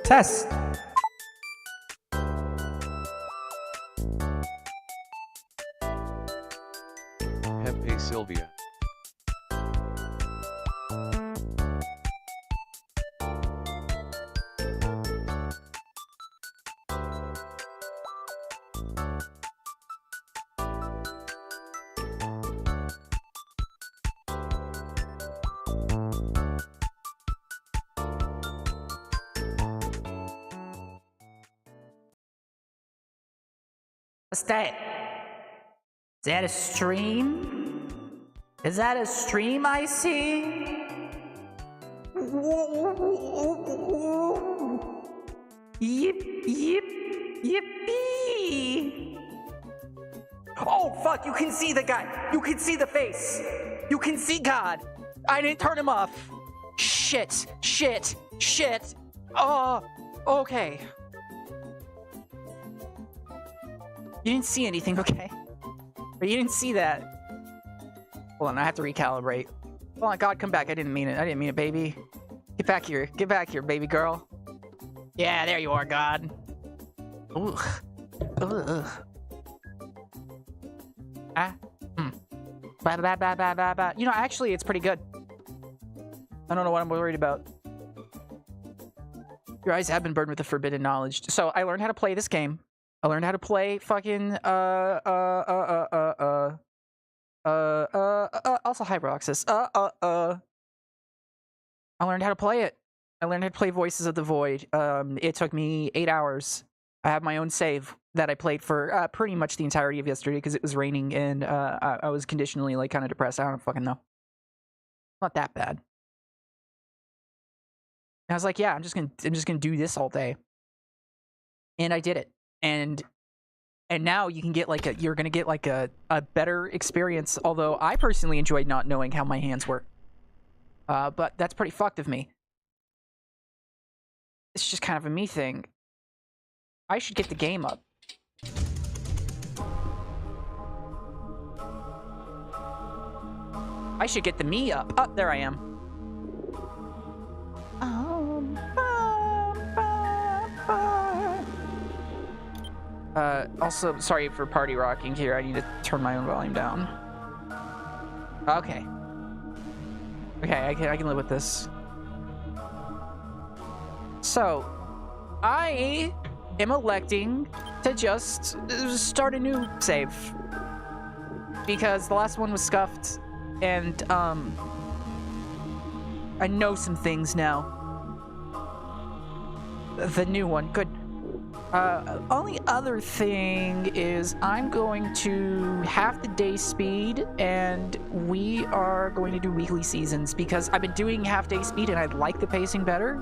Test. Pepe Sylvia. What's that? Is that a stream? Is that a stream I see? Yip, yip, yippee! Oh, fuck, you can see the guy. You can see the face. You can see God. I didn't turn him off. Shit, shit, shit. Oh, okay. You didn't see anything, okay? But you didn't see that. Hold on, I have to recalibrate. Hold on, God, come back. I didn't mean it. I didn't mean it, baby. Get back here. Get back here, baby girl. Yeah, there you are, God. Ugh. Ugh. Ah. Ba ba ba ba ba ba. You know, actually, it's pretty good. I don't know what I'm worried about. Your eyes have been burned with the forbidden knowledge. So I learned how to play this game. I learned how to play fucking also hi Roxas. I learned how to play it. I learned how to play Voices of the Void. It took me 8 hours. I have my own save that I played for pretty much the entirety of yesterday because it was raining and I was conditionally like kind of depressed. I don't fucking know. Not that bad. And I was like, yeah, I'm just gonna do this all day. And I did it. And now you can get like you're gonna get like a better experience. Although I personally enjoyed not knowing how my hands work. But that's pretty fucked of me. It's just kind of a me thing. I should get the game up. I should get the me up. Oh, there I am. Also, sorry for party rocking here. I need to turn my own volume down. Okay. Okay, I can live with this. So, I am electing to just start a new save. Because the last one was scuffed, and, I know some things now. The new one, good. Only other thing is I'm going to half the day speed and we are going to do weekly seasons because I've been doing half day speed and I like the pacing better.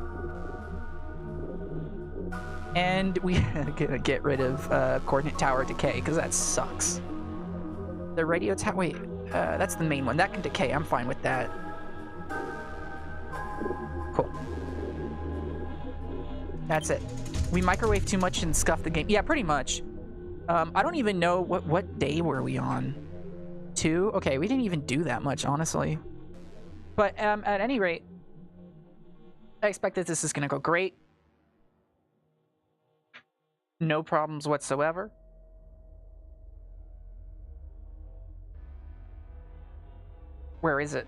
And we gotta get rid of coordinate tower decay because that sucks. The radio tower, wait, that's the main one. That can decay, I'm fine with that. Cool. That's it. We microwave too much and scuff the game. Yeah, pretty much. I don't even know what day were we on. 2? Okay, we didn't even do that much, honestly. But at any rate, I expect that this is gonna go great. No problems whatsoever. Where is it?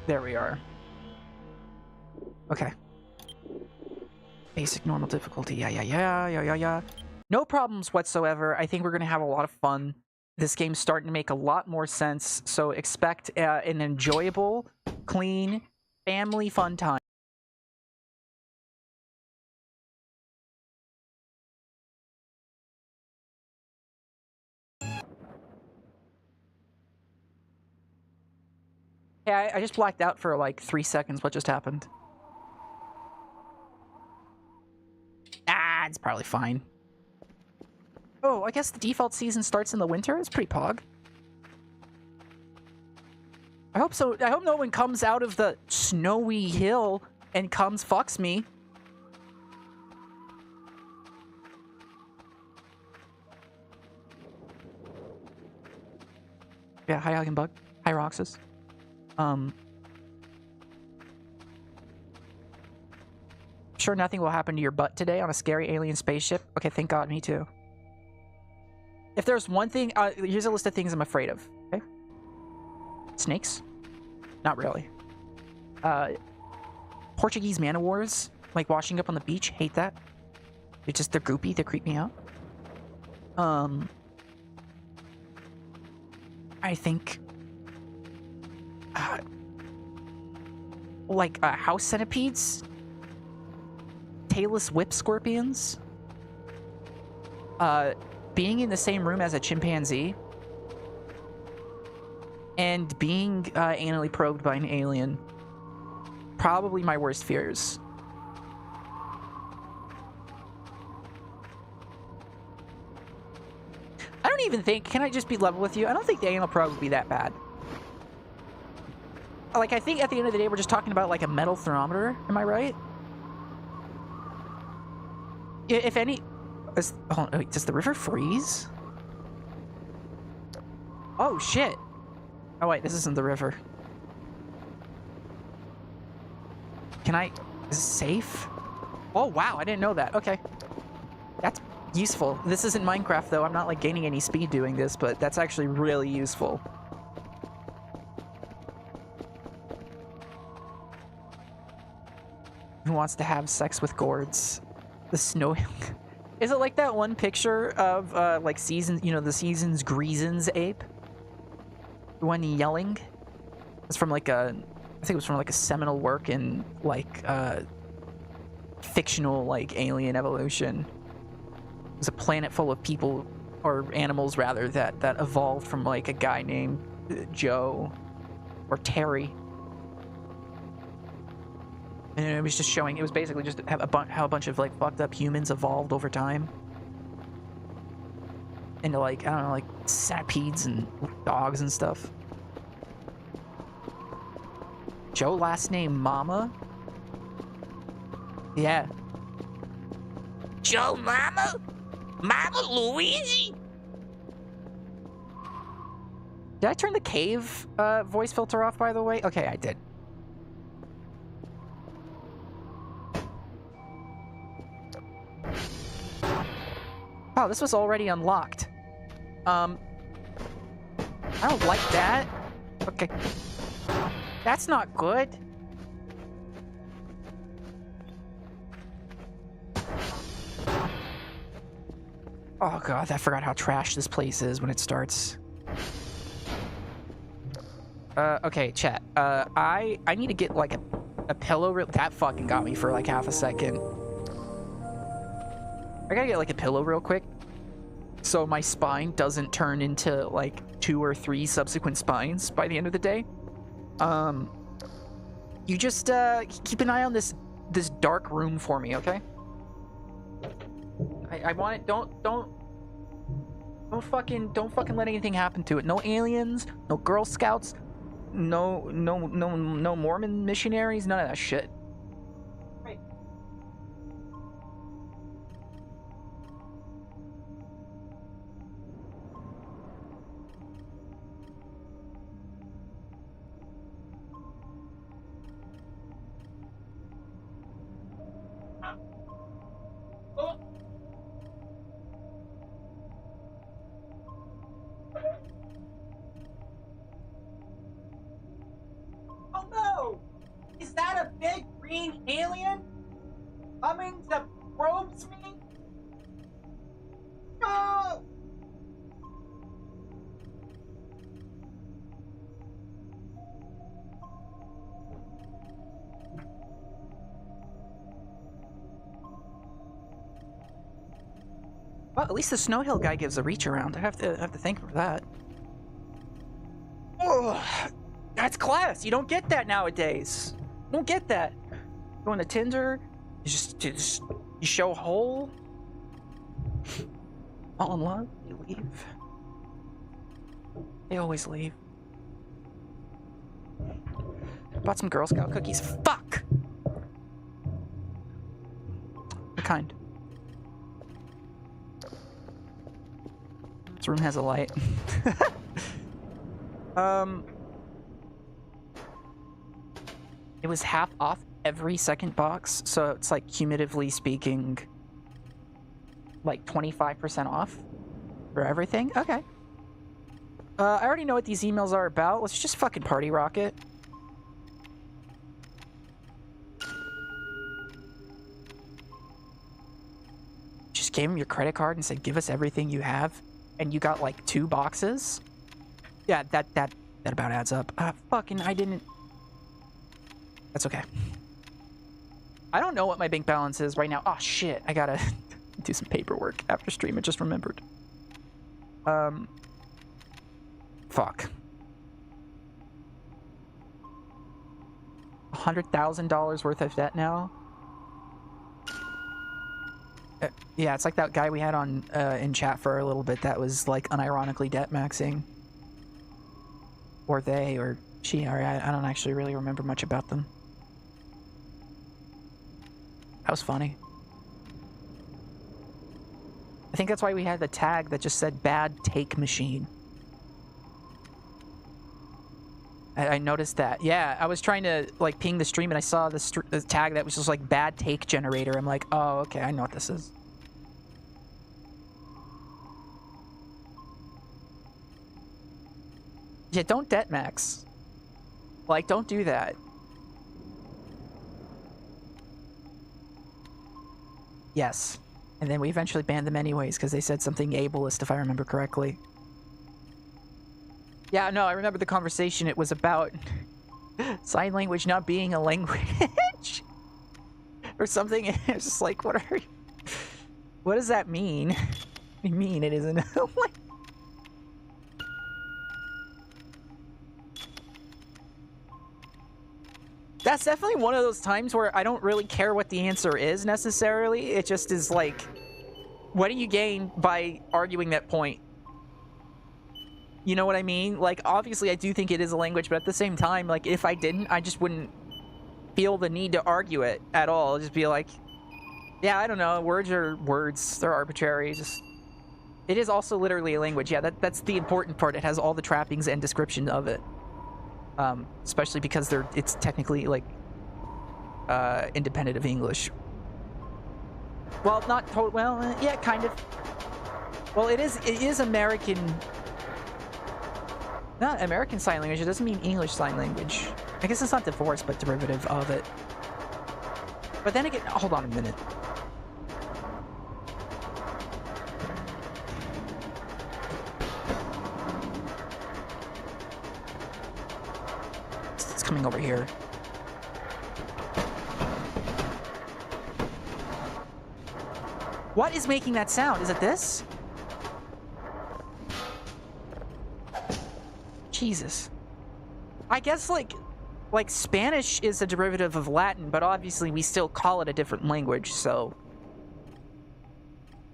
There we are. Okay. Basic normal difficulty, yeah. No problems whatsoever. I think we're gonna have a lot of fun. This game's starting to make a lot more sense, so expect an enjoyable, clean, family fun time. Yeah, I just blacked out for like 3 seconds. What just happened? Ah, it's probably fine. Oh, I guess the default season starts in the winter? It's pretty pog. I hope so. I hope no one comes out of the snowy hill and fucks me. Yeah, hi Huggin Bug. Hi Roxas. Sure nothing will happen to your butt today on a scary alien spaceship? Okay, thank God, me too. If there's one thing, here's a list of things I'm afraid of, okay? Snakes? Not really. Portuguese man-o-wars, like washing up on the beach, hate that. They're goopy, they creep me out. I think... like, house centipedes? Tailless whip scorpions? Being in the same room as a chimpanzee, and being anally probed by an alien. Probably my worst fears. I don't even think, can I just be level with you? I don't think the anal probe would be that bad. Like, I think at the end of the day, we're just talking about like a metal thermometer. Am I right? If any... oh, wait, does the river freeze? Oh, shit. Oh, wait, this isn't the river. Can I... is it safe? Oh, wow, I didn't know that. Okay. That's useful. This isn't Minecraft, though. I'm not, like, gaining any speed doing this, but that's actually really useful. Who wants to have sex with gourds? The snow... Is it like that one picture of, like, season, you know, the season's Greason's ape? The one yelling? It's from, like, I think it was from, like, a seminal work in, like, fictional, like, alien evolution. It was a planet full of people, or animals, rather, that evolved from, like, a guy named Joe, or Terry. And it was just showing, it was basically just how a bunch of, like, fucked up humans evolved over time. Into, like, I don't know, like, centipedes and dogs and stuff. Joe, last name Mama? Yeah. Joe Mama? Mama Luigi? Did I turn the cave voice filter off, by the way? Okay, I did. Oh, this was already unlocked. I don't like that. Okay. That's not good. Oh god, I forgot how trash this place is when it starts. Okay, chat. I need to get, like, a pillow. That fucking got me for, like, half a second. I gotta get, like, a pillow real quick, so my spine doesn't turn into, like, 2 or 3 subsequent spines by the end of the day. You just, keep an eye on this dark room for me, okay? I want it, don't fucking let anything happen to it. No aliens, no Girl Scouts, no Mormon missionaries, none of that shit. Right. Oh no! Is that a big green alien coming to probes me? No! Well, at least the Snow Hill guy gives a reach around. I have to thank him for that. Oh, that's class. You don't get that nowadays. You don't get that. Going to Tinder, you show hole. Fall in love, you leave. They always leave. Bought some Girl Scout cookies. Fuck! What kind? This room has a light. It was half off. every second box, so it's like cumulatively speaking, like 25% off for everything. Okay. I already know what these emails are about. Let's just fucking party rock it. Just gave him your credit card and said, give us everything you have, and you got like 2 boxes. Yeah, that about adds up. Fucking, I didn't. That's okay. I don't know what my bank balance is right now. Oh shit, I gotta do some paperwork after stream. I just remembered. Fuck. $100,000 worth of debt now. Yeah, it's like that guy we had on in chat for a little bit that was like unironically debt maxing. Or they, or she, or I don't actually really remember much about them. That was funny. I think that's why we had the tag that just said bad take machine. I noticed that. Yeah, I was trying to like ping the stream and I saw the tag that was just like bad take generator. I'm like, oh, okay, I know what this is. Yeah, don't debt max. Like, don't do that. Yes. And then we eventually banned them anyways because they said something ableist, if I remember correctly. Yeah, no, I remember the conversation. It was about sign language not being a language. Or something. It was just like, what are you... What does that mean? What do you mean it isn't a language? That's definitely one of those times where I don't really care what the answer is necessarily. It just is like, what do you gain by arguing that point? You know what I mean? Like, obviously I do think it is a language, but at the same time, like, if I didn't, I just wouldn't feel the need to argue it at all. Just be like, yeah, I don't know. Words are words. They're arbitrary. Just, it is also literally a language. Yeah, that's the important part. It has all the trappings and description of it. Especially because it's technically like independent of English. Well, not total. Well, yeah, kind of. Well, it is American. Not American Sign Language. It doesn't mean English Sign Language. I guess it's not divorced, but derivative of it. But then again, hold on a minute. It's coming over here. What is making that sound? Is it this? Jesus. I guess like Spanish is a derivative of Latin, but obviously we still call it a different language, so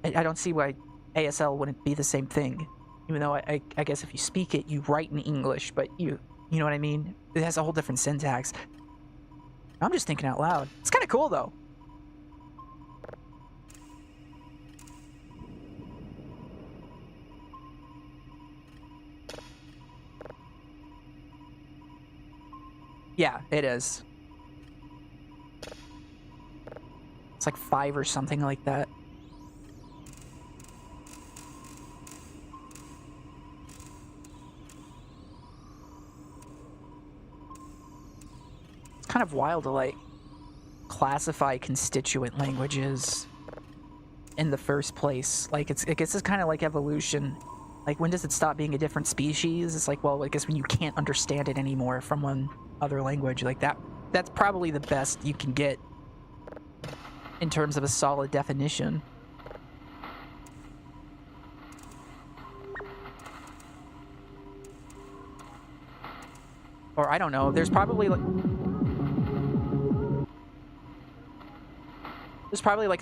I don't see why ASL wouldn't be the same thing. Even though I guess if you speak it, you write in English, but you know what I mean? It has a whole different syntax. I'm just thinking out loud. It's kind of cool, though. Yeah, it is. It's like 5 or something like that. It's kind of wild to like classify constituent languages in the first place. Like I guess it's kind of like evolution. Like, when does it stop being a different species? It's like, well, I guess when you can't understand it anymore from one other language. Like, that's probably the best you can get in terms of a solid definition. Or, I don't know, there's probably like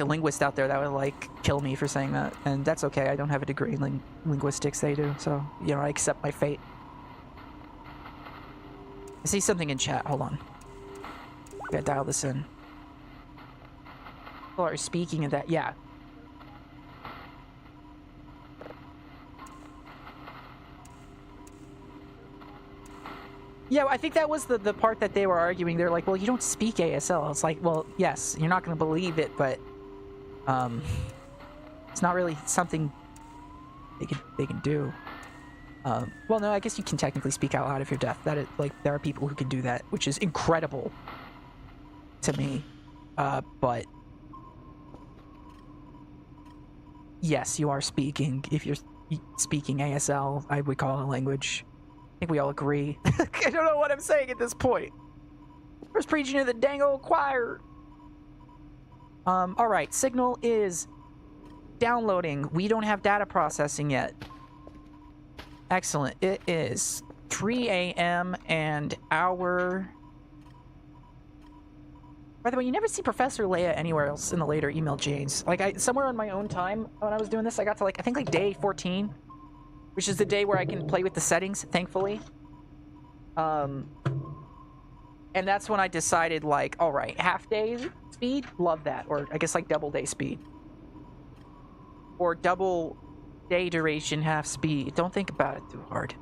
a linguist out there that would like kill me for saying that, and that's okay. I don't have a degree in linguistics. They do, so you know, I accept my fate. I see something in chat. Hold on, gotta dial this in. People are speaking of that. Yeah. Yeah, I think that was the part that they were arguing. They're like, well, you don't speak ASL. It's like, well, yes, you're not going to believe it, but it's not really something they can do. Well, no, I guess you can technically speak out loud if you're deaf. That is, like, there are people who can do that, which is incredible to me. But yes, you are speaking. If you're speaking ASL, I would call it a language. I think we all agree. I don't know what I'm saying at this point. I was preaching to the dang old choir. All right, signal is downloading. We don't have data processing yet. Excellent. It is 3 a.m. and our... By the way, you never see Professor Leia anywhere else in the later email chains. Like, somewhere on my own time when I was doing this, I got to, like, I think, like, day 14, which is the day where I can play with the settings, thankfully. And that's when I decided, like, all right, half day speed? Love that. Or, I guess, like, double day speed. Or double day duration, half speed. Don't think about it too hard.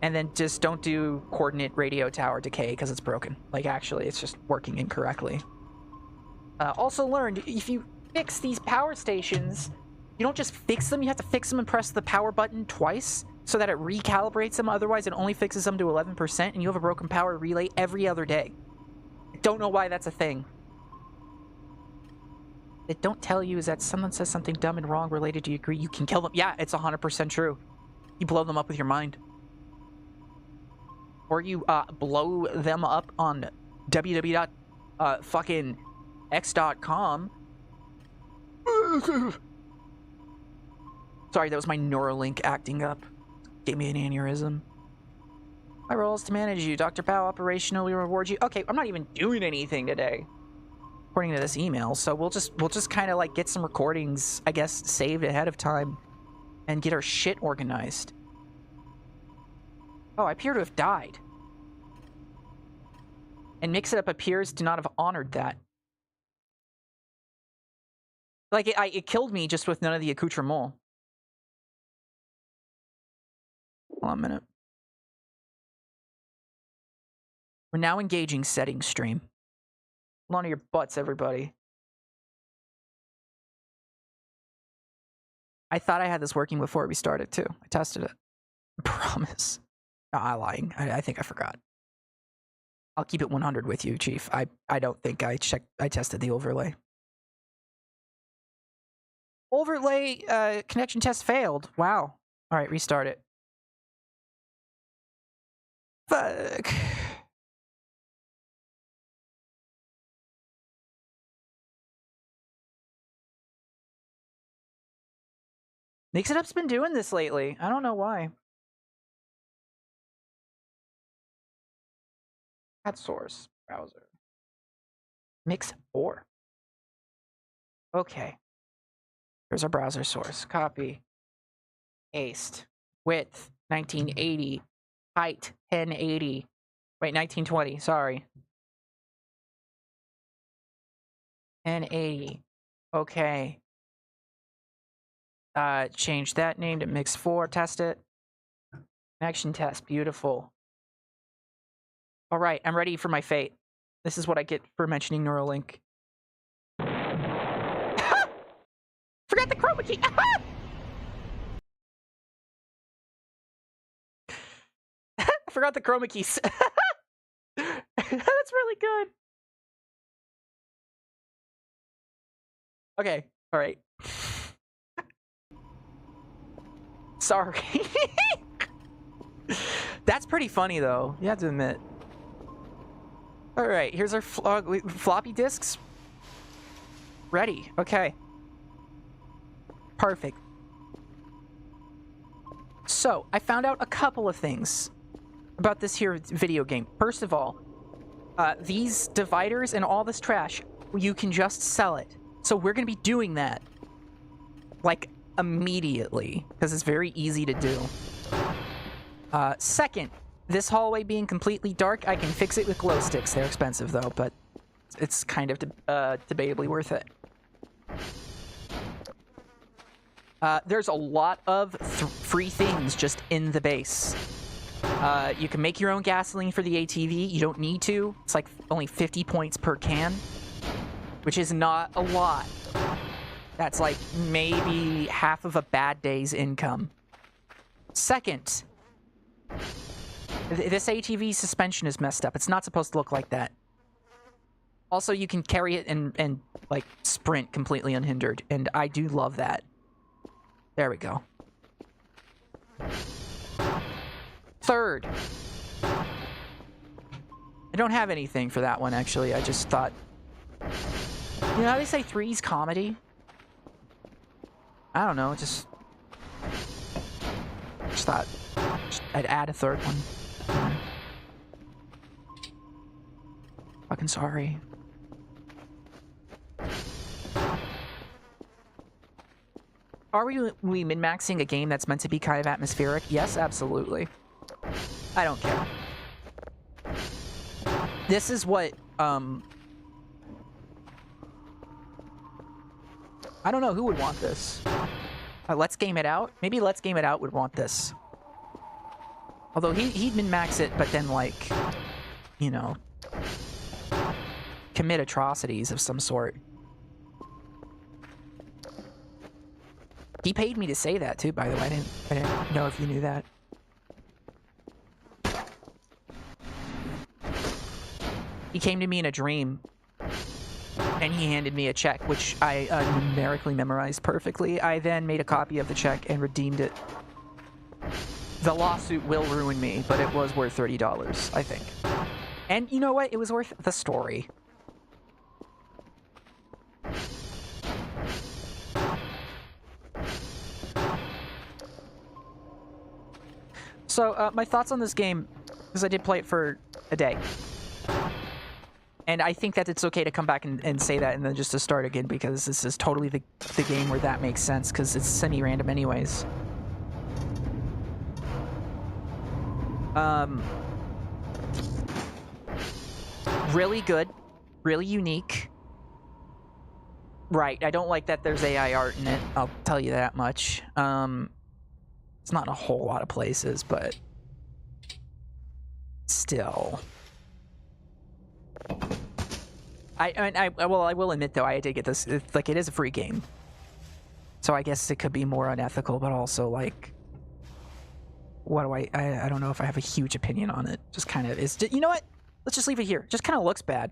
And then just don't do coordinate radio tower decay because it's broken. Like, actually, it's just working incorrectly. Also learned, if you fix these power stations, you don't just fix them, you have to fix them and press the power button twice so that it recalibrates them. Otherwise, it only fixes them to 11%, and you have a broken power relay every other day. I don't know why that's a thing. They don't tell you is that someone says something dumb and wrong related to you agree, you can kill them. Yeah, it's 100% true. You blow them up with your mind. Or you blow them up on www.x.com. Sorry, that was my Neuralink acting up. Gave me an aneurysm. My role is to manage you. Dr. Powell operationally reward you. Okay, I'm not even doing anything today, according to this email. So we'll just kind of like get some recordings, I guess, saved ahead of time and get our shit organized. Oh, I appear to have died. And Mix It Up appears to not have honored that. Like, it killed me just with none of the accoutrement. Hold on a minute. We're now engaging settings stream. Hold on to your butts, everybody. I thought I had this working before we started, too. I tested it. I promise. No, I'm lying. I think I forgot. I'll keep it 100 with you, Chief. I don't think I tested the overlay. Overlay connection test failed. Wow. All right, restart it. Fuck. Mix It Up's been doing this lately. I don't know why. At source browser. Mix 4. Okay. Here's our browser source. Copy. Paste. Width 1980. Height 1080. Wait, 1920. Sorry. 1080. Okay. Change that name to Mix 4. Test it. Connection test. Beautiful. All right, I'm ready for my fate. This is what I get for mentioning Neuralink. Forgot the chroma key. I forgot the chroma keys. That's really good. Okay, all right. Sorry. That's pretty funny, though. You have to admit. All right, here's our floppy disks. Ready. Okay. Perfect. So, I found out a couple of things about this here video game. First of all, these dividers and all this trash, you can just sell it. So we're going to be doing that, like, immediately, because it's very easy to do. Second, this hallway being completely dark, I can fix it with glow sticks. They're expensive, though, but it's kind of debatably worth it. There's a lot of free things just in the base. You can make your own gasoline for the ATV. You don't need to. It's like only 50 points per can, which is not a lot. That's like maybe half of a bad day's income. Second, this ATV suspension is messed up. It's not supposed to look like that. Also, you can carry it and like sprint completely unhindered, and I do love that. There we go. Third, I don't have anything for that one, actually. I just thought, you know how they say three's comedy? I don't know, just thought I'd add a third one. Fucking sorry. Are we min-maxing a game that's meant to be kind of atmospheric? Yes, absolutely. I don't care. This is what, I don't know who would want this. Let's Game It Out? Maybe Let's Game It Out would want this. Although he'd min-max it, but then, like, you know, commit atrocities of some sort. He paid me to say that too, by the way. I didn't know if you knew that. He came to me in a dream, and he handed me a check, which I numerically memorized perfectly. I then made a copy of the check and redeemed it. The lawsuit will ruin me, but it was worth $30, I think. And you know what? It was worth the story. So, my thoughts on this game, because I did play it for a day. And I think that it's okay to come back and say that and then just to start again, because this is totally the game where that makes sense, because it's semi-random anyways. Really good. Really unique. Right, I don't like that there's AI art in it, I'll tell you that much. It's not in a whole lot of places, but still. I will admit though, I did get this. Like, it is a free game, so I guess it could be more unethical, but also like, what do I don't know if I have a huge opinion on it. Just kind of is. You know what? Let's just leave it here. Just kind of looks bad.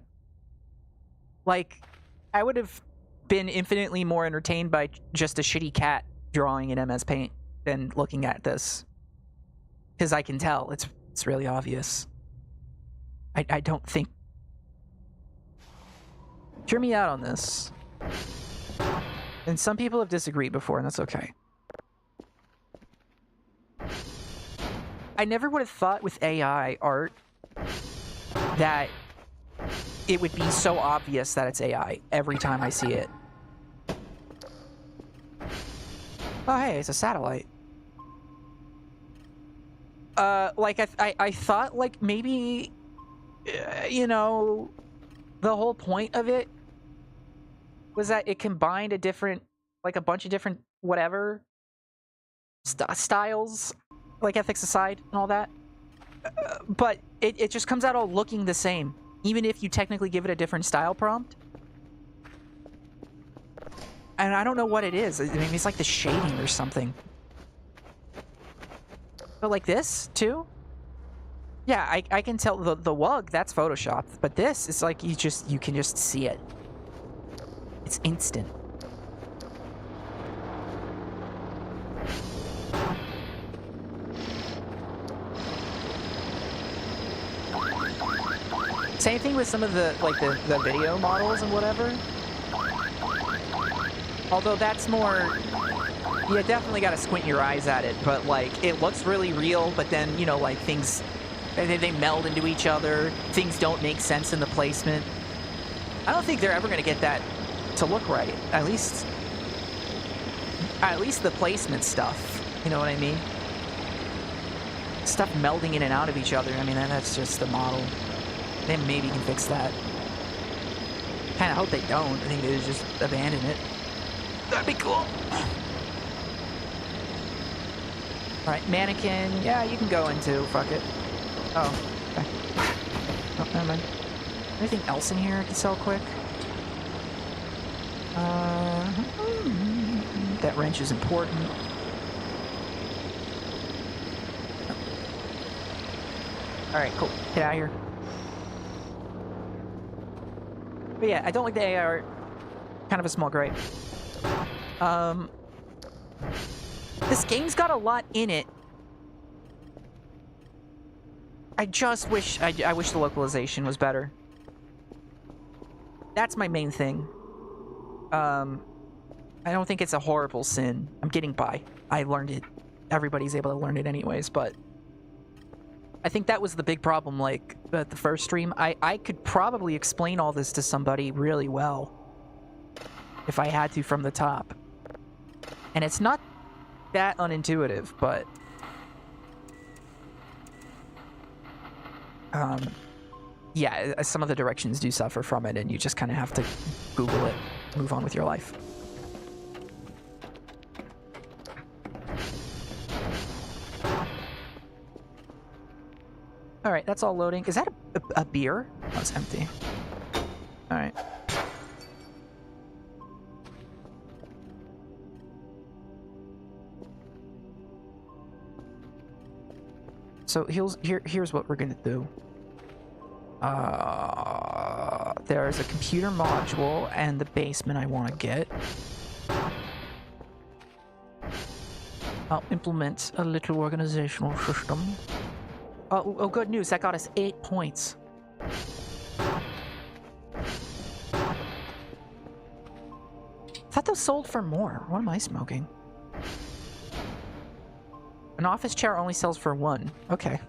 Like, I would have been infinitely more entertained by just a shitty cat drawing in MS Paint than looking at this, because I can tell it's really obvious. I don't think. Hear me out on this. And some people have disagreed before, and that's okay. I never would have thought with AI art that it would be so obvious that it's AI every time I see it. Oh, hey, it's a satellite. Like, I thought, like, maybe, you know, the whole point of it was that it combined a different, like, a bunch of different whatever styles, like ethics aside and all that. But it just comes out all looking the same, even if you technically give it a different style prompt. And I don't know what it is. I mean, it's like the shading or something. But like this, too? Yeah, I can tell the wug, that's photoshopped. But this is like, you can just see it. It's instant. Same thing with some of the, like, the video models and whatever. Although that's more, you definitely gotta squint your eyes at it, but, like, it looks really real, but then, you know, like, things, they meld into each other, things don't make sense in the placement. I don't think they're ever gonna get that to look right. At least the placement stuff, you know what I mean? Stuff melding in and out of each other, I mean, that's just the model. They maybe can fix that. Kinda hope they don't. I think they just abandon it. That'd be cool. Alright, mannequin. Yeah, you can go into. Fuck it. Oh, okay. Oh, never mind. Anything else in here I can sell quick? That wrench is important. Alright, cool. Get out of here. But yeah, I don't like the AI art. Kind of a small gripe. This game's got a lot in it. I just wish I wish the localization was better. That's my main thing. I don't think it's a horrible sin. I'm getting by. I learned it. Everybody's able to learn it anyways, but I think that was the big problem, like, at the first stream. I could probably explain all this to somebody really well if I had to from the top. And it's not that unintuitive, but yeah, some of the directions do suffer from it, and you just kind of have to Google it, move on with your life. All right, that's all loading. Is that a beer? Oh, it's empty. All right. So here's what we're gonna do. There's a computer module and the basement I want to get. I'll implement a little organizational system. Oh, good news. That got us 8 points. I thought those sold for more. What am I smoking? An office chair only sells for 1. Okay.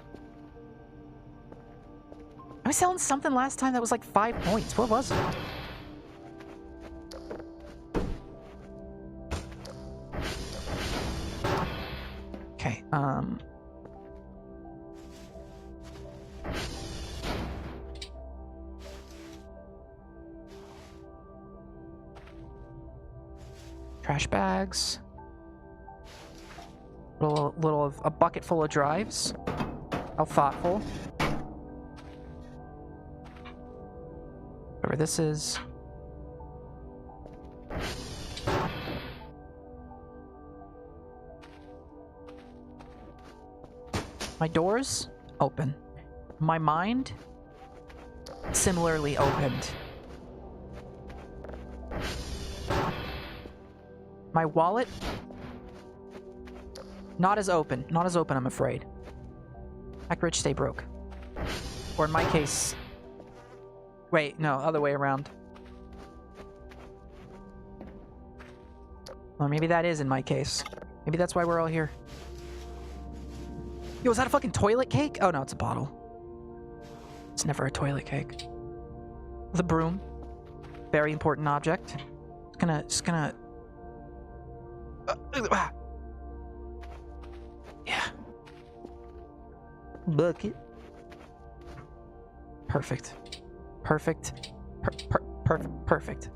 I was selling something last time that was like 5 points. What was it? Okay, trash bags. Little of a bucket full of drives. How thoughtful. Whatever this is. My doors open. My mind similarly opened. My wallet not as open. Not as open, I'm afraid. Act rich, stay broke. Or in my case... Wait, no, other way around. Or maybe that is in my case. Maybe that's why we're all here. Yo, is that a fucking toilet cake? Oh no, it's a bottle. It's never a toilet cake. The broom. Very important object. Just gonna... Yeah. Bucket. Perfect. Perfect. Perfect.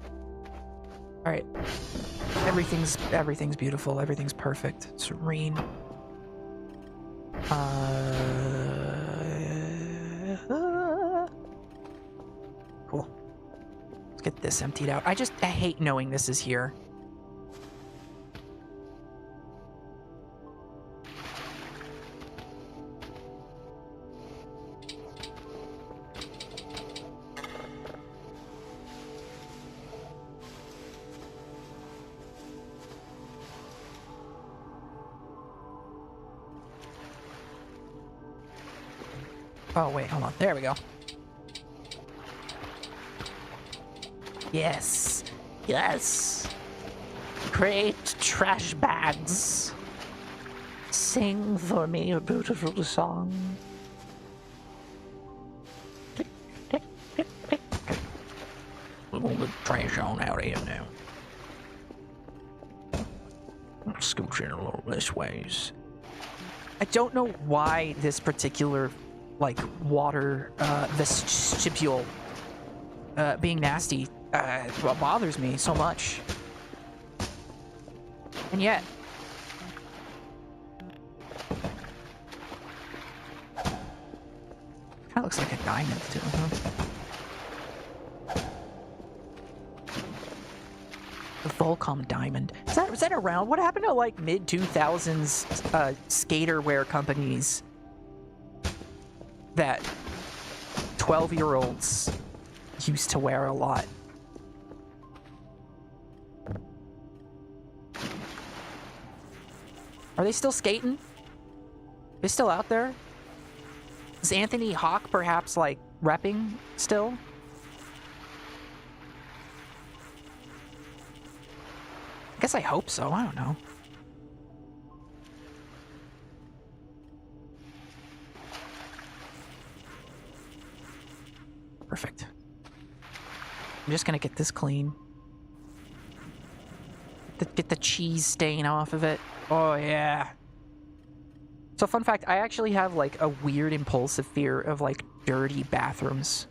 All right. Everything's beautiful. Everything's perfect. Serene. Cool. Let's get this emptied out. I hate knowing this is here. Oh, wait, hold on. There we go. Yes. Yes. Create trash bags. Sing for me a beautiful song. Click, click, click, click. Okay. We're gonna get trash on out of here now. Scooch in a little this ways. I don't know why this particular like water vestibule being nasty bothers me so much, and yet looks like a diamond too, huh? The Volcom diamond. Was that around? What happened to like mid 2000s skater wear companies that 12-year-olds used to wear a lot? Are they still skating? They still out there? Is Anthony Hawk perhaps like repping still? I guess I hope so. I don't know. Perfect. I'm just gonna get this clean. Get the cheese stain off of it. Oh yeah. So fun fact, I actually have like a weird impulsive fear of like dirty bathrooms.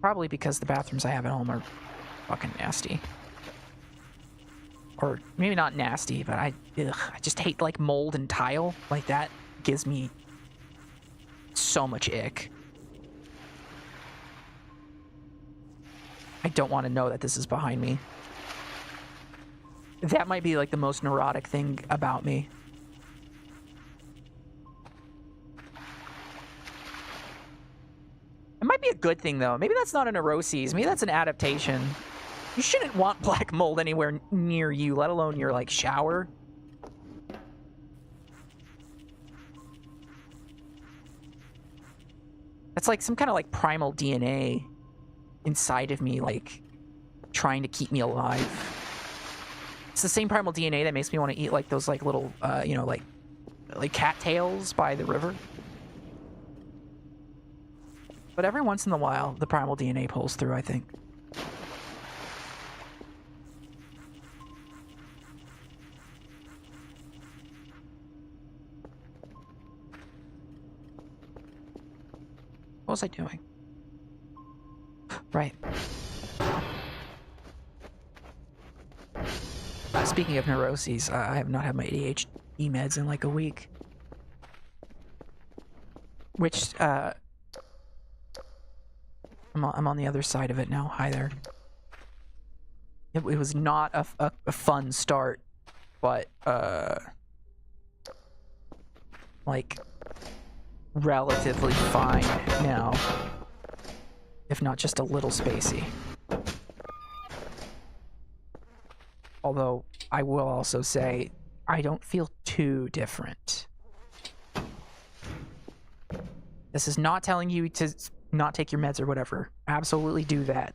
Probably because the bathrooms I have at home are fucking nasty. Or maybe not nasty, but I just hate like mold and tile. Like that gives me so much ick. I don't want to know that this is behind me. That might be like the most neurotic thing about me. It might be a good thing though. Maybe that's not a neuroses. Maybe that's an adaptation. You shouldn't want black mold anywhere near you, let alone your like shower. It's like some kind of like primal DNA inside of me, like trying to keep me alive. It's the same primal DNA that makes me want to eat like those like little, you know, like cattails by the river. But every once in a while, the primal DNA pulls through, I think. What was I doing? Right. Speaking of neuroses, I have not had my ADHD meds in like a week. Which, I'm on the other side of it now. Hi there. It was not a fun start, but, like, relatively fine now. If not just a little spacey. Although, I will also say, I don't feel too different. This is not telling you to not take your meds or whatever. Absolutely do that.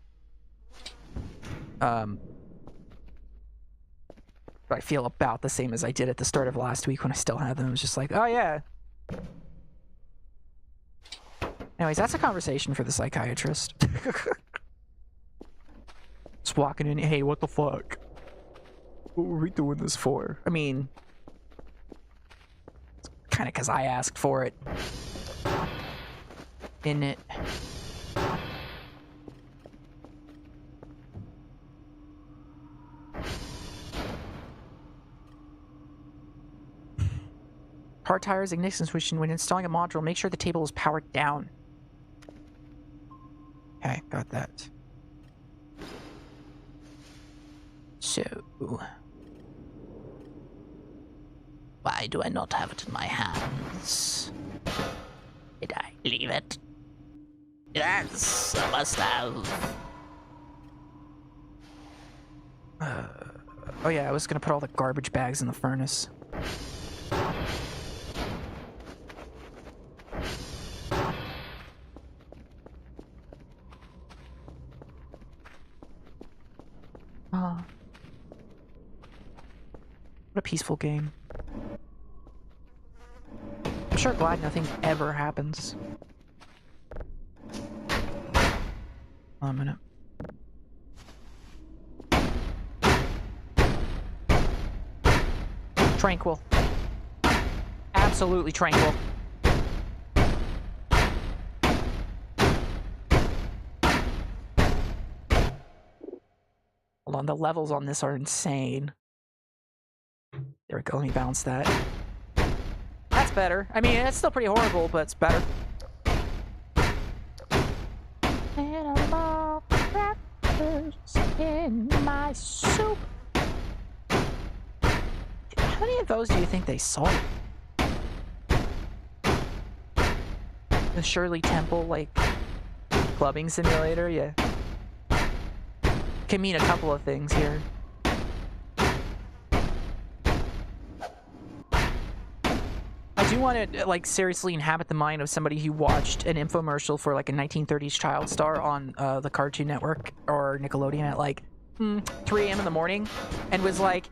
But I feel about the same as I did at the start of last week when I still had them. It was just like, oh yeah. Anyways, that's a conversation for the psychiatrist. Just walking in, hey, what the fuck? What were we doing this for? I mean, it's kind of because I asked for it. In it. Hard tires, ignition switch, and when installing a module, make sure the table is powered down. Okay, got that. So, why do I not have it in my hands? Did I leave it? Yes, I must have. Oh yeah, I was gonna put all the garbage bags in the furnace. What a peaceful game. I'm sure glad nothing ever happens. Hold on a minute. Tranquil. Absolutely tranquil. Hold on, the levels on this are insane. There we go, let me bounce that. That That's better. I mean, it's still pretty horrible, but it's better. Animal crackers in my soup. How many of those do you think they sold? The Shirley Temple, like, clubbing simulator? Yeah. Can mean a couple of things here. I do want to, like, seriously inhabit the mind of somebody who watched an infomercial for, like, a 1930s child star on the Cartoon Network or Nickelodeon at, like, 3 a.m. in the morning and was like,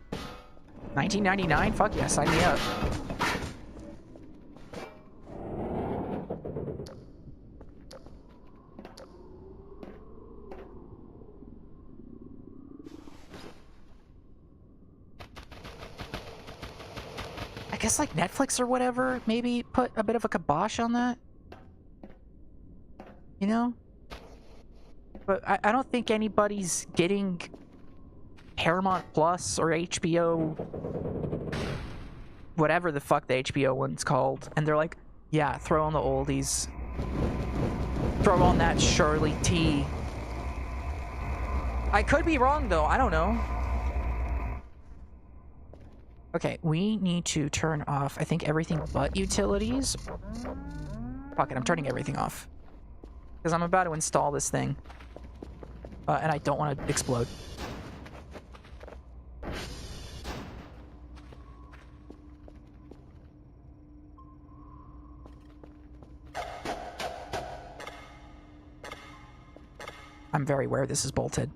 1999? Fuck yeah, sign me up. I guess, like, Netflix or whatever maybe put a bit of a kibosh on that. You know? But I don't think anybody's getting Paramount Plus or HBO, whatever the fuck the HBO one's called, and they're like, yeah, throw on the oldies. Throw on that Shirley T. I could be wrong, though. I don't know. Okay, we need to turn off, I think, everything but utilities. Fuck it, I'm turning everything off. Because I'm about to install this thing. And I don't want to explode. I'm very aware this is bolted.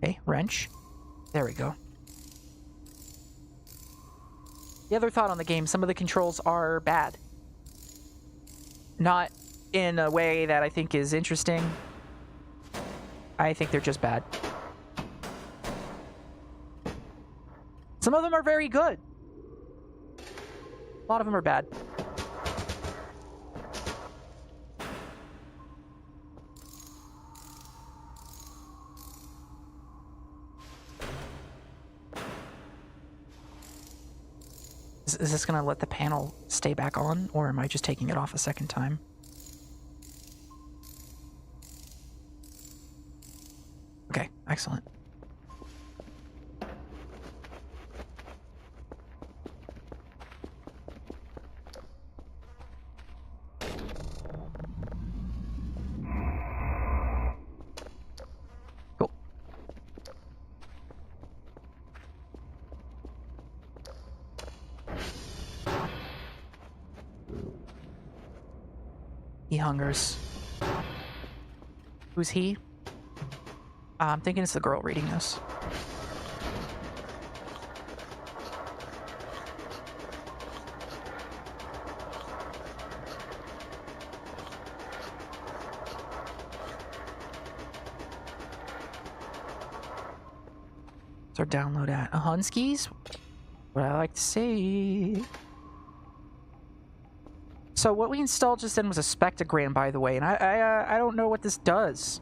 Okay, wrench. There we go. The other thought on the game, some of the controls are bad. Not in a way that I think is interesting. I think they're just bad. Some of them are very good. A lot of them are bad. Is this gonna let the panel stay back on, or am I just taking it off a second time? Okay, excellent. Cool. He hungers. Who's he? I'm thinking it's the girl reading this. What's our download at? Hunskies? What I like to see. So what we installed just then was a spectrogram, by the way, and I don't know what this does.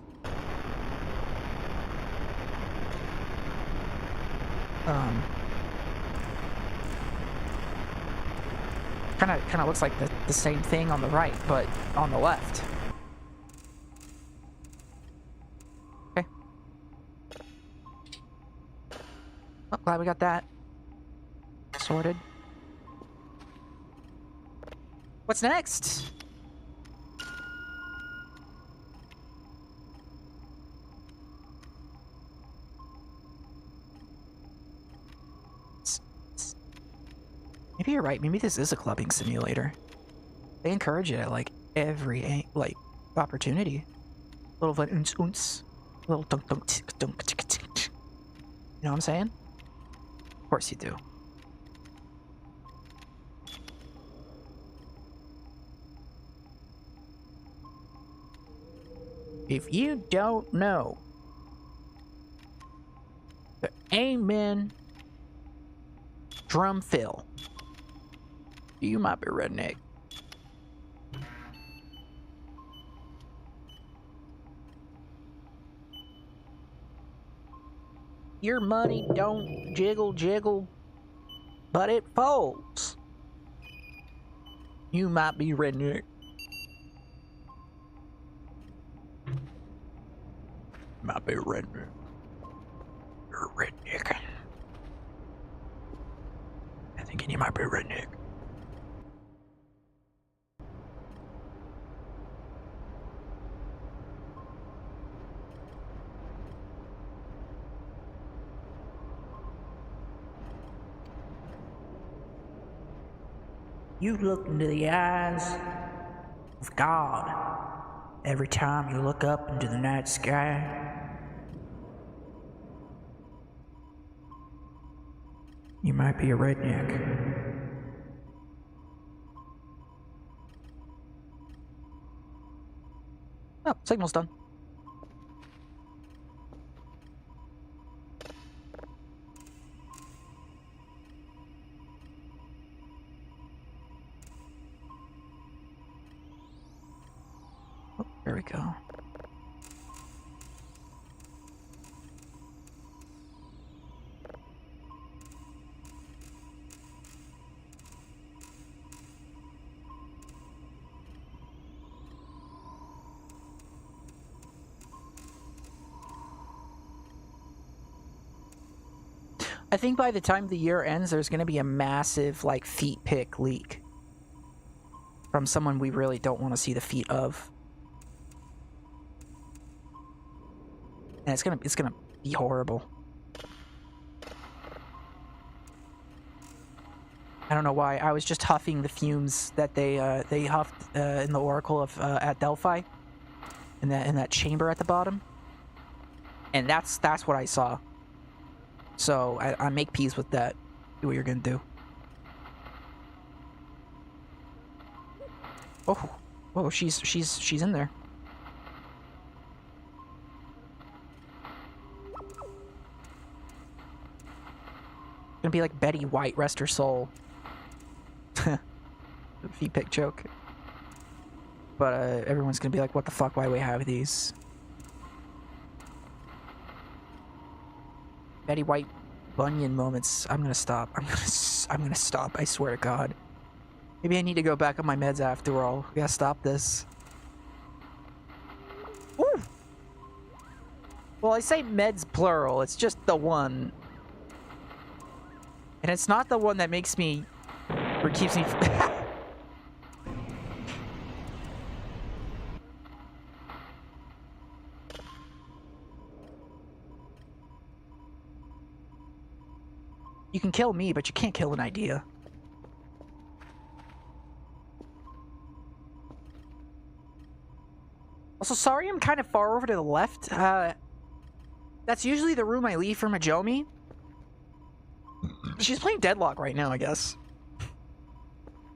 Kind of looks like the same thing on the right, but on the left. Okay. Well, glad we got that sorted. What's next? Maybe you're right. Maybe this is a clubbing simulator. They encourage it at like every like opportunity. A little bit oons, a little dunk dunk tick, dunk tick tick. You know what I'm saying? Of course you do. If you don't know the Amen drum fill, you might be redneck. Your money don't jiggle jiggle, but it folds. You might be redneck. Might be redneck. You're a redneck. I'm thinking you might be a redneck. You look into the eyes of God every time you look up into the night sky. You might be a redneck. Oh, signal's done. Oh, there we go. I think by the time the year ends, there's going to be a massive, like, feet pic leak from someone we really don't want to see the feet of. And it's gonna be horrible. I don't know why. I was just huffing the fumes that they huffed in the Oracle of at Delphi, in that chamber at the bottom, and that's what I saw. So I make peace with that. Do what you're gonna do. Oh, she's in there. Gonna be like Betty White, rest her soul. Feet pick joke. But everyone's gonna be like, what the fuck, why do we have these? Betty White Bunyan moments. I'm gonna stop. I'm gonna stop. I swear to God. Maybe I need to go back on my meds after all. We gotta stop this. Ooh! Well, I say meds plural. It's just the one. And it's not the one that makes me... or keeps me... You can kill me, but you can't kill an idea. Also, sorry I'm kind of far over to the left. That's usually the room I leave for Majoumi. She's playing Deadlock right now, I guess.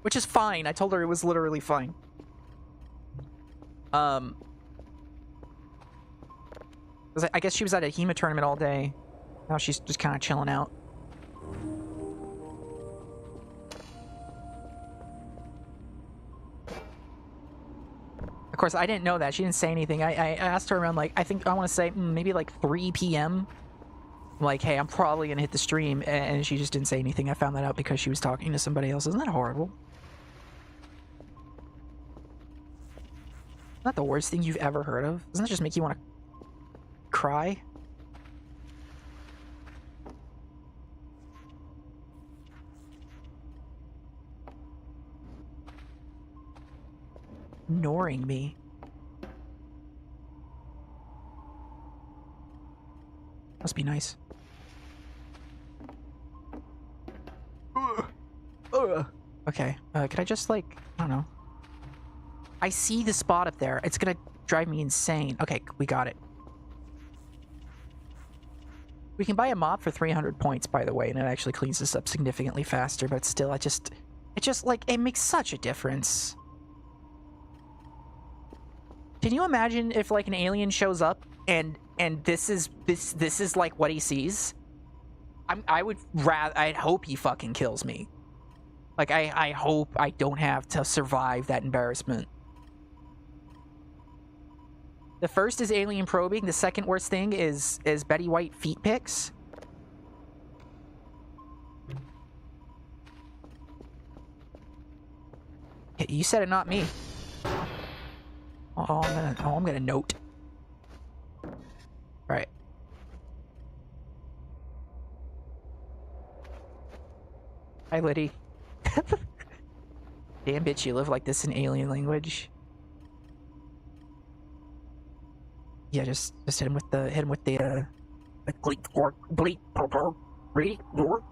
Which is fine. I told her it was literally fine. I guess she was at a HEMA tournament all day. Now she's just kind of chilling out. Of course, I didn't know that. She didn't say anything. I asked her around, like, I want to say maybe like 3 p.m. I'm like, hey, I'm probably going to hit the stream. And she just didn't say anything. I found that out because she was talking to somebody else. Isn't that horrible? Not the worst thing you've ever heard of. Doesn't that just make you want to cry? Ignoring me. Must be nice. Okay, could I just, like, I don't know. I see the spot up there. It's gonna drive me insane. Okay, we got it. We can buy a mop for 300 points, by the way, and it actually cleans this up significantly faster, but still, it just, like, it makes such a difference. Can you imagine if, like, an alien shows up and this is like what he sees? I'd hope he fucking kills me. Like, I hope I don't have to survive that embarrassment. The first is alien probing. The second worst thing is Betty White feet pics. You said it, not me. Oh, I'm gonna note. Right. Hi, Liddy. Damn bitch, you live like this in alien language. Yeah, just hit him with the gleep glork bleep purple bleep glork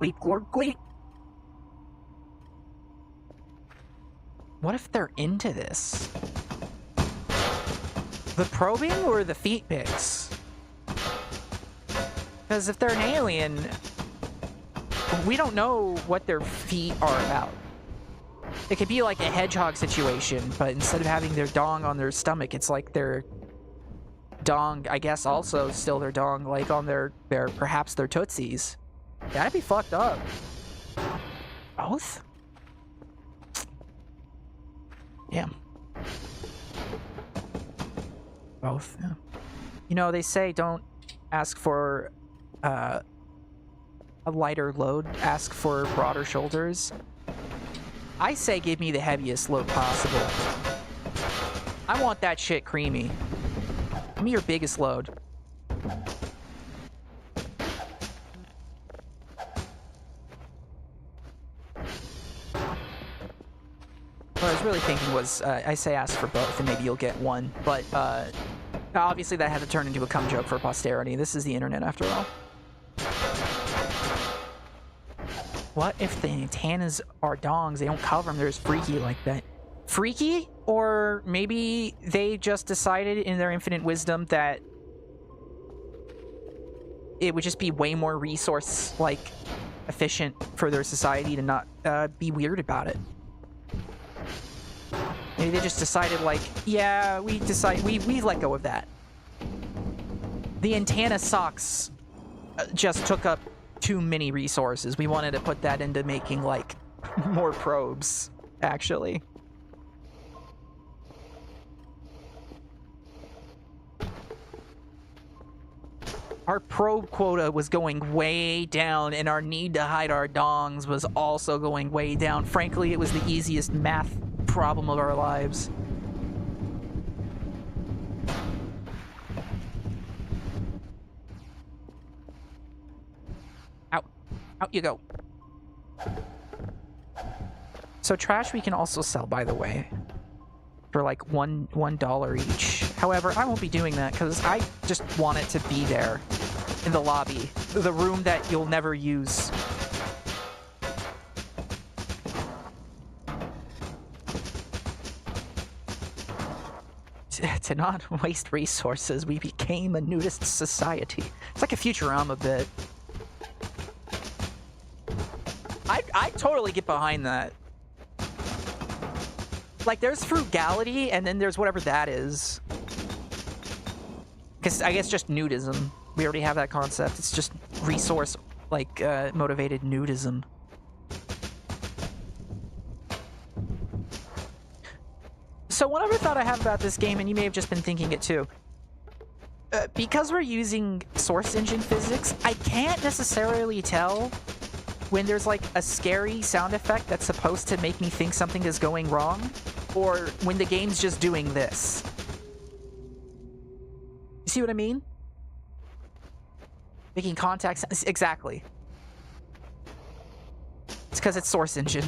bleep glork bleep. What if they're into this? The probing or the feet pics? Because if they're an alien, we don't know what their feet are about. It could be like a hedgehog situation, but instead of having their dong on their stomach, it's like their dong, I guess also still their dong, like on their perhaps their tootsies. That'd be fucked up. Both? Yeah. Both, yeah. You know, they say don't ask for a lighter load, ask for broader shoulders. I say give me the heaviest load possible. I want that shit creamy. Give me your biggest load. What I was really thinking was, I say ask for both and maybe you'll get one, but obviously that had to turn into a cum joke for posterity. This is the internet after all. What if the antennas are dongs? They don't cover them. They're just freaky like that. Freaky? Or maybe they just decided in their infinite wisdom that it would just be way more resource, like, efficient for their society to not be weird about it. Maybe they just decided, like, yeah, we let go of that. The antenna socks just took up too many resources. We wanted to put that into making, like, more probes, actually. Our probe quota was going way down, and our need to hide our dongs was also going way down. Frankly, it was the easiest math problem of our lives. Out. Out you go. So trash we can also sell, by the way, for like $1 each. However, I won't be doing that because I just want it to be there in the lobby, the room that you'll never use. To not waste resources, we became a nudist society. It's like a Futurama bit. I totally get behind that. Like, there's frugality, and then there's whatever that is. Because I guess just nudism. We already have that concept. It's just resource, like, motivated nudism. So one other thought I have about this game, and you may have just been thinking it too. Because we're using source engine physics, I can't necessarily tell when there's like a scary sound effect that's supposed to make me think something is going wrong, or when the game's just doing this. You see what I mean? Making contact sounds. Exactly. It's because it's source engine.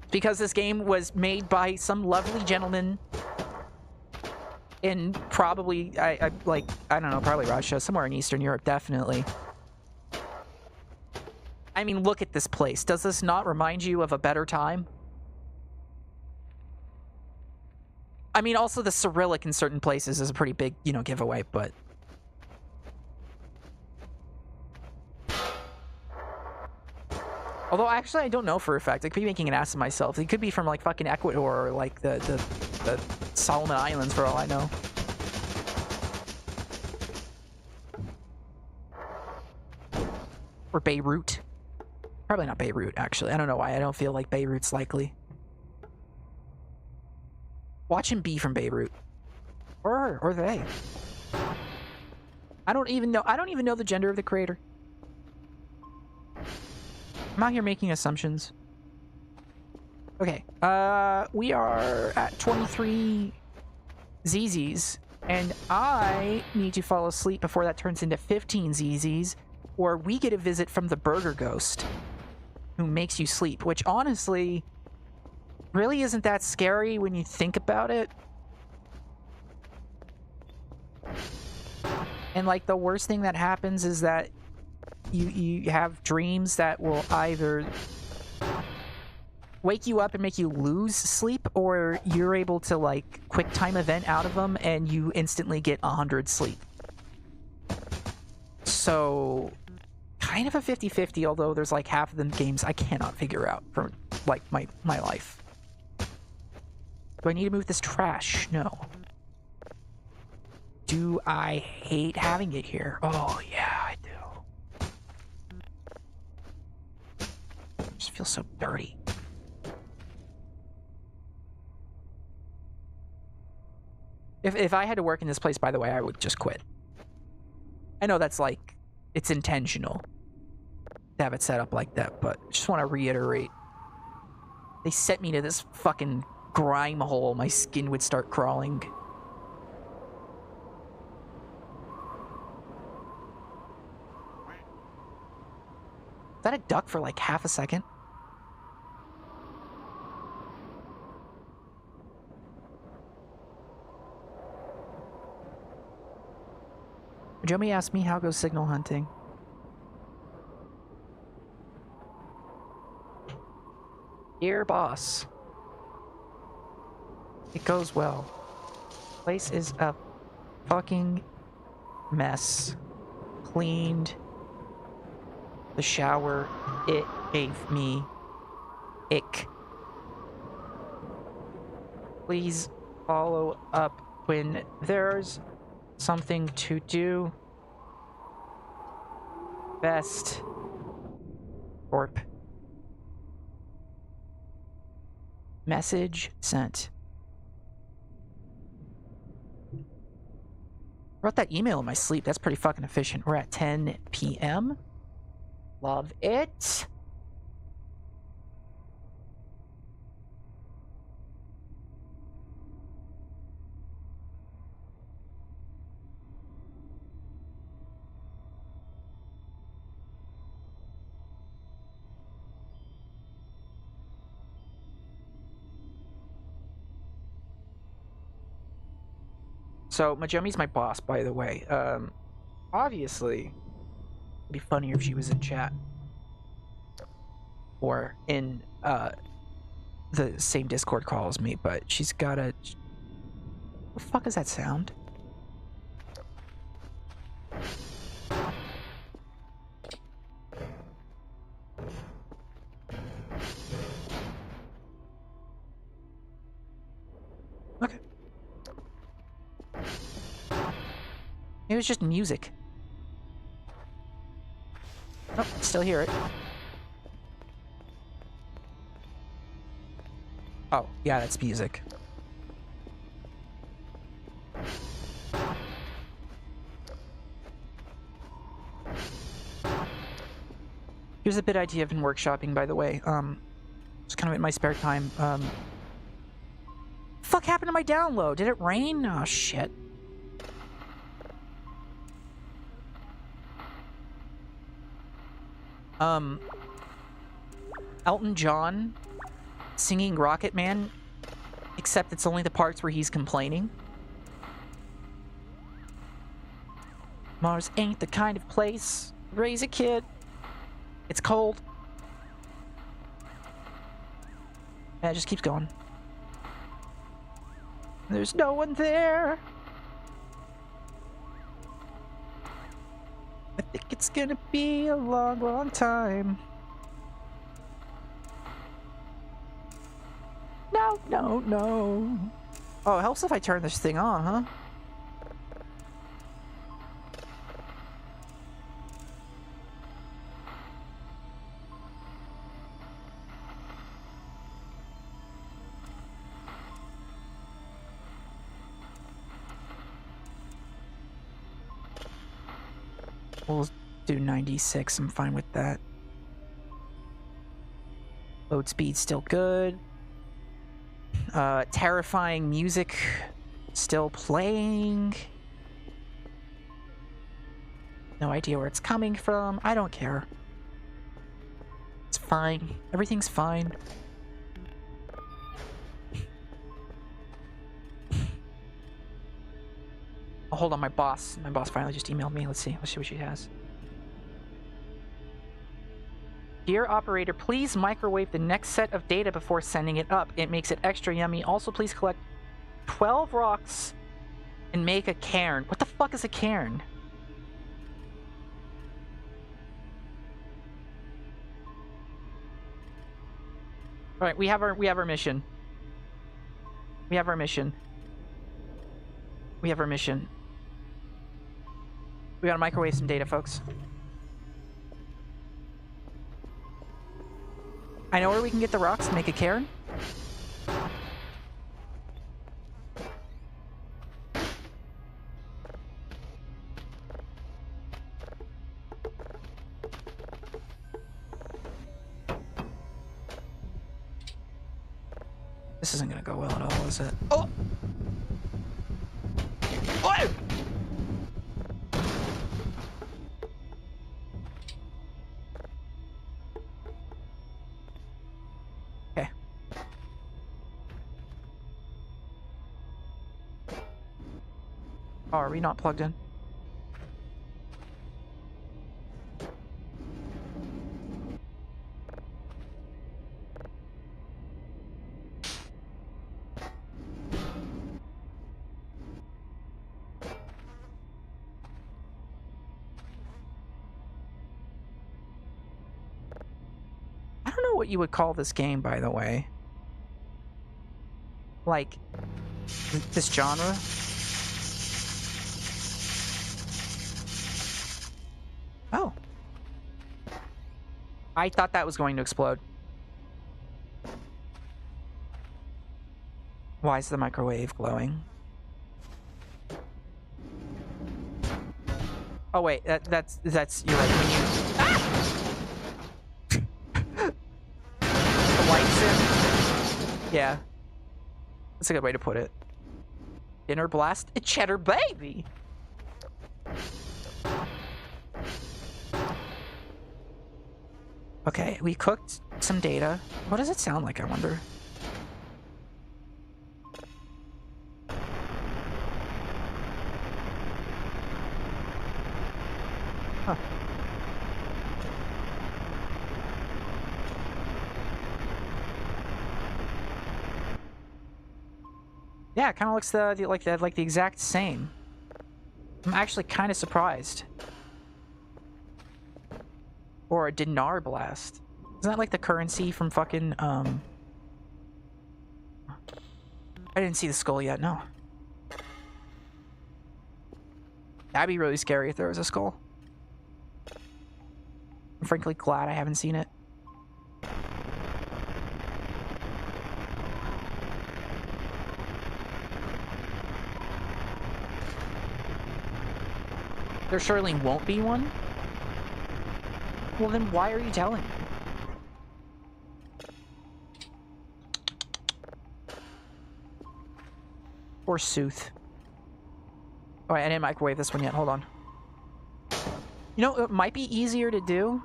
Because this game was made by some lovely gentleman in probably, I don't know, probably Russia, somewhere in Eastern Europe, definitely. I mean, look at this place. Does this not remind you of a better time? I mean, also the Cyrillic in certain places is a pretty big, you know, giveaway, but... Although, actually, I don't know for a fact. I could be making an ass of myself. It could be from, like, fucking Ecuador or, like, the Solomon Islands, for all I know. Or Beirut. Probably not Beirut, actually. I don't know why. I don't feel like Beirut's likely. Watch him be from Beirut. Or they. I don't even know the gender of the creator. I'm out here making assumptions. Okay, we are at 23 ZZs, and I need to fall asleep before that turns into 15 ZZs, or we get a visit from the Burger Ghost, who makes you sleep, which honestly really isn't that scary when you think about it. And like the worst thing that happens is that you have dreams that will either wake you up and make you lose sleep, or you're able to like quick time event out of them and you instantly get 100 sleep. So kind of a 50-50, although there's like half of them games I cannot figure out from like my life. Do I need to move this trash? No. Do I hate having it here? Oh yeah, I do. It just feels so dirty. If I had to work in this place, by the way, I would just quit. I know that's like, it's intentional to have it set up like that, but I just want to reiterate. They sent me to this fucking grime hole, my skin would start crawling. Is that a duck for like half a second? Jomi asked me how goes signal hunting. Dear boss. It goes well. Place is a fucking mess. Cleaned. The shower, it gave me ick. Please follow up when there's something to do. Best. Orp. Message sent. Wrote that email in my sleep. That's pretty fucking efficient. We're at 10 p.m. Love it. So, Majoumi's my boss, by the way. Obviously, it'd be funnier if she was in chat. Or in, the same Discord call as me, but she's got a... What the fuck is that sound? Okay. It was just music. Oh, still hear it. Oh, yeah, that's music. Here's a bit idea I've been workshopping, by the way. It's kind of in my spare time. Fuck happened to my download? Did it rain? Oh, shit. Elton John singing Rocket Man, except it's only the parts where he's complaining. Mars ain't the kind of place to raise a kid. It's cold. And it just keeps going. There's no one there. I think it's gonna be a long, long time. No, no, no. Oh, it helps if I turn this thing on, huh? We'll do 96. I'm fine with that. Load speed still good. Terrifying music still playing. No idea where it's coming from. I don't care. It's fine. Everything's fine. Oh, hold on, my boss. My boss finally just emailed me. Let's see. Let's see what she has. Dear operator, please microwave the next set of data before sending it up. It makes it extra yummy. Also, please collect 12 rocks and make a cairn. What the fuck is a cairn? All right, we have our mission. We have our mission. We have our mission. We gotta microwave some data, folks. I know where we can get the rocks to make a cairn. This isn't gonna go well at all, is it? Oh! Oh! Okay. Oh, are we not plugged in? I don't know what you would call this game, by the way. Like, this genre? Oh. I thought that was going to explode. Why is the microwave glowing? Oh wait, that's you're right. When you the lights in. Yeah, that's a good way to put it. Dinner blast, a cheddar baby. Okay, we cooked some data. What does it sound like, I wonder? Huh. Yeah, it kind of looks like the exact same. I'm actually kind of surprised. Or a dinar blast. Isn't that like the currency from fucking I didn't see the skull yet, no. That'd be really scary if there was a skull. I'm frankly glad I haven't seen it. There surely won't be one? Well, then why are you telling me? Forsooth. Alright, I didn't microwave this one yet. Hold on. You know, it might be easier to do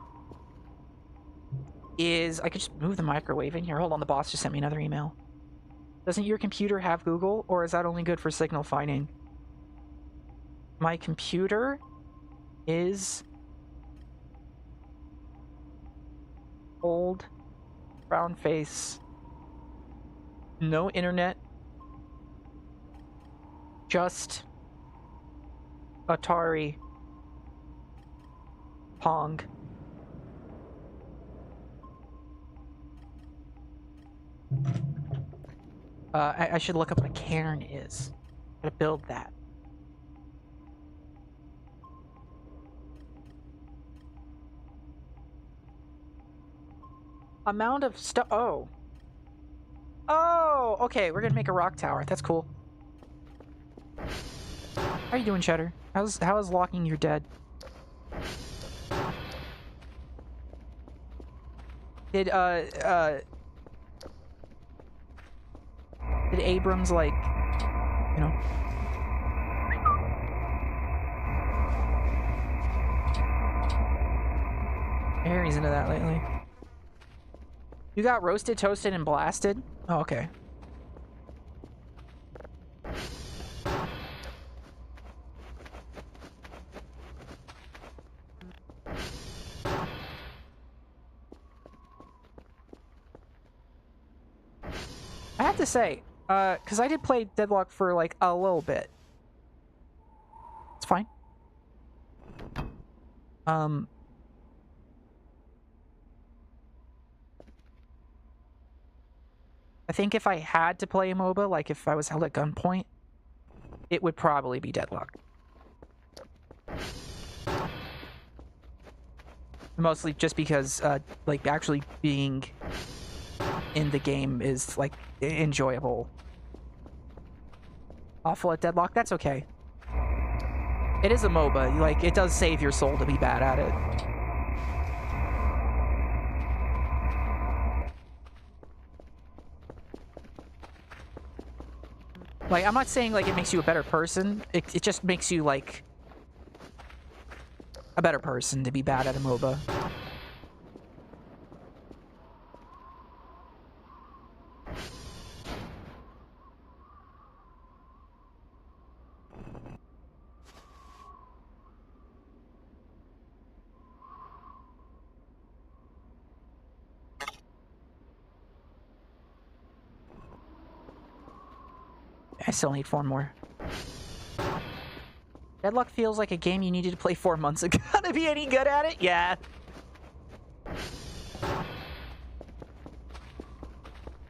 is I could just move the microwave in here. Hold on, the boss just sent me another email. Doesn't your computer have Google, or is that only good for signal finding? My computer is old, brown face, no internet, just Atari, Pong. I should look up what a cairn is. Gotta build that. Amount of stuff. Oh. Oh, okay. We're gonna make a rock tower. That's cool. How are you doing, Cheddar? How is locking your dead? Did Did Abrams, like, you know... Harry's into that lately. You got roasted, toasted, and blasted? Oh, okay. I have to say, because I did play Deadlock for, like, a little bit. It's fine. I think if I had to play a MOBA, like if I was held at gunpoint, it would probably be Deadlock. Mostly just because, like, actually being in the game is, like, enjoyable. Awful at Deadlock? That's okay. It is a MOBA. Like, it does save your soul to be bad at it. Like, I'm not saying, like, it makes you a better person. It just makes you, like, a better person to be bad at a MOBA. I still need 4 more. Deadlock feels like a game you needed to play 4 months ago to be any good at it? Yeah.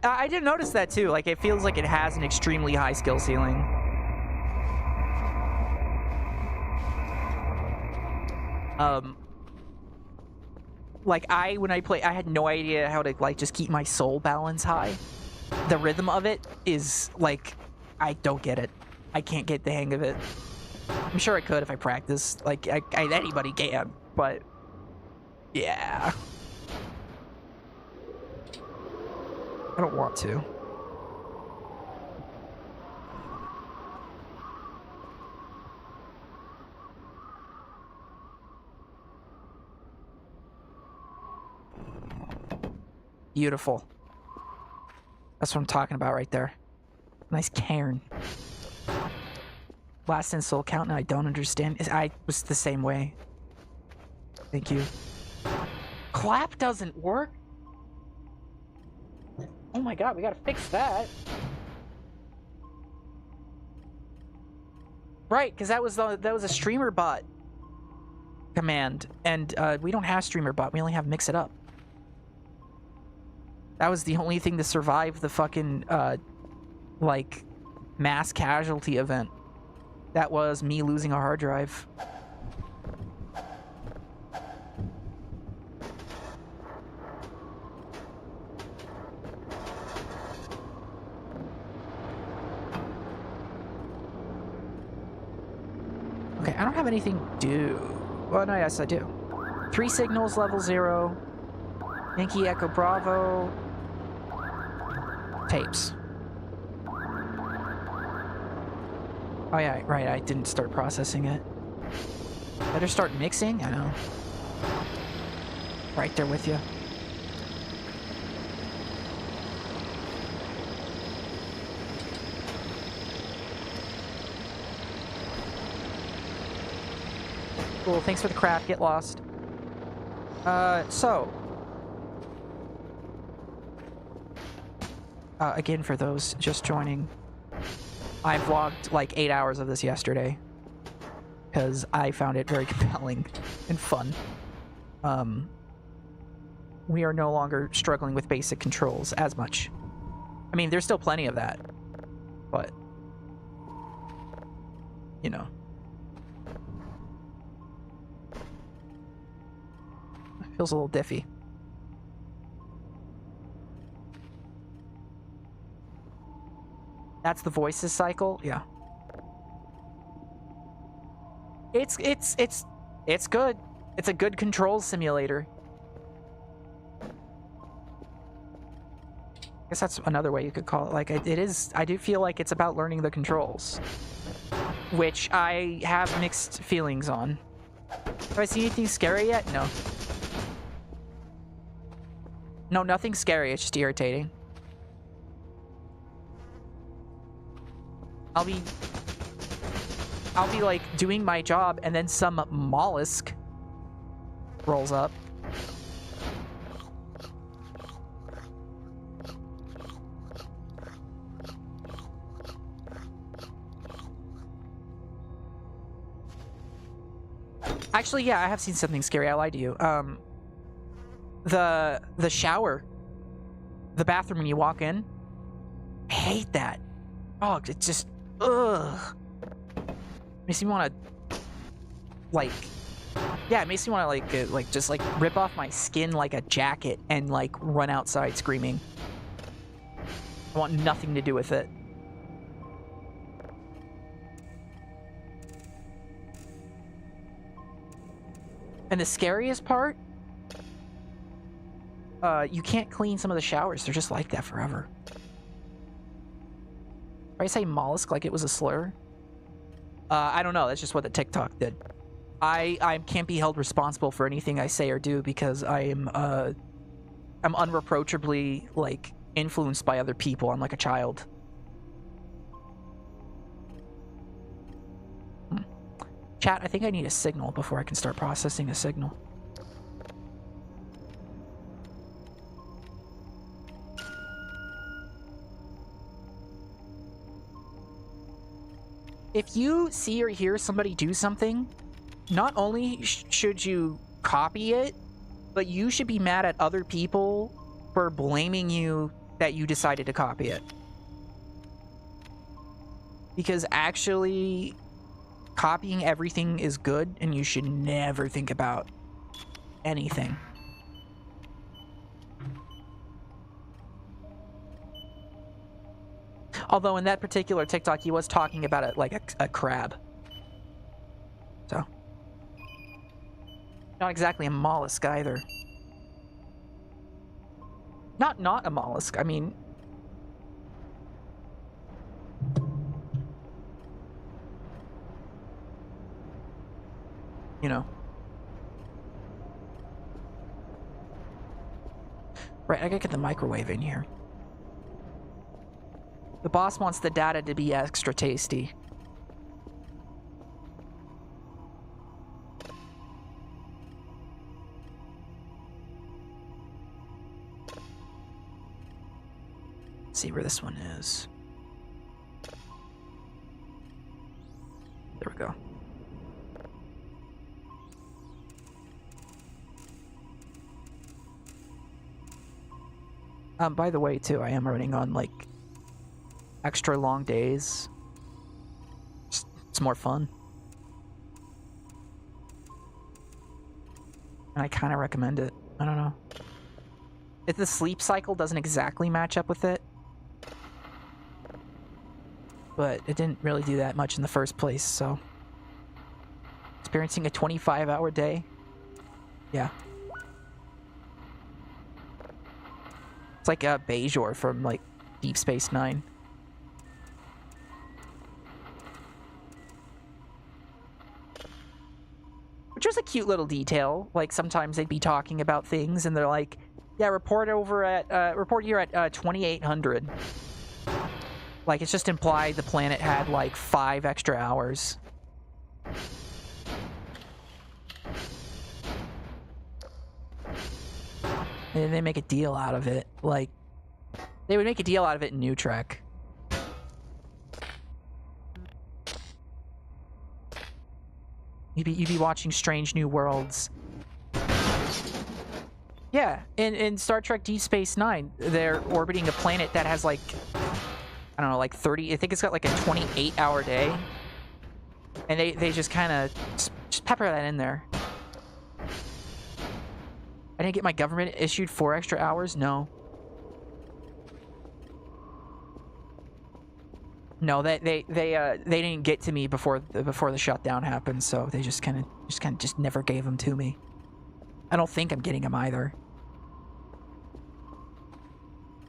I did notice that too. Like, it feels like it has an extremely high skill ceiling. Like, when I play, I had no idea how to, like, just keep my soul balance high. The rhythm of it is, like, I don't get it. I can't get the hang of it. I'm sure I could if I practiced. Like, anybody can, but yeah. I don't want to. Beautiful. That's what I'm talking about right there. Nice cairn. Last insult count, and I don't understand. I was the same way. Thank you. Clap doesn't work? Oh my god, we gotta fix that. Right, because that was a streamer bot command, and we don't have streamer bot. We only have mix it up. That was the only thing to survive the fucking like mass casualty event. That was me losing a hard drive. Okay, I don't have anything to do. Well, no, yes, I do. 3 signals, level 0. Yankee Echo Bravo. Tapes. Oh yeah, right, I didn't start processing it. Better start mixing? I know. Right there with you. Cool, thanks for the crap, get lost. Again, for those just joining, I vlogged like 8 hours of this yesterday because I found it very compelling and fun. We are no longer struggling with basic controls as much. I mean, there's still plenty of that, but, you know. It feels a little diffy. That's the voices cycle? Yeah. It's good. It's a good controls simulator. guess that's another way you could call it. Like, it is, I do feel like it's about learning the controls, which I have mixed feelings on. Have I seen anything scary yet? No. No, nothing scary. It's just irritating. I'll be like doing my job and then some mollusk rolls up. Actually, yeah, I have seen something scary. I lied to you. The shower, the bathroom when you walk in. I hate that. Oh, it just ugh. Makes me want to like, yeah, it makes me want to like just like rip off my skin like a jacket and like run outside screaming. I want nothing to do with it. And the scariest part, you can't clean some of the showers. They're just like that forever. Did I say mollusk like it was a slur? I don't know. That's just what the TikTok did. I can't be held responsible for anything I say or do because I'm unreproachably like influenced by other people. I'm like a child. Chat, I think I need a signal before I can start processing a signal. If you see or hear somebody do something, not only should you copy it, but you should be mad at other people for blaming you that you decided to copy it. Because actually, copying everything is good, and you should never think about anything. Although in that particular TikTok, he was talking about it like a crab. So, not exactly a mollusk either. Not a mollusk. I mean, you know. Right, I gotta get the microwave in here. The boss wants the data to be extra tasty. Let's see where this one is. There we go. By the way, too, I am running on, like, extra long days. It's more fun. And I kind of recommend it. I don't know. If the sleep cycle doesn't exactly match up with it, but it didn't really do that much in the first place, so. Experiencing a 25-hour day? Yeah. It's like a Bajor from, like, Deep Space Nine. Which was a cute little detail. Like, sometimes they'd be talking about things, and they're like, yeah, report here at 2800. Like, it's just implied the planet had, like, 5 extra hours. And they make a deal out of it. Like, they would make a deal out of it in New Trek. You'd be watching Strange New Worlds. Yeah, in Star Trek Deep Space Nine, they're orbiting a planet that has, like, I don't know, like 30, I think it's got like a 28-hour day. And they just kind of just pepper that in there. I didn't get my government issued 4 extra hours? No. No, they didn't get to me before the shutdown happened, so they just kind of never gave them to me. I don't think I'm getting them either.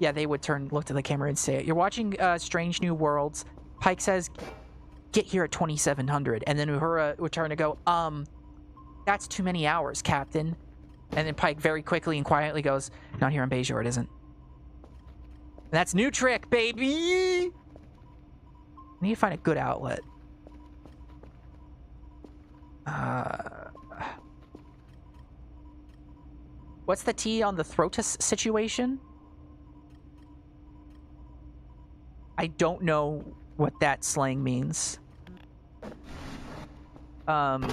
Yeah, they would look to the camera and say it. You're watching Strange New Worlds. Pike says, get here at 2700. And then Uhura would turn to go, that's too many hours, Captain. And then Pike very quickly and quietly goes, not here on Bajor, it isn't. And that's new trick, baby! I need to find a good outlet. What's the T on the Throtus situation? I don't know what that slang means. But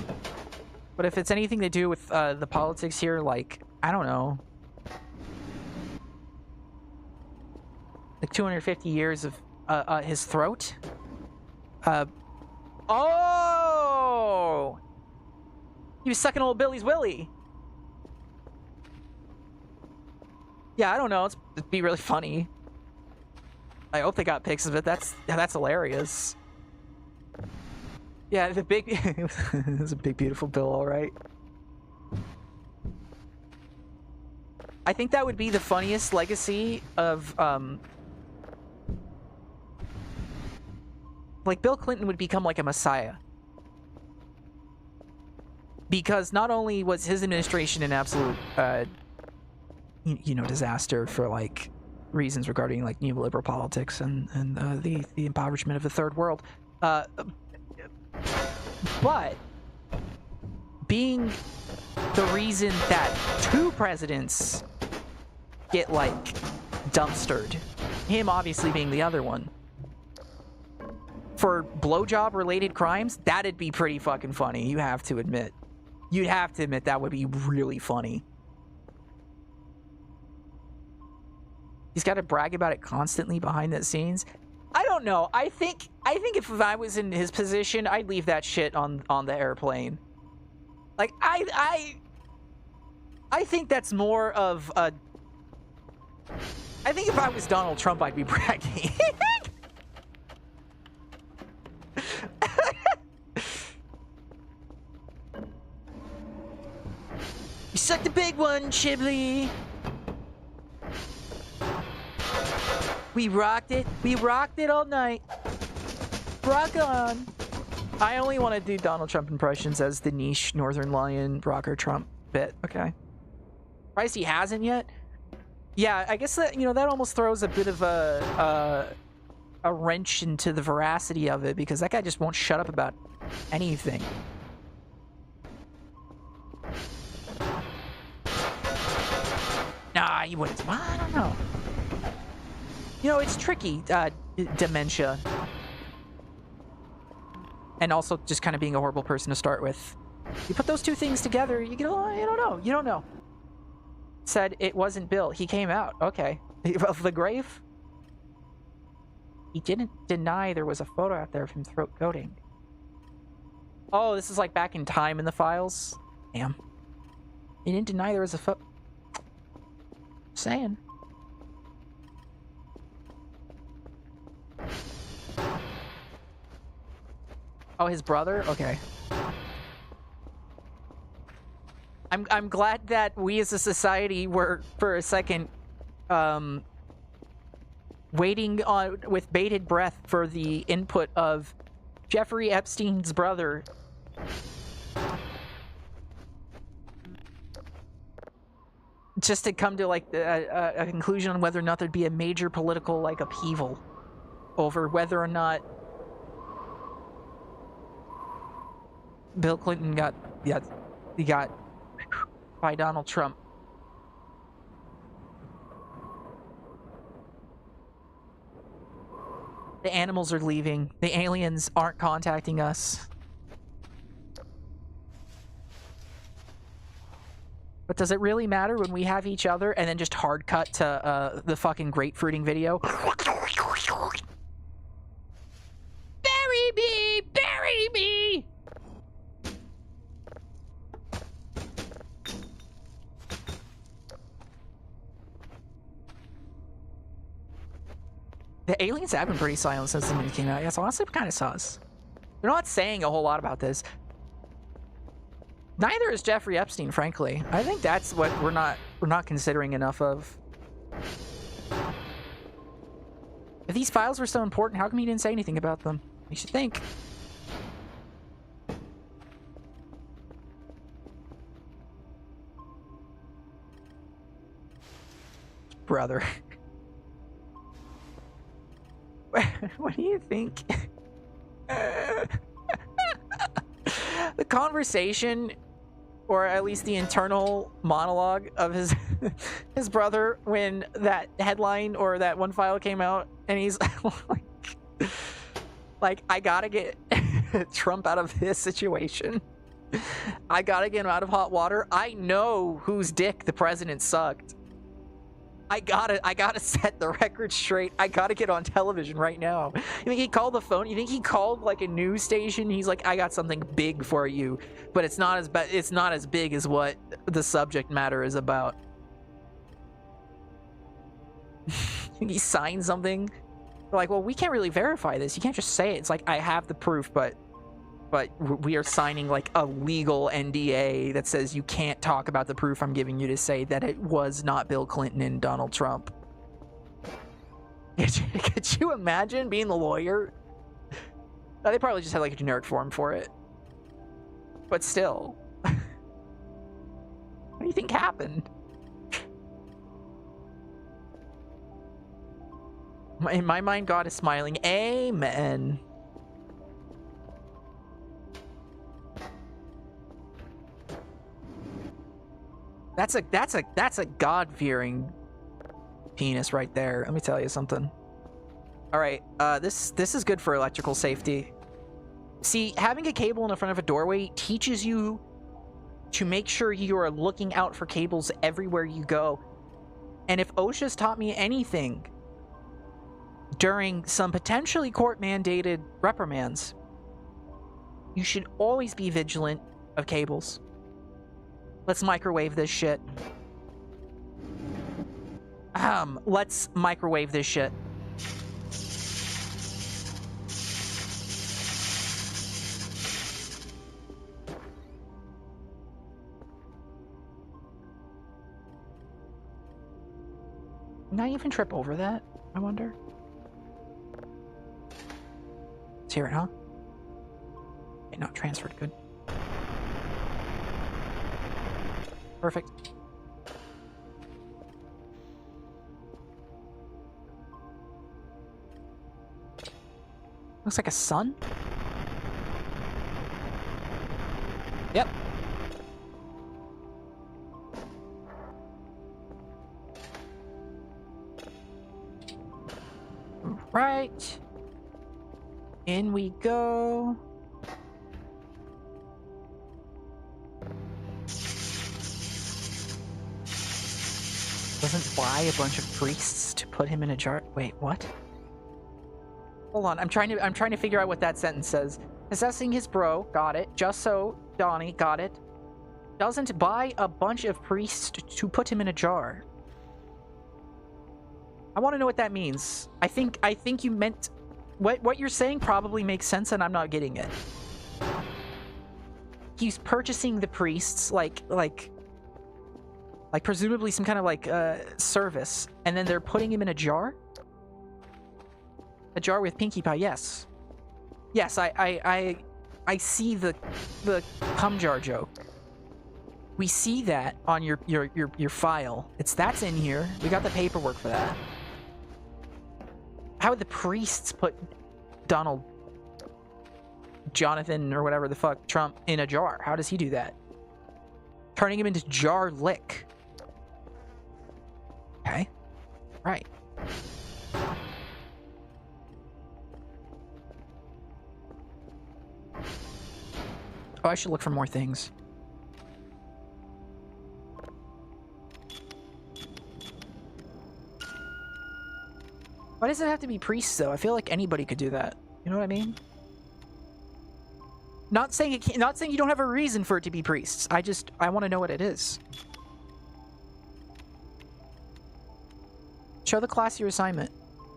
if it's anything to do with the politics here, like, I don't know. Like 250 years of his throat? Oh! He was sucking old Billy's willy. Yeah, I don't know. It'd be really funny. I hope they got pics of it. That's hilarious. Yeah, the big... it was a big, beautiful bill, all right. I think that would be the funniest legacy of... like, Bill Clinton would become like a messiah. Because not only was his administration an absolute, you know, disaster for, like, reasons regarding, like, neoliberal politics and the impoverishment of the third world, but being the reason that 2 presidents get, like, dumpstered, him obviously being the other one, for blowjob-related crimes, that'd be pretty fucking funny, you have to admit. You'd have to admit that would be really funny. He's got to brag about it constantly behind the scenes. I don't know. I think if I was in his position, I'd leave that shit on the airplane. Like, I think that's more of a... I think if I was Donald Trump, I'd be bragging. You sucked the big one, Chiblee. We rocked it. We rocked it all night. Rock on. I only want to do Donald Trump impressions as the niche Northern Lion rocker Trump bit. Okay. Surprised he hasn't yet. Yeah, I guess that, you know, that almost throws a bit of a wrench into the veracity of it, because that guy just won't shut up about anything. Nah, he wouldn't. Well, I don't know. You know, it's tricky, dementia. And also just kind of being a horrible person to start with. You put those two things together, you don't know. You don't know. Said it wasn't Bill. He came out. Okay. Of the grave? He didn't deny there was a photo out there of him throat goating. Oh, this is like back in time in the files? Damn. He didn't deny there was a photo. Saying. Oh, his brother? Okay. I'm glad that we as a society were, for a second, waiting on with bated breath for the input of Jeffrey Epstein's brother. Just to come to, like, a conclusion on whether or not there'd be a major political, like, upheaval over whether or not Bill Clinton he got by Donald Trump. The animals are leaving. The aliens aren't contacting us. But does it really matter when we have each other? And then just hard cut to the fucking grapefruiting video. Bury me! Bury me! The aliens have been pretty silent since the movie came out. Yeah, so honestly, kind of sus. They're not saying a whole lot about this. Neither is Jeffrey Epstein, frankly. I think that's what we're not considering enough of. If these files were so important, how come he didn't say anything about them? You should think. Brother. What do you think? The conversation, or at least the internal monologue of his his brother when that headline or that one file came out, and he's like, I gotta get Trump out of this situation. I gotta get him out of hot water. I know whose dick the president sucked. I gotta set the record straight. I gotta get on television right now. You think he called the phone? You think he called like a news station? He's like, I got something big for you, but it's not as big as what the subject matter is about. He signed something. They're like, well, we can't really verify this. You can't just say it. It's like, I have the proof, but we are signing like a legal NDA that says you can't talk about the proof I'm giving you to say that it was not Bill Clinton and Donald Trump. Could you imagine being the lawyer? They probably just had like a generic form for it. But still. What do you think happened? In my mind, God is smiling. Amen. That's a God-fearing penis right there. Let me tell you something. All right, this is good for electrical safety. See, having a cable in the front of a doorway teaches you to make sure you are looking out for cables everywhere you go. And if OSHA's taught me anything during some potentially court-mandated reprimands, you should always be vigilant of cables. Let's microwave this shit. Let's microwave this shit. Can I even trip over that? I wonder. Let's hear it, huh? Okay, not transferred. Good. Perfect. Looks like a sun. Yep. Right. In we go. Doesn't buy a bunch of priests to put him in a jar. Wait, what? Hold on, I'm trying to figure out what that sentence says. Possessing his bro, got it. Just so, Donnie, got it. Doesn't buy a bunch of priests to put him in a jar. I want to know what that means. I think you meant what you're saying probably makes sense, and I'm not getting it. He's purchasing the priests like presumably some kind of like service, and then they're putting him in a jar. A jar with Pinkie Pie, yes. Yes, I see the cum jar joke. We see that on your file. That's in here. We got the paperwork for that. How would the priests put Jonathan, or whatever the fuck, Trump in a jar? How does he do that? Turning him into jar lick. Okay. Right. Oh, I should look for more things. Why does it have to be priests, though? I feel like anybody could do that. You know what I mean? Not saying it can't, not saying you don't have a reason for it to be priests. I want to know what it is. Show the class your assignment.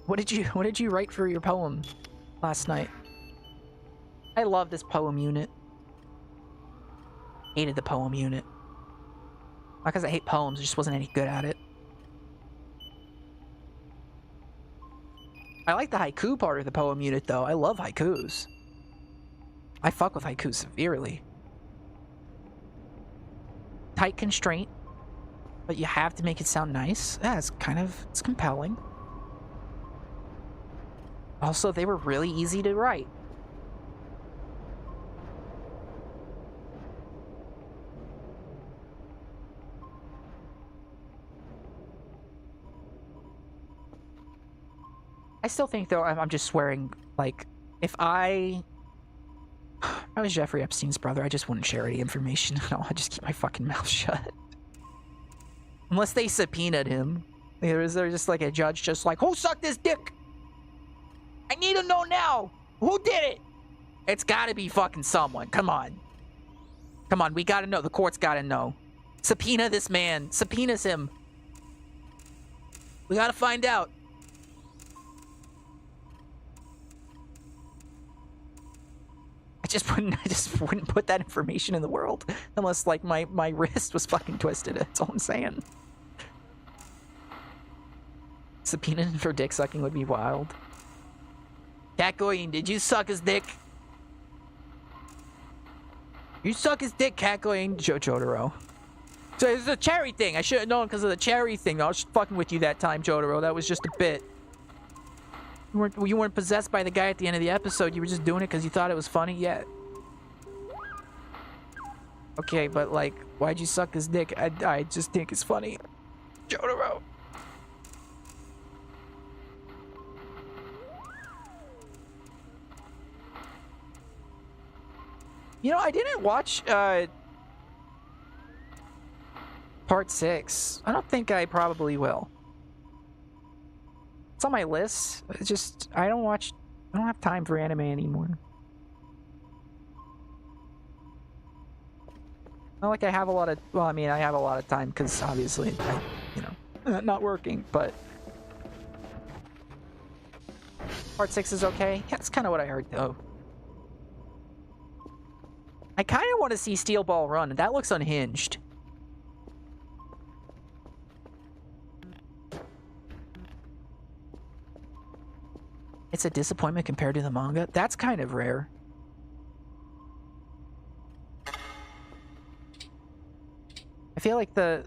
What did you write for your poem last night? I love this poem unit. Hated the poem unit. Not because I hate poems, I just wasn't any good at it. I like the haiku part of the poem unit, though. I love haikus. I fuck with haikus severely. Tight constraint, but you have to make it sound nice. Yeah, it's compelling. Also, they were really easy to write. I still think, though, I'm just swearing, like, if I was Jeffrey Epstein's brother, I just wouldn't share any information at all. I'd just keep my fucking mouth shut. Unless they subpoenaed him. Is there just like a judge just like, who sucked this dick? I need to know now. Who did it? It's gotta be fucking someone. Come on. Come on, we gotta know. The court's gotta know. Subpoena this man. Subpoenas him. We gotta find out. I just wouldn't put that information in the world unless like my wrist was fucking twisted. That's all I'm saying. Subpoenaing for dick sucking would be wild. Catgoying, did you suck his dick? You suck his dick, Catgoying. Jotaro. So it's a cherry thing. I should have known because of the cherry thing. I was fucking with you that time, Jotaro. That was just a bit. You weren't possessed by the guy at the end of the episode. You were just doing it because you thought it was funny. Yeah. Okay, but like, why'd you suck his dick? I just think it's funny. Jotaro. You know, I didn't watch part 6. I don't think I probably will. It's on my list. It's just I don't have time for anime anymore. Not like I have a lot of, well, I mean, I have a lot of time because obviously not working, but part 6 is okay. Yeah, that's kind of what I heard though. I kind of want to see Steel Ball Run. That looks unhinged. It's a disappointment compared to the manga. That's kind of rare. I feel like the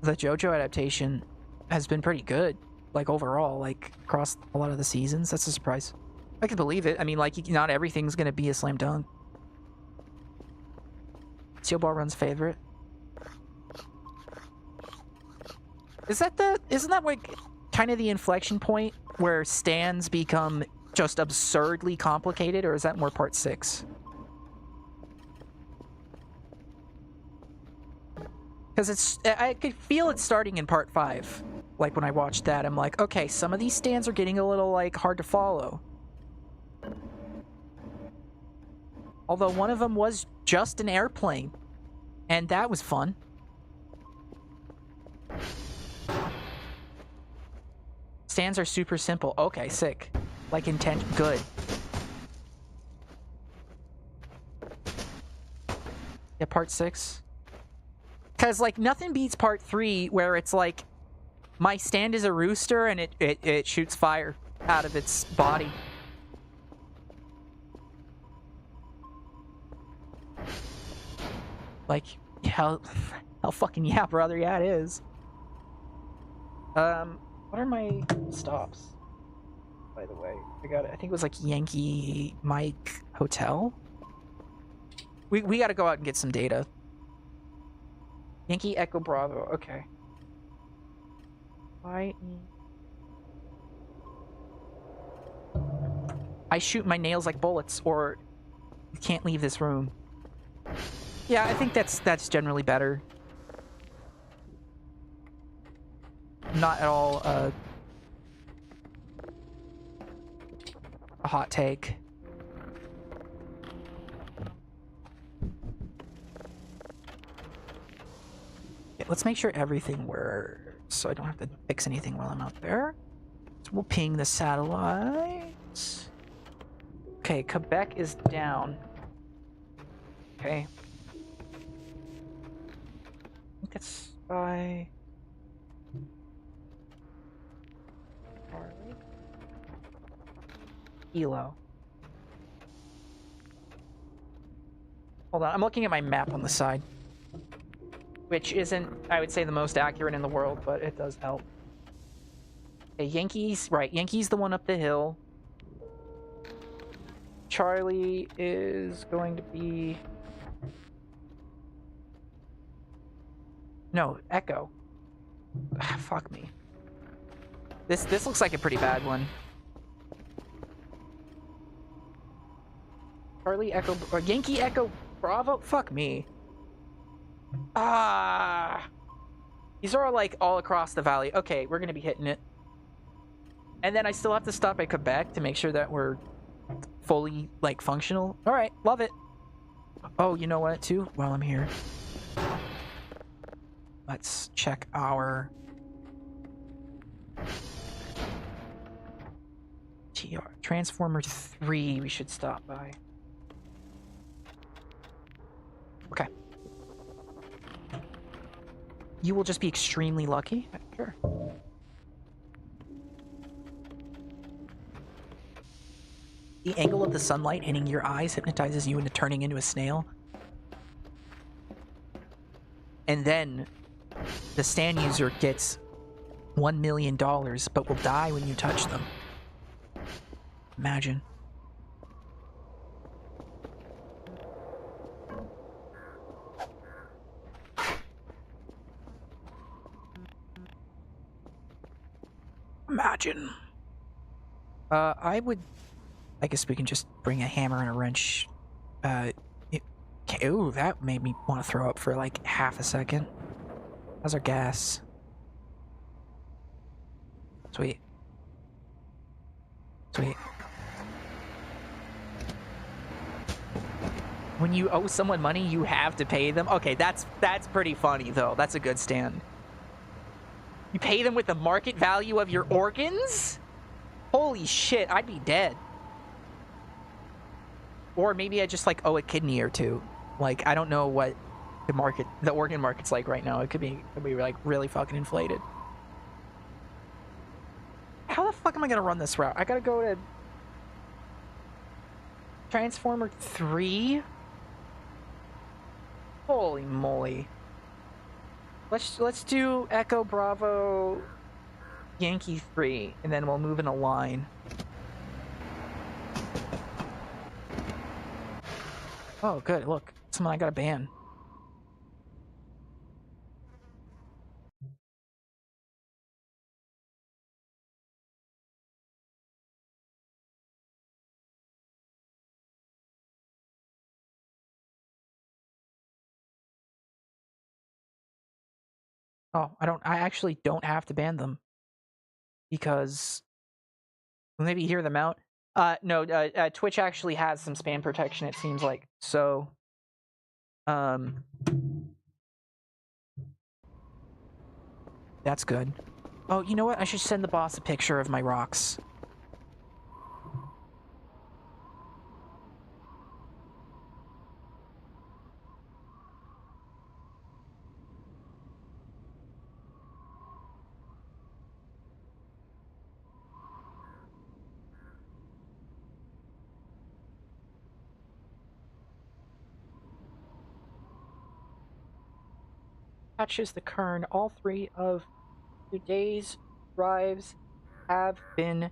JoJo adaptation has been pretty good, like overall, like across a lot of the seasons. That's a surprise. I can believe it. I mean, like not everything's gonna be a slam dunk. Steel Ball Run's favorite. Isn't that like kind of the inflection point where stands become just absurdly complicated, or is that more part 6? Because I could feel it starting in part 5. Like when I watched that, I'm like, okay, some of these stands are getting a little like hard to follow. Although one of them was just an airplane, and that was fun. Stands are super simple. Okay, sick. Like intent, good. Yeah, part 6. Because, like, nothing beats part 3 where it's like, my stand is a rooster and it shoots fire out of its body. Like, hell fucking yeah, brother. Yeah, it is. What are my stops? By the way, I think it was like Yankee Mike Hotel. We got to go out and get some data. Yankee Echo Bravo. Okay. I shoot my nails like bullets, or you can't leave this room. Yeah, I think that's generally better. Not at all a hot take. Okay, let's make sure everything works so I don't have to fix anything while I'm out there. So we'll ping the satellites. Okay, Quebec is down. Okay. I think that's by... kilo. Hold on, I'm looking at my map on the side. Which isn't, I would say, the most accurate in the world, but it does help. Okay, Yankees, right, Yankees the one up the hill. Charlie is going to be... No, Echo. Fuck me. This looks like a pretty bad one. Charlie Echo, or Yankee Echo Bravo? Fuck me. Ah. These are like all across the valley. Okay, we're gonna be hitting it. And then I still have to stop at Quebec to make sure that we're fully, like, functional. All right, love it. Oh, you know what, too? While I'm here, let's check our TR. Transformer 3 we should stop by. Okay. You will just be extremely lucky? Sure. The angle of the sunlight hitting your eyes hypnotizes you into turning into a snail. And then the stand user gets $1 million, but will die when you touch them. Imagine. Imagine. I guess we can just bring a hammer and a wrench. Ooh, that made me want to throw up for like half a second. How's our gas? Sweet. Sweet. When you owe someone money, you have to pay them? Okay, that's pretty funny, though. That's a good stand. You pay them with the market value of your organs? Holy shit, I'd be dead. Or maybe I just, like, owe a kidney or two. Like, I don't know what the organ market's like right now. It could be like, really fucking inflated. How the fuck am I gonna run this route? I gotta go to Transformer 3? Holy moly. Let's do Echo Bravo Yankee 3, and then we'll move in a line. Oh, good. Look, someone I got a ban. Oh, I actually don't have to ban them. Because maybe hear them out. No, Twitch actually has some spam protection, it seems like. So, that's good. Oh, you know what? I should send the boss a picture of my rocks. Patches the kern. All 3 of today's drives have been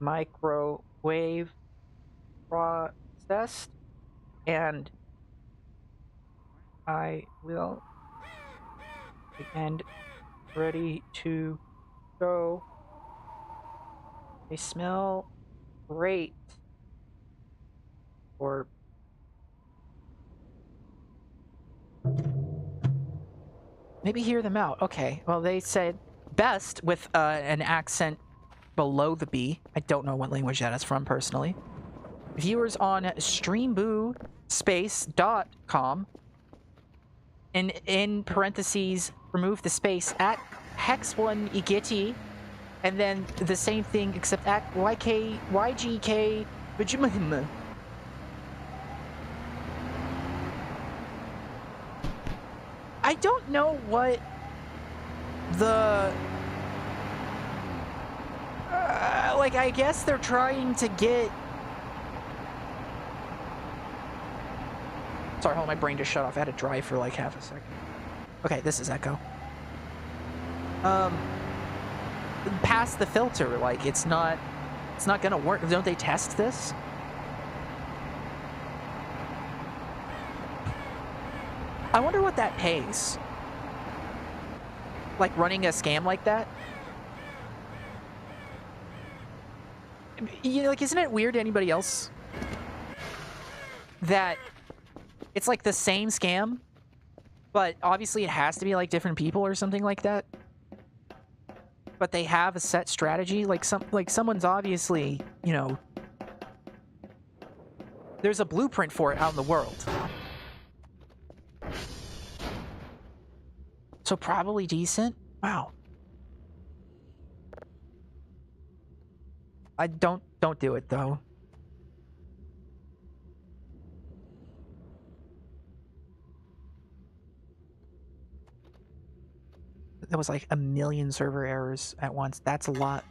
microwave processed, and I will and ready to go. They smell great. Or maybe hear them out. Okay, well, they said best with an accent below the B. I don't know what language that is from, personally. Viewers on streamboo.com, and in parentheses, remove the space, at hex1igiti, and then the same thing except at ygk vijimim. I don't know what the... like, I guess they're trying to get Sorry, hold on, my brain just shut off. I had to drive for like half a second. Okay, this is Echo. Past the filter, like it's not gonna work. Don't they test this? I wonder what that pays. Like running a scam like that? You know, like, isn't it weird to anybody else that it's like the same scam, but obviously it has to be like different people or something like that? But they have a set strategy. Like someone's obviously, you know, there's a blueprint for it out in the world. So probably decent. Wow. I don't do it though. There was like 1 million server errors at once. That's a lot.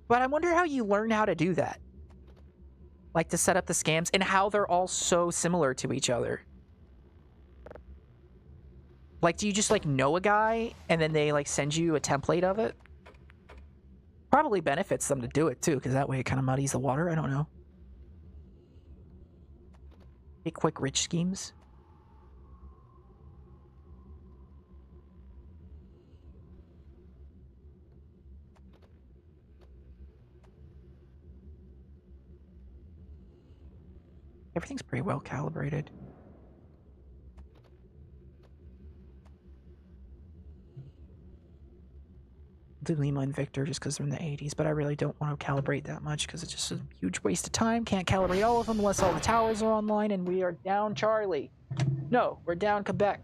But I wonder how you learn how to do that. Like to set up the scams and how they're all so similar to each other. Like, do you just like know a guy and then they like send you a template of it? Probably benefits them to do it too, because that way it kind of muddies the water. I don't know. Get quick rich schemes. Everything's pretty well calibrated. Do Lima and Victor just because they're in the 80s, but I really don't want to calibrate that much because it's just a huge waste of time. Can't calibrate all of them unless all the towers are online, and we are down Charlie. No, we're down Quebec.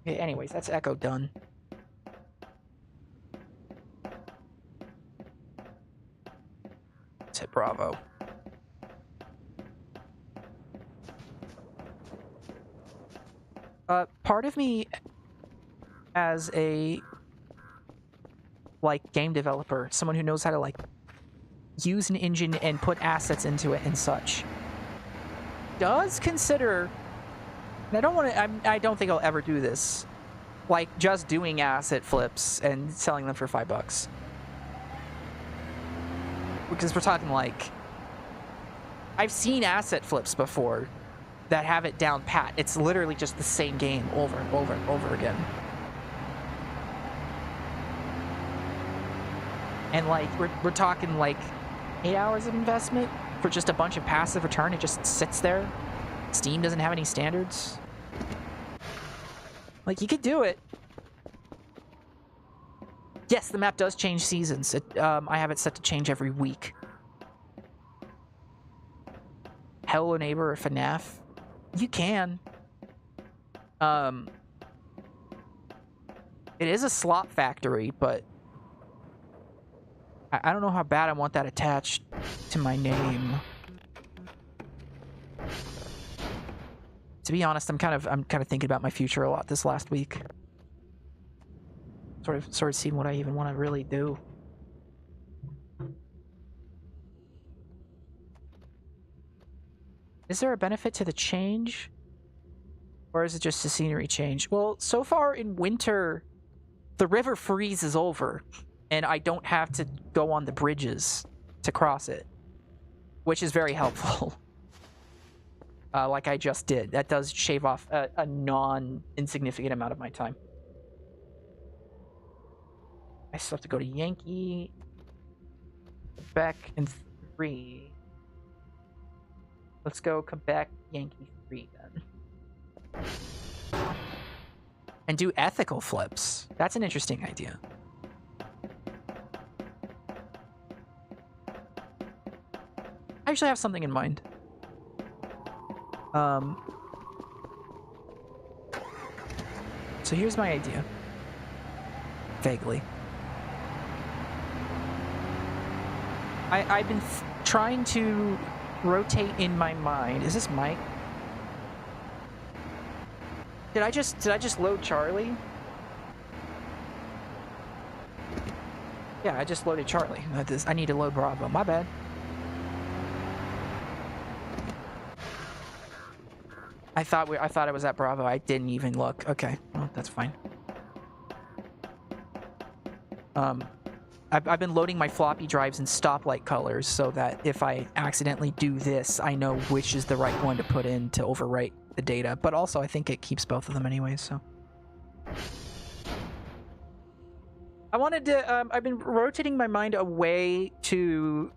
Okay, anyways, that's Echo done. Let's hit Bravo. Part of me as a like game developer, someone who knows how to like use an engine and put assets into it and such, does consider, and I don't think I'll ever do this, like just doing asset flips and selling them for $5. Because we're talking like, I've seen asset flips before that have it down pat. It's literally just the same game over and over and over again. And like, we're talking like 8 hours of investment for just a bunch of passive return. It just sits there. Steam doesn't have any standards. Like, you could do it. Yes, the map does change seasons. I have it set to change every week. Hello Neighbor or FNAF. You can. It is a slot factory, but I don't know how bad I want that attached to my name. To be honest, I'm kind of thinking about my future a lot this last week. Sort of seeing what I even want to really do. Is there a benefit to the change? Or is it just a scenery change? Well, so far in winter, the river freezes over, and I don't have to go on the bridges to cross it, which is very helpful. Like I just did. That does shave off a non-insignificant amount of my time. I still have to go to Yankee, Quebec, and 3. Let's go Quebec, Yankee 3 then. And do ethical flips. That's an interesting idea. I actually have something in mind. So here's my idea. Vaguely. I've been trying to rotate in my mind. Is this Mike? Did I just load Charlie? Yeah, I just loaded Charlie. I need to load Bravo. My bad. I thought it was at Bravo. I didn't even look. Okay, well, that's fine. I've been loading my floppy drives in stoplight colors so that if I accidentally do this, I know which is the right one to put in to overwrite the data. But also, I think it keeps both of them anyways, so. I wanted to, I've been rotating my mind away to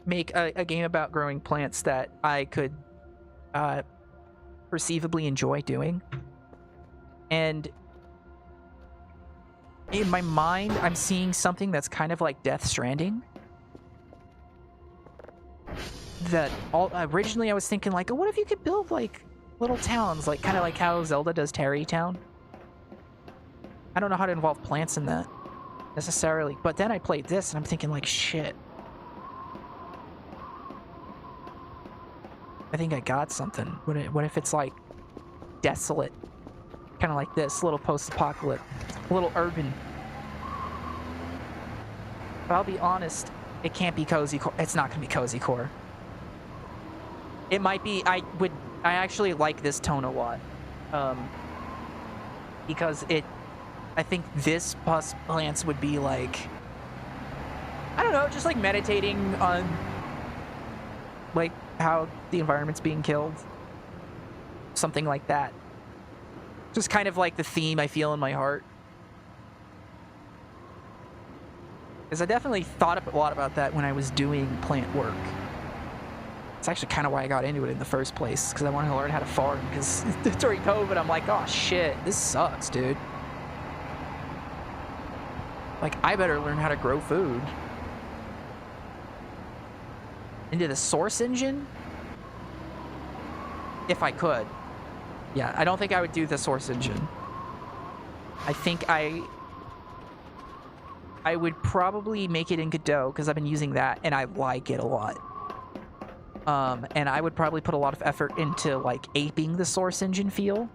make a game about growing plants that I could perceivably enjoy doing. And in my mind, I'm seeing something that's kind of like Death Stranding. Originally I was thinking like, oh, what if you could build like little towns, like kind of like how Zelda does Terry Town? I don't know how to involve plants in that necessarily, but then I played this and I'm thinking like, shit. I think I got something. What if it's like desolate? Kind of like this, little post-apocalypse, a little urban. But I'll be honest, it can't be cozy core. It's not gonna be cozy core. It might be. I actually like this tone a lot, because I think this plus plants would be like, I don't know, just like meditating on like how the environment's being killed, something like that. Just kind of like the theme I feel in my heart. Because I definitely thought a lot about that when I was doing plant work. It's actually kind of why I got into it in the first place, because I wanted to learn how to farm, because during COVID, I'm like, oh shit, this sucks, dude. Like, I better learn how to grow food. Into the Source engine? If I could. Yeah, I don't think I would do the Source engine. I think I would probably make it in Godot, because I've been using that, and I like it a lot. And I would probably put a lot of effort into, like, aping the Source engine feel.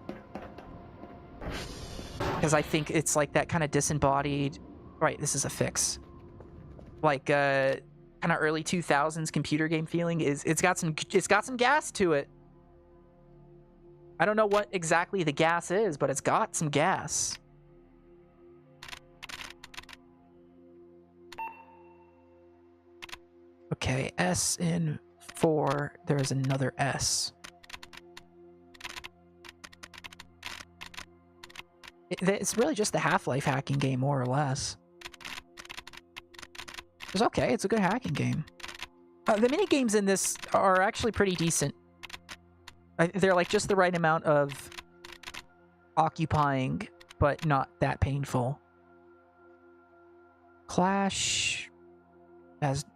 Because I think it's, like, that kind of disembodied... Right, this is a fix. Like, kind of early 2000s computer game feeling. It's got some gas to it. I don't know what exactly the gas is, but it's got some gas. Okay, S in 4. There's another S. It's really just the Half-Life hacking game, more or less. It's okay. It's a good hacking game. The mini games in this are actually pretty decent. They're like just the right amount of occupying, but not that painful. Clash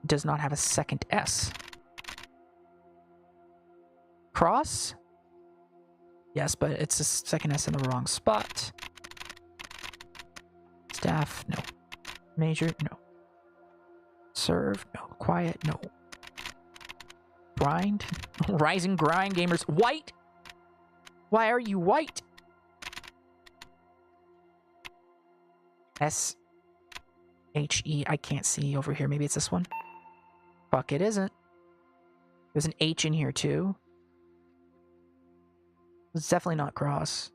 does not have a second S. Cross? Yes, but it's a second S in the wrong spot. Staff? No. Major? No. Serve? No. Quiet? No. Grind? Rising grind gamers. White? Why are you white? S-H-E. I can't see over here. Maybe it's this one? Fuck, it isn't. There's an H in here too. It's definitely not cross.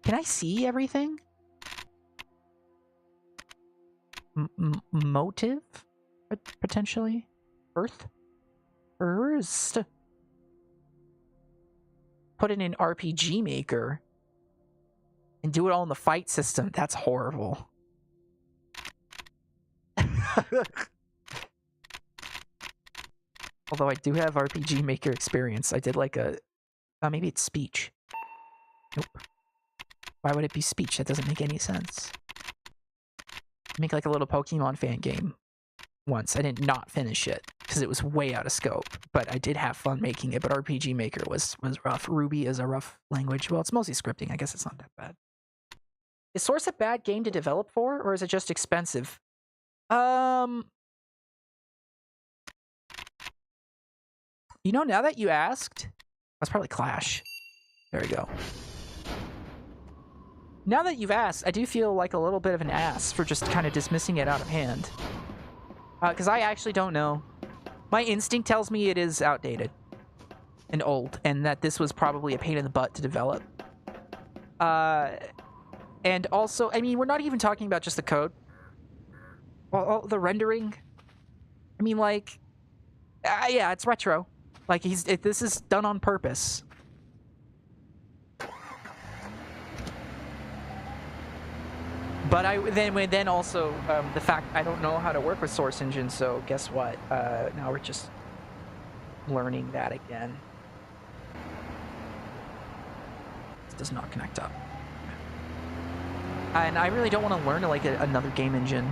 Can I see everything? Motive? Potentially? Earth? First? Put it in RPG Maker. And do it all in the fight system. That's horrible. Although I do have RPG Maker experience. I did like a... maybe it's speech. Nope. Why would it be speech? That doesn't make any sense. Make like a little Pokemon fan game once. I did not finish it because it was way out of scope, but I did have fun making it. But RPG Maker was rough. Ruby is a rough language. Well, it's mostly scripting. I guess it's not that bad. Is Source a bad game to develop for, or is it just expensive? You know, now that you asked, that's probably Clash. There we go. Now that you've asked, I do feel like a little bit of an ass for just kind of dismissing it out of hand. Because I actually don't know. My instinct tells me it is outdated. and old, and that this was probably a pain in the butt to develop. And also, I mean, we're not even talking about just the code. All the rendering. I mean, like, yeah, it's retro. Like, this is done on purpose. But then also the fact I don't know how to work with Source Engine, so guess what? Now we're just learning that again. This does not connect up. And I really don't want to learn like another game engine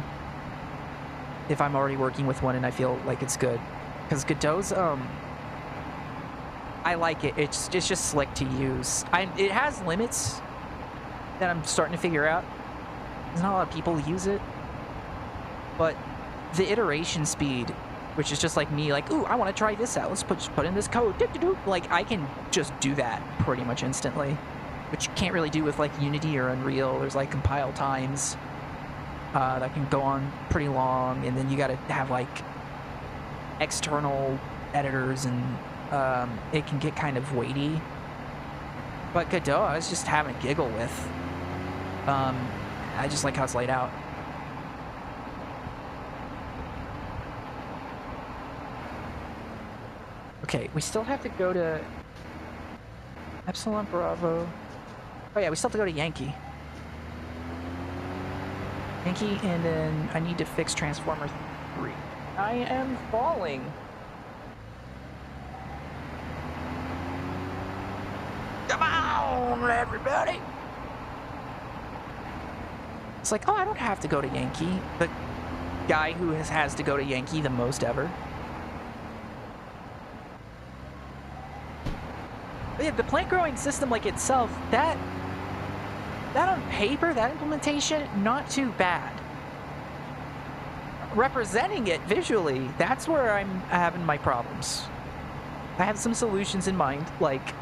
if I'm already working with one and I feel like it's good. Because Godot's, I like it. It's just slick to use. It has limits that I'm starting to figure out. There's not a lot of people who use it. But the iteration speed, which is just like me, like, ooh, I want to try this out. Let's put in this code. Like, I can just do that pretty much instantly. Which you can't really do with, like, Unity or Unreal. There's, like, compile times that can go on pretty long. And then you got to have, like, external editors. And it can get kind of weighty. But Godot, I was just having a giggle with. I just like how it's laid out. Okay, we still have to go to Epsilon Bravo. Oh yeah, we still have to go to Yankee. Yankee, and then I need to fix Transformer 3. I am falling. Come on, everybody! It's like, oh, I don't have to go to Yankee. The guy who has to go to Yankee the most ever. But yeah, the plant growing system like itself, that on paper, that implementation, not too bad. Representing it visually, that's where I'm having my problems. I have some solutions in mind, like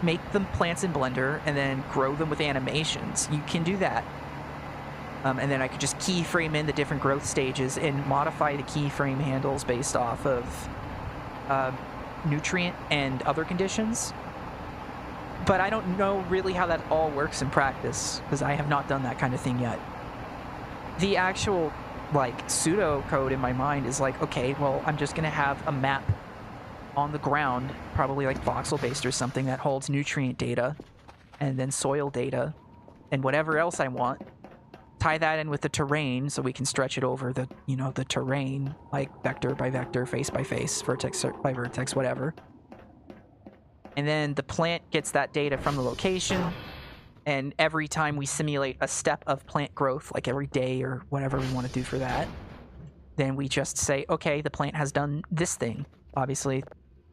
make the plants in Blender and then grow them with animations. You can do that. And then I could just keyframe in the different growth stages and modify the keyframe handles based off of nutrient and other conditions. But I don't know really how that all works in practice, because I have not done that kind of thing yet. The actual, like, pseudo code in my mind is like, okay, well, I'm just going to have a map on the ground, probably like voxel-based or something, that holds nutrient data, and then soil data, and whatever else I want. Tie that in with the terrain so we can stretch it over the, you know, the terrain, like vector by vector, face by face, vertex by vertex, whatever. And then the plant gets that data from the location, and every time we simulate a step of plant growth, like every day or whatever we want to do for that, then we just say, okay, the plant has done this thing. Obviously,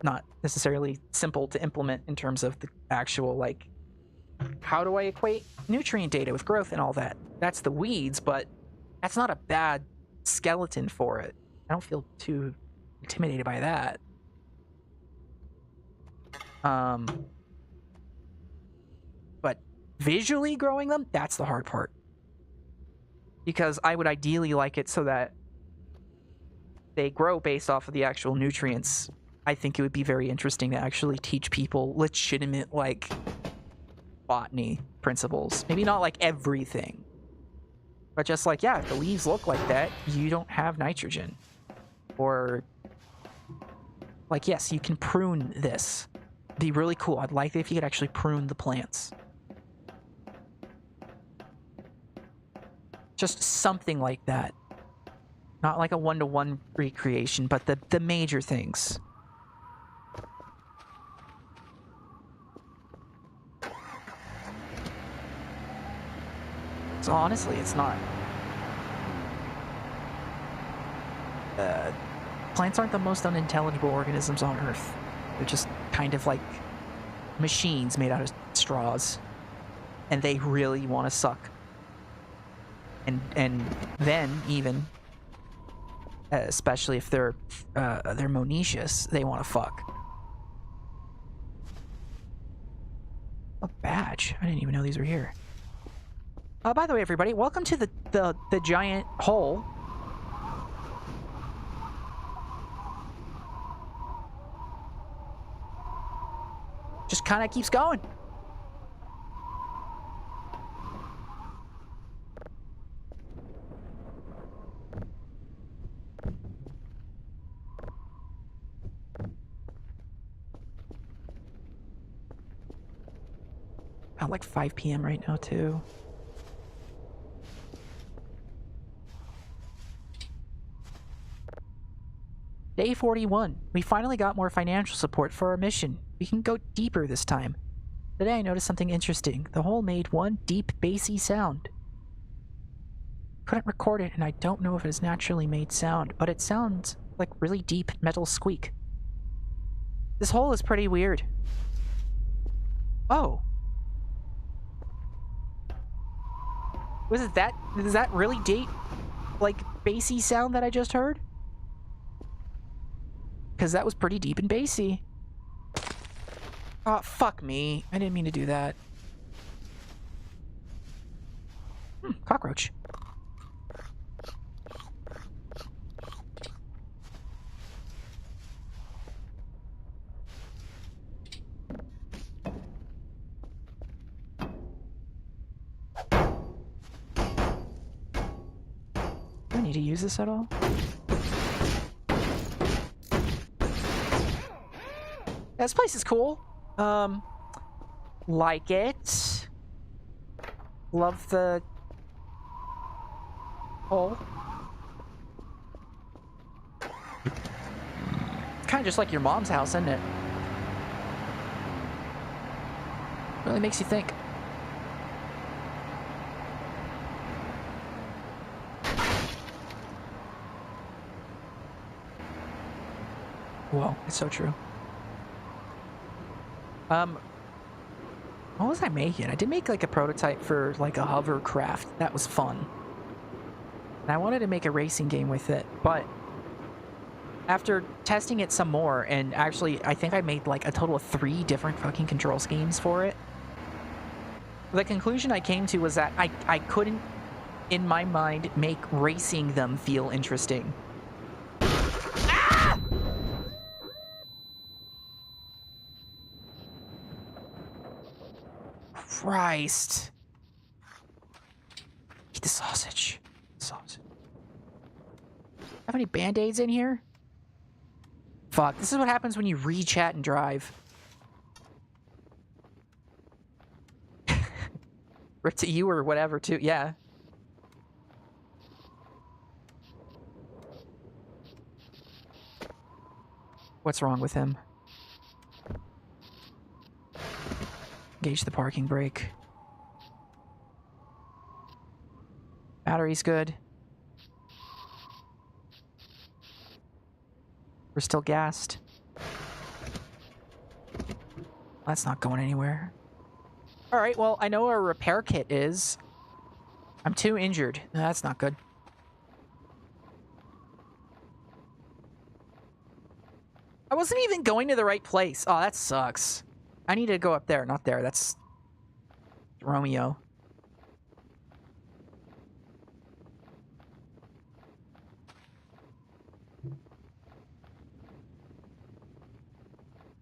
not necessarily simple to implement in terms of the actual, like, how do I equate nutrient data with growth and all that? That's the weeds, but that's not a bad skeleton for it. I don't feel too intimidated by that. But visually growing them, that's the hard part. Because I would ideally like it so that they grow based off of the actual nutrients. I think it would be very interesting to actually teach people legitimate, like, botany principles. Maybe not like everything, but just like, yeah, if the leaves look like that, you don't have nitrogen. Or like, yes, you can prune this. It'd be really cool. I'd like it if you could actually prune the plants. Just something like that. Not like a one-to-one recreation, but the major things. So honestly, it's not. Plants aren't the most unintelligible organisms on Earth. They're just kind of like machines made out of straws. And they really want to suck. And then even, especially if they're monoecious, they want to fuck. A badge. I didn't even know these were here. By the way, everybody, welcome to the giant hole. just kind of keeps going. About like 5 p.m. right now, too. Day 41. We finally got more financial support for our mission. We can go deeper this time. Today I noticed something interesting. The hole made one deep, bassy sound. Couldn't record it, and I don't know if it is naturally made sound, but it sounds like really deep metal squeak. This hole is pretty weird. Oh. Was it that? Is that really deep, like, bassy sound that I just heard? Because that was pretty deep and bassy. Oh, fuck me. I didn't mean to do that. Cockroach. Do I need to use this at all? This place is cool. Like it. Love the hole. Kind of just like your mom's house, isn't it? Really makes you think. Whoa, it's so true. What was I making? I did make like a prototype for like a hovercraft. That was fun. And I wanted to make a racing game with it, but after testing it some more, and actually I think I made like a total of 3 different fucking control schemes for it, the conclusion I came to was that I couldn't, in my mind, make racing them feel interesting. Christ. Eat the sausage. Sausage. Have any band-aids in here? Fuck, this is what happens when you re-chat and drive. Rip to you or whatever, too. Yeah. What's wrong with him? Engage the parking brake. Battery's good. We're still gassed. That's not going anywhere. Alright, well, I know where a repair kit is. I'm too injured. No, that's not good. I wasn't even going to the right place. Oh, that sucks. I need to go up there, not there. That's Romeo.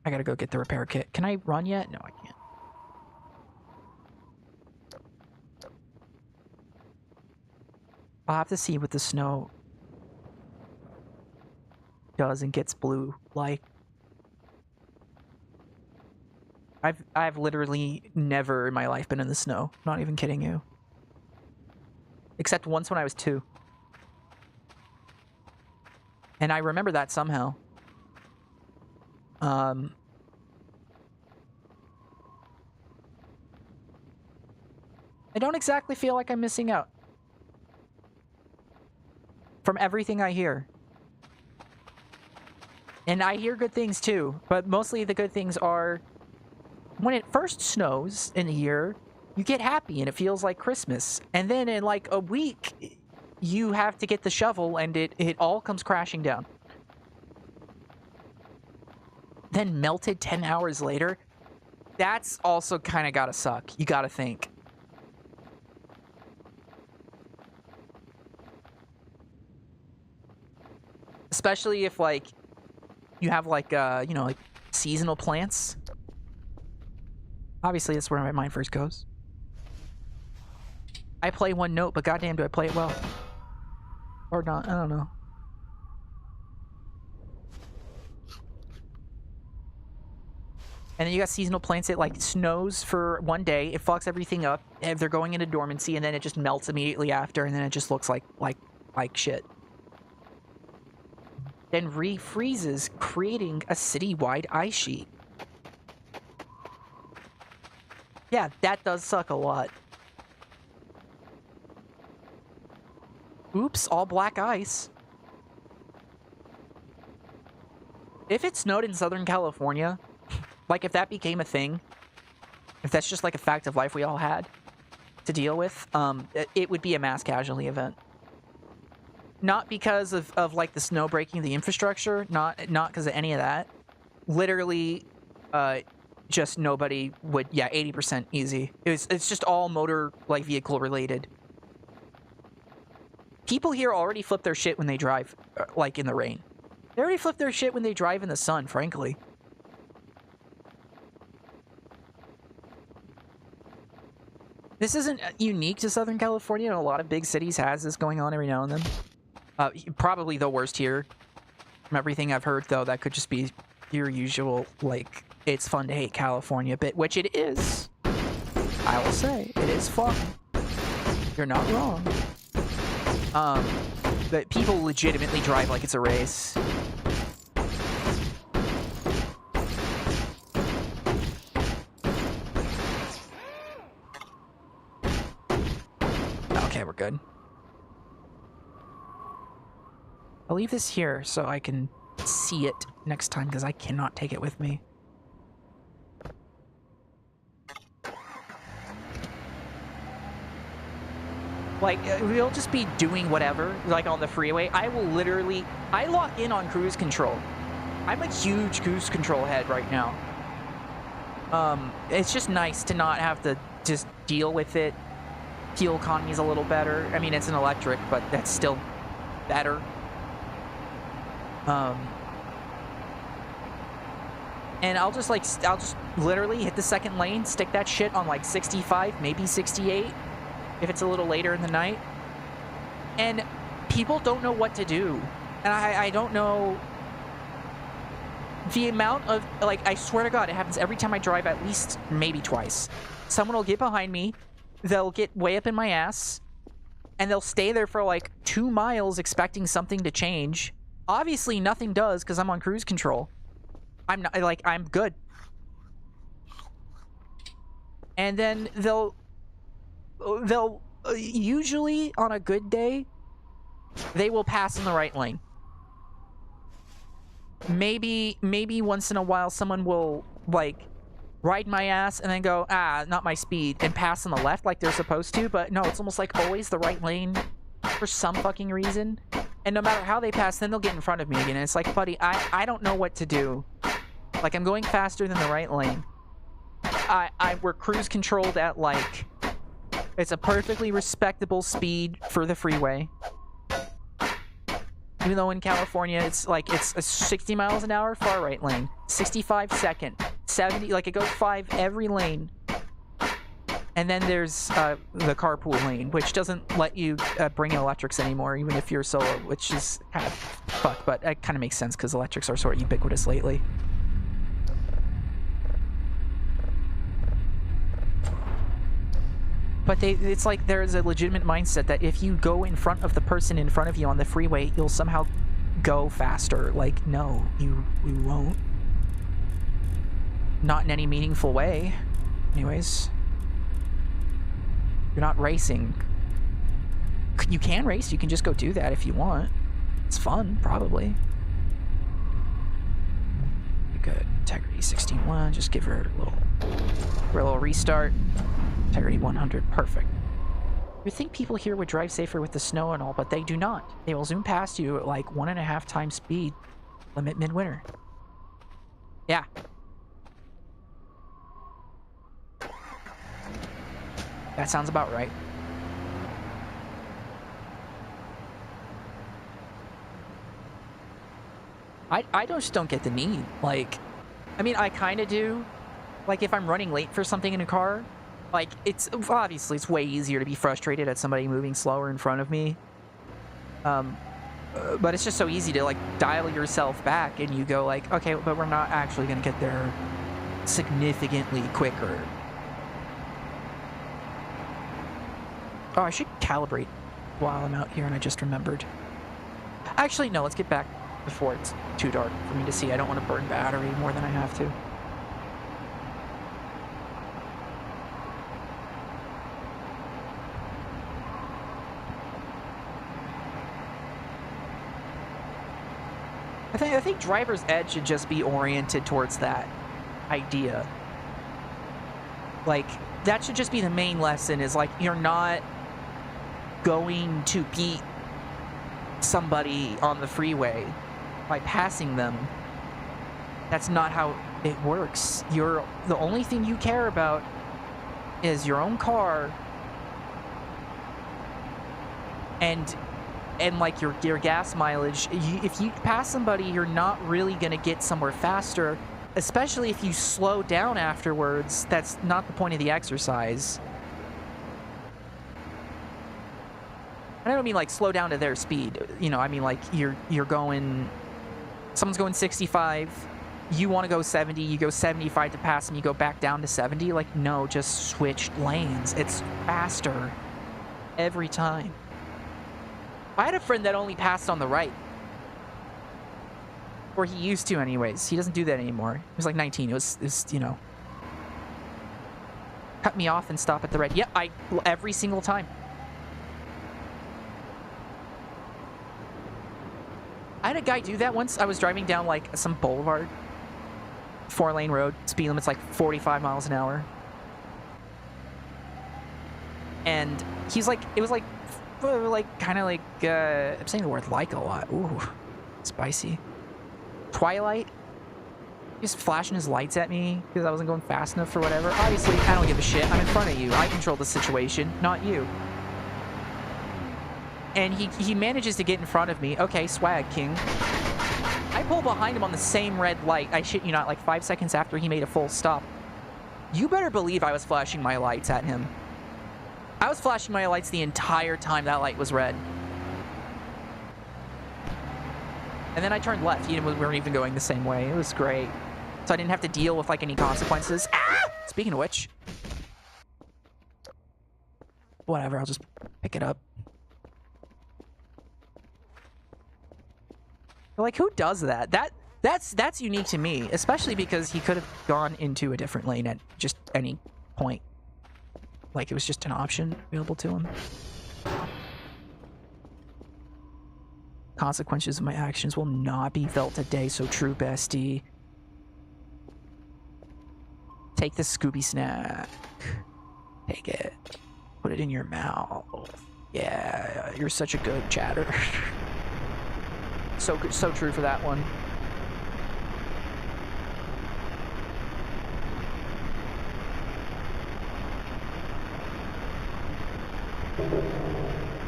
I gotta go get the repair kit. Can I run yet? No, I can't. I'll have to see what the snow does and gets blue like. I've literally never in my life been in the snow. Not even kidding you. Except once when I was 2. And I remember that somehow. I don't exactly feel like I'm missing out. From everything I hear. And I hear good things too, but mostly the good things are when it first snows in a year, you get happy and it feels like Christmas. And then in like a week, you have to get the shovel and it all comes crashing down. Then melted 10 hours later, that's also kind of gotta suck. You gotta think. Especially if like you have like you know, like seasonal plants. Obviously, that's where my mind first goes. I play one note, but goddamn, do I play it well? Or not? I don't know. And then you got seasonal plants. It like snows for one day. It fucks everything up. If they're going into dormancy, and then it just melts immediately after, and then it just looks like shit. Then refreezes, creating a city-wide ice sheet. Yeah, that does suck a lot. Oops, all black ice. If it snowed in Southern California, like if that became a thing, if that's just like a fact of life we all had to deal with, it would be a mass casualty event. Not because of like the snow breaking the infrastructure, not because of any of that. Literally, just nobody would. Yeah, 80% easy. It's just all motor like vehicle related. People here already flip their shit when they drive, like in the rain. They already flip their shit when they drive in the sun, frankly. This isn't unique to Southern California. A lot of big cities has this going on every now and then. Probably the worst here. From everything I've heard, though, that could just be your usual, like, it's fun to hate California bit, which it is. I will say, it is fun. You're not wrong. But people legitimately drive like it's a race. Okay, we're good. I'll leave this here so I can see it next time, because I cannot take it with me. Like, we'll just be doing whatever, like on the freeway. I will literally... I lock in on cruise control. I'm a huge cruise control head right now. It's just nice to not have to just deal with it. Fuel economy is a little better. I mean, it's an electric, but that's still better. And I'll just literally hit the second lane, stick that shit on like 65, maybe 68, if it's a little later in the night. And people don't know what to do. And I don't know the amount of, like, I swear to God, it happens every time I drive, at least maybe twice. Someone will get behind me, they'll get way up in my ass, and they'll stay there for like 2 miles expecting something to change. Obviously, nothing does because I'm on cruise control. I'm not, like, I'm good. And then they'll usually on a good day, they will pass in the right lane. Maybe once in a while someone will like ride my ass and then go, not my speed, and pass on the left like they're supposed to. But no, it's almost like always the right lane for some fucking reason. And no matter how they pass, then they'll get in front of me again. And it's like, buddy, I don't know what to do. Like, I'm going faster than the right lane. We're cruise controlled at, like, it's a perfectly respectable speed for the freeway. Even though in California, it's like, it's a 60 miles an hour far right lane, 65 second, 70, like it goes 5 every lane. And then there's the carpool lane, which doesn't let you bring in electrics anymore, even if you're solo, which is kind of fucked, but it kind of makes sense because electrics are sort of ubiquitous lately. But it's like there's a legitimate mindset that if you go in front of the person in front of you on the freeway, you'll somehow go faster. Like, no, you won't. Not in any meaningful way. Anyways. You're not racing. You can race. You can just go do that if you want. It's fun, probably. Good. Integrity 61. Just give her a little restart. Integrity 100. Perfect. You'd think people here would drive safer with the snow and all, but they do not. They will zoom past you at like 1.5 times speed limit midwinter. Yeah. That sounds about right. I just don't get the need. Like, I mean, I kind of do, Like, if I'm running late for something in a car, like, it's obviously it's way easier to be frustrated at somebody moving slower in front of me. But it's just so easy to, like, dial yourself back and you go, like, okay, but we're not actually going to get there significantly quicker. Oh, I should calibrate while I'm out here, and I just remembered. Actually, no, let's get back before it's too dark for me to see. I don't want to burn battery more than I have to. I think driver's ed should just be oriented towards that idea. Like, that should just be the main lesson, is like, you're not going to beat somebody on the freeway by passing them. That's not how it works. The only thing you care about is your own car and like your gas mileage. If you pass somebody, you're not really going to get somewhere faster, especially if you slow down afterwards. That's not the point of the exercise. And I don't mean like slow down to their speed. You know, I mean like you're going, someone's going 65, you want to go 70, you go 75 to pass them, you go back down to 70. Like, no, just switch lanes. It's faster every time. I had a friend that only passed on the right. Or he used to anyways. He doesn't do that anymore. He was like 19. It was, you know, cut me off and stop at the red. Yeah, every single time. I had a guy do that once. I was driving down like some boulevard, 4-lane road, speed limit's like 45 miles an hour. And he's like, it was like kind of like, I'm saying the word like a lot. Ooh, spicy. Twilight. He's flashing his lights at me because I wasn't going fast enough for whatever. Obviously, I don't give a shit. I'm in front of you. I control the situation, not you. And he manages to get in front of me. Okay, swag king. I pull behind him on the same red light. I shit you not, like 5 seconds after he made a full stop. You better believe I was flashing my lights at him. I was flashing my lights the entire time that light was red. And then I turned left. We weren't even going the same way. It was great. So I didn't have to deal with like any consequences. Ah! Speaking of which. Whatever, I'll just pick it up. But like, who does that? That's unique to me, especially because he could have gone into a different lane at just any point. Like, it was just an option available to him. Consequences of my actions will not be felt today, so true, bestie. Take the Scooby snack. Take it. Put it in your mouth. Yeah, you're such a good chatter. So true for that one.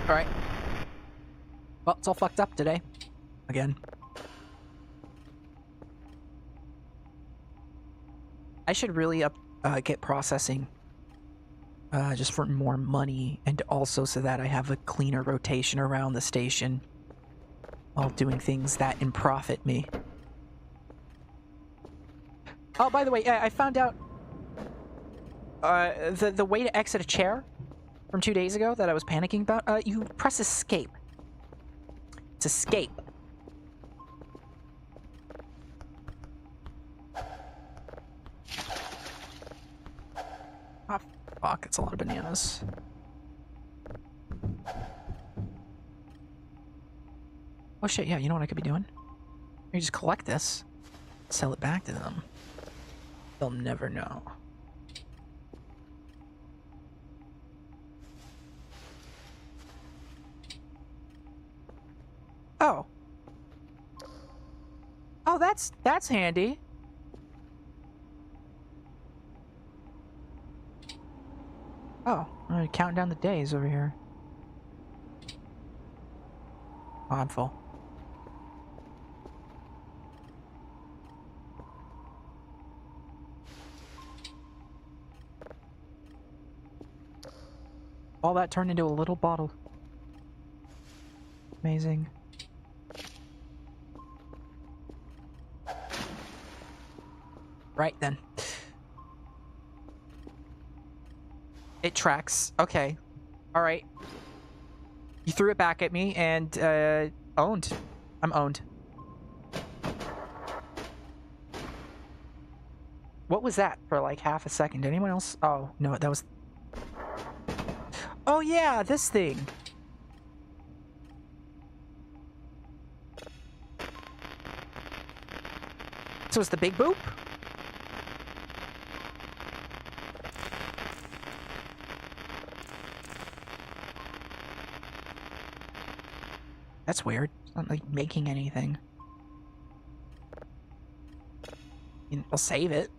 All right. Well, it's all fucked up today. Again. I should really get processing. Just for more money, and also so that I have a cleaner rotation around the station while doing things that profit me. Oh, by the way, I found out the way to exit a chair from 2 days ago that I was panicking about. You press escape. It's escape. Ah, fuck, it's a lot of bananas. Oh shit, yeah, you know what I could be doing? You just collect this, sell it back to them. They'll never know. Oh. Oh, that's handy. Oh, I'm counting down the days over here. Oh, I'm full. All that turned into a little bottle. Amazing. Right then. It tracks. Okay. Alright. You threw it back at me and, owned. I'm owned. What was that for like half a second? Anyone else? Oh, no, that was... Oh yeah, this thing. So it's the big boop? That's weird. It's not like making anything. I'll save it.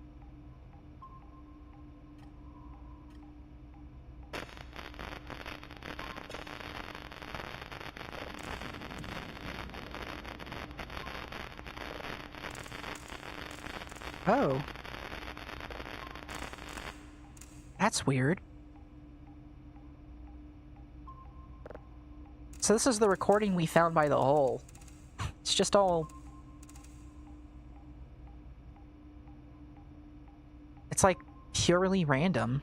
Oh. That's weird. So this is the recording we found by the hole. It's just all... It's like purely random.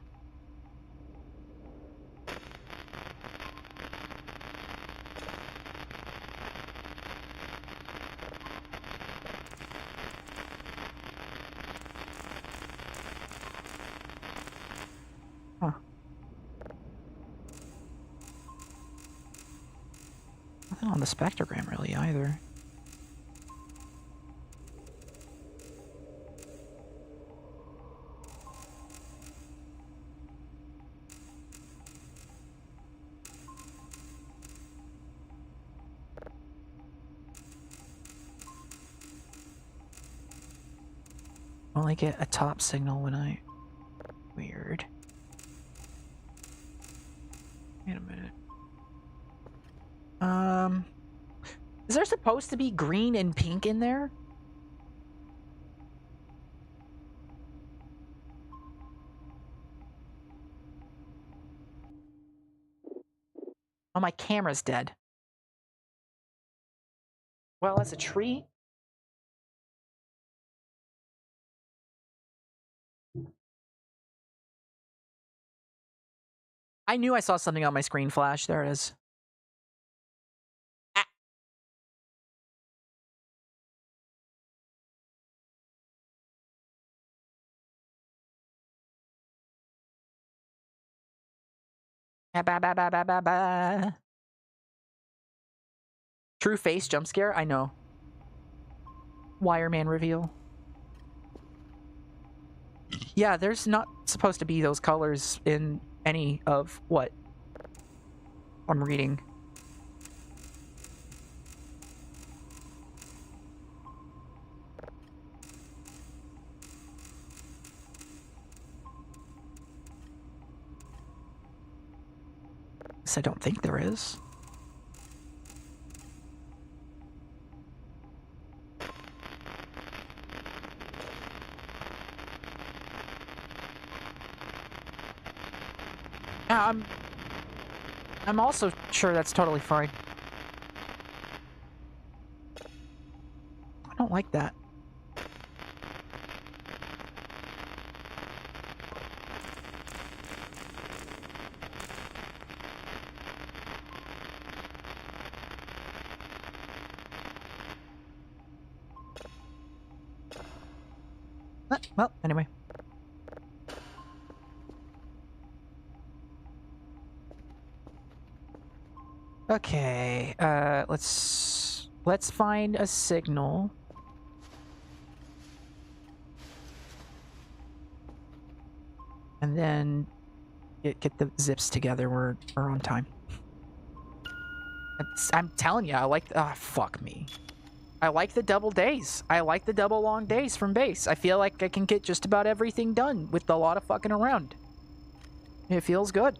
Huh. Nothing on the spectrogram really either. Only get a top signal when I... Weird. Wait a minute. Is there supposed to be green and pink in there? Oh, my camera's dead. Well, that's a treat. I knew I saw something on my screen flash. There it is. Ah. Ba, ba, ba, ba, ba, ba. True face jump scare? I know. Wireman reveal. Yeah, there's not supposed to be those colors in any of what I'm reading. I don't think there is. Yeah, I'm also sure that's totally fine. I don't like that. Well, anyway. Okay, let's find a signal. And then get the zips together. We're on time. I'm telling you, I like... Ah, fuck me. I like the double days. I like the double long days from base. I feel like I can get just about everything done with a lot of fucking around. It feels good.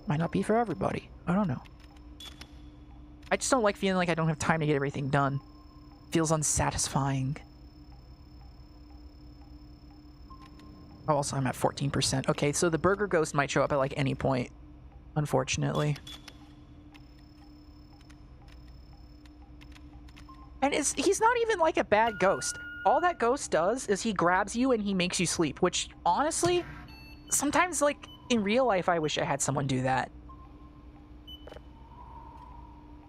Might not be for everybody. I don't know. I just don't like feeling like I don't have time to get everything done. Feels unsatisfying. Oh, also I'm at 14%. Okay, so the burger ghost might show up at like any point, unfortunately. And he's not even like a bad ghost. All that ghost does is he grabs you and he makes you sleep, which honestly, sometimes like in real life, I wish I had someone do that.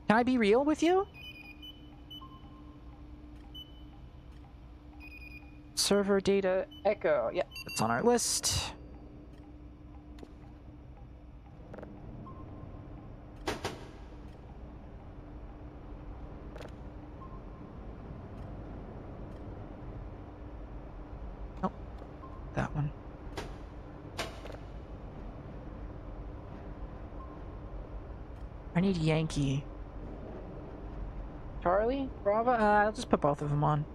Can I be real with you? Server data echo. Yeah, that's on our list. Oh, that one. I need Yankee. Charlie? Bravo? I'll just put both of them on.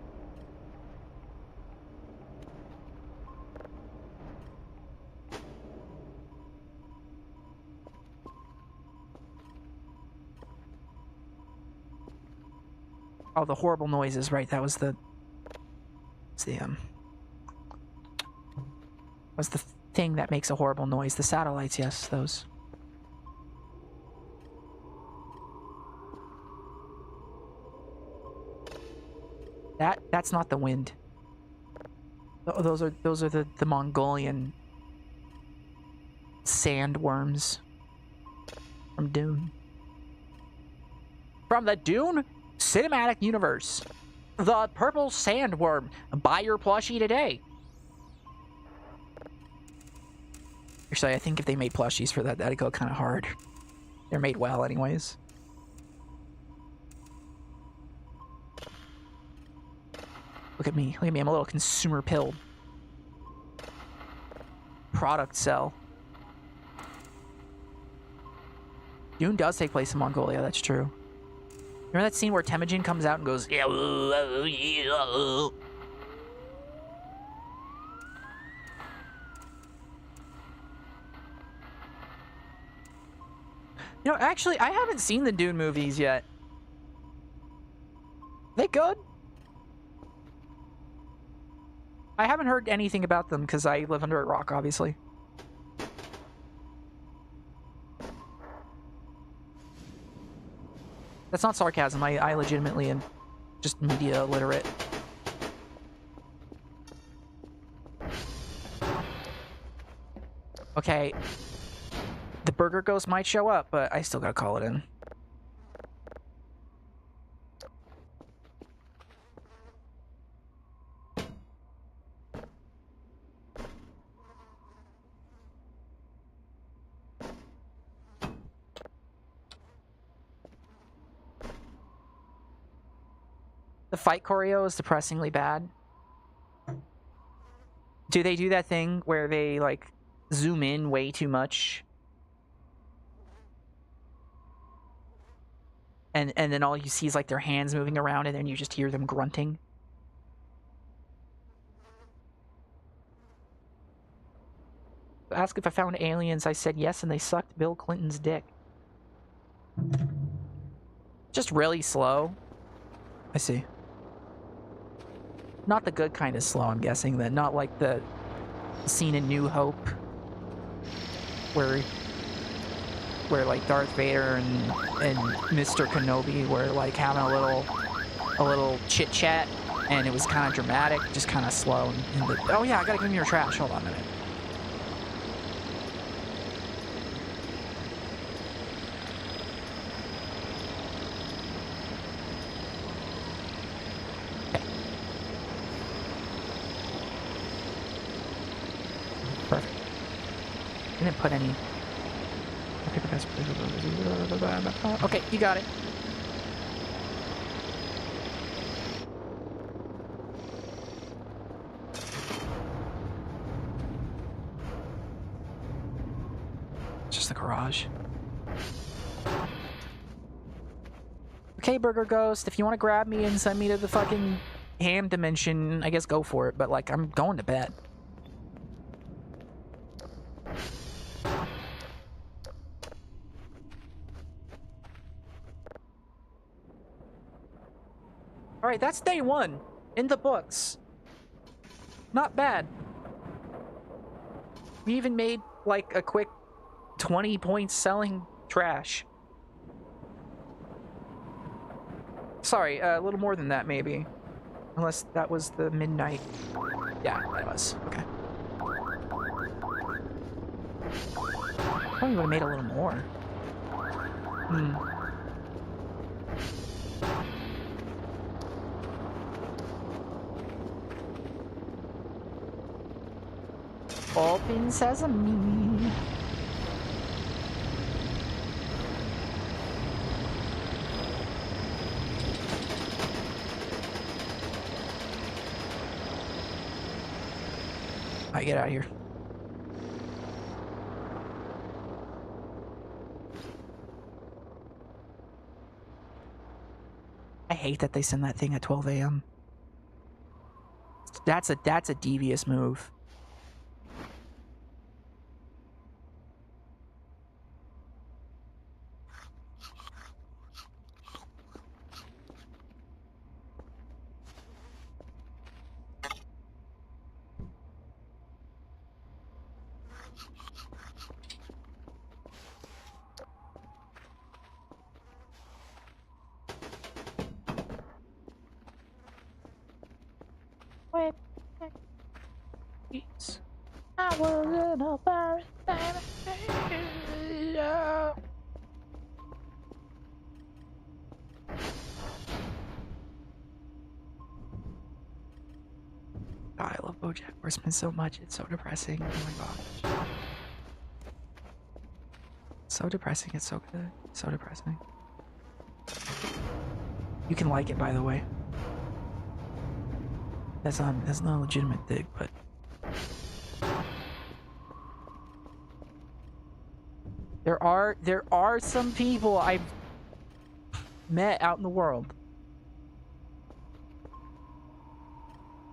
Oh, the horrible noises, right? That was the... was the thing that makes a horrible noise. The satellites, yes, those. That's not the wind. Those are the Mongolian sandworms from Dune. From the Dune cinematic universe. The purple sandworm. Buy your plushie today. Actually, I think if they made plushies for that, that'd go kind of hard. They're made well anyways. Look at me. Look at me. I'm a little consumer pilled. Product sell. Dune does take place in Mongolia, that's true. Remember that scene where Temujin comes out and goes, yeah, you know, actually, I haven't seen the Dune movies yet. They good? I haven't heard anything about them because I live under a rock, obviously. That's not sarcasm. I legitimately am just media illiterate. Okay. The burger ghost might show up, but I still gotta call it in. The fight choreo is depressingly bad. Do they do that thing where they, like, zoom in way too much? And then all you see is, like, their hands moving around, and then you just hear them grunting? Ask if I found aliens. I said yes, and they sucked Bill Clinton's dick. Just really slow. I see. Not the good kind of slow, I'm guessing, then. Not like the scene in New Hope where like Darth Vader and Mr. Kenobi were like having a little chit chat, and it was kind of dramatic, just kind of slow. Oh yeah, I gotta give me your trash. Hold on a minute. Perfect. I didn't put any. Okay, you got it. It's just the garage. Okay, Burger Ghost, if you want to grab me and send me to the fucking ham dimension, I guess go for it, but like, I'm going to bed. Alright, that's day one. In the books. Not bad. We even made like a quick 20 points selling trash. Sorry, a little more than that maybe. Unless that was the midnight. Yeah, that was. Okay. Probably would have made a little more. Hmm. Open sesame. Alright, get out of here. I hate that they send that thing at 12 a.m. That's a devious move. Wait. I was in a very God, I love BoJack Horseman so much. It's so depressing. Oh my god. So depressing. It's so good. So depressing. You can like it, by the way. That's not a legitimate thing, but there are some people I've met out in the world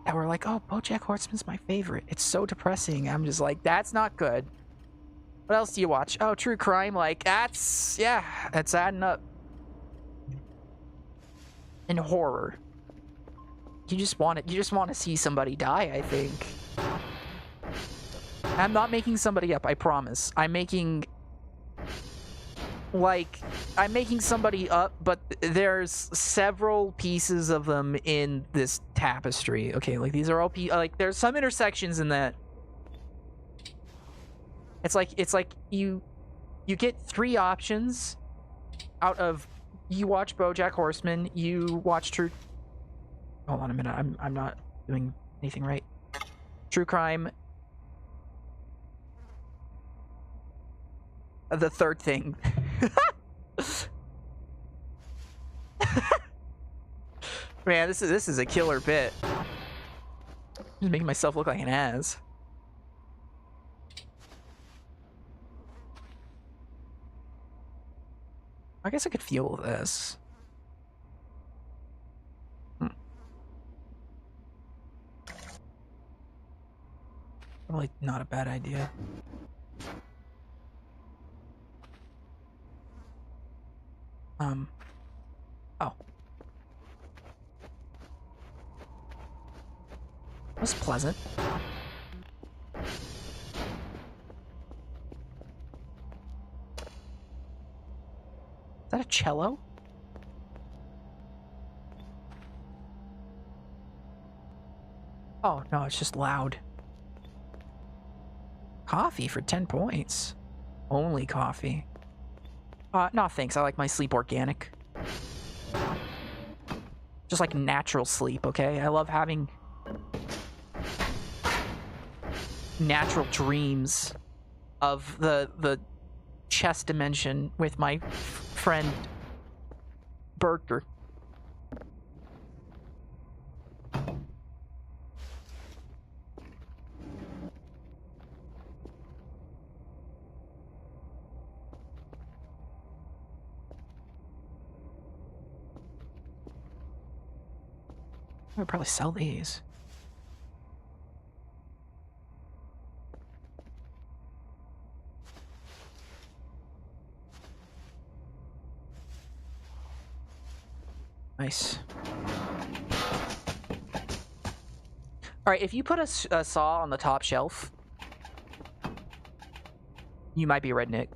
that were like, "Oh, BoJack Horseman's my favorite. It's so depressing." I'm just like, "That's not good." What else do you watch? Oh, true crime. Like that's adding up. And horror. You just want to see somebody die, I think. I'm not making somebody up, I promise. I'm making somebody up, but there's several pieces of them in this tapestry. Okay, like these are all like there's some intersections in that. It's like you get 3 options out of you watch BoJack Horseman, you watch True. Hold on a minute, I'm not doing anything right. True crime. The third thing. Man, this is a killer bit. Just making myself look like an ass. I guess I could fuel this. Probably not a bad idea. Oh. That was pleasant. Is that a cello? Oh, no, it's just loud. Coffee for 10 points. Only coffee. No thanks, I like my sleep organic. Just like natural sleep, okay? I love having natural dreams of the chess dimension with my friend Berger. I would probably sell these. Nice. All right, if you put a saw on the top shelf, You might be a redneck.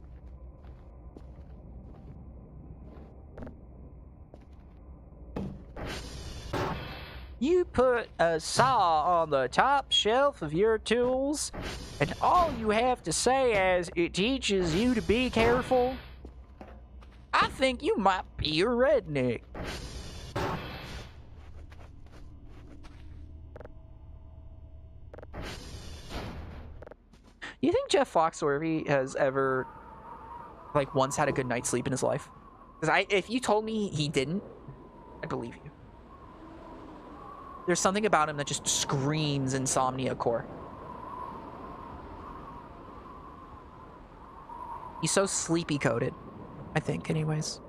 You put a saw on the top shelf of your tools, and all you have to say is it teaches you to be careful. I think you might be a redneck. You think Jeff Foxworthy has ever, like, once had a good night's sleep in his life? Because if you told me he didn't, I'd believe you. There's something about him that just screams insomnia core. He's so sleepy coded, I think, anyways.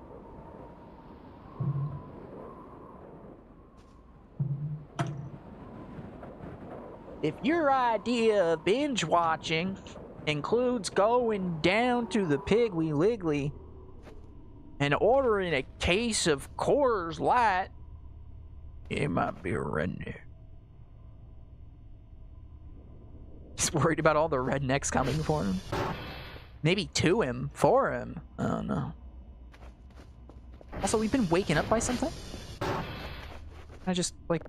If your idea of binge watching includes going down to the Piggly Wiggly and ordering a case of Coors Light, it might be a redneck. He's worried about all the rednecks coming for him. Maybe to him, for him. I don't know. Also, we've been waking up by something? I just, like...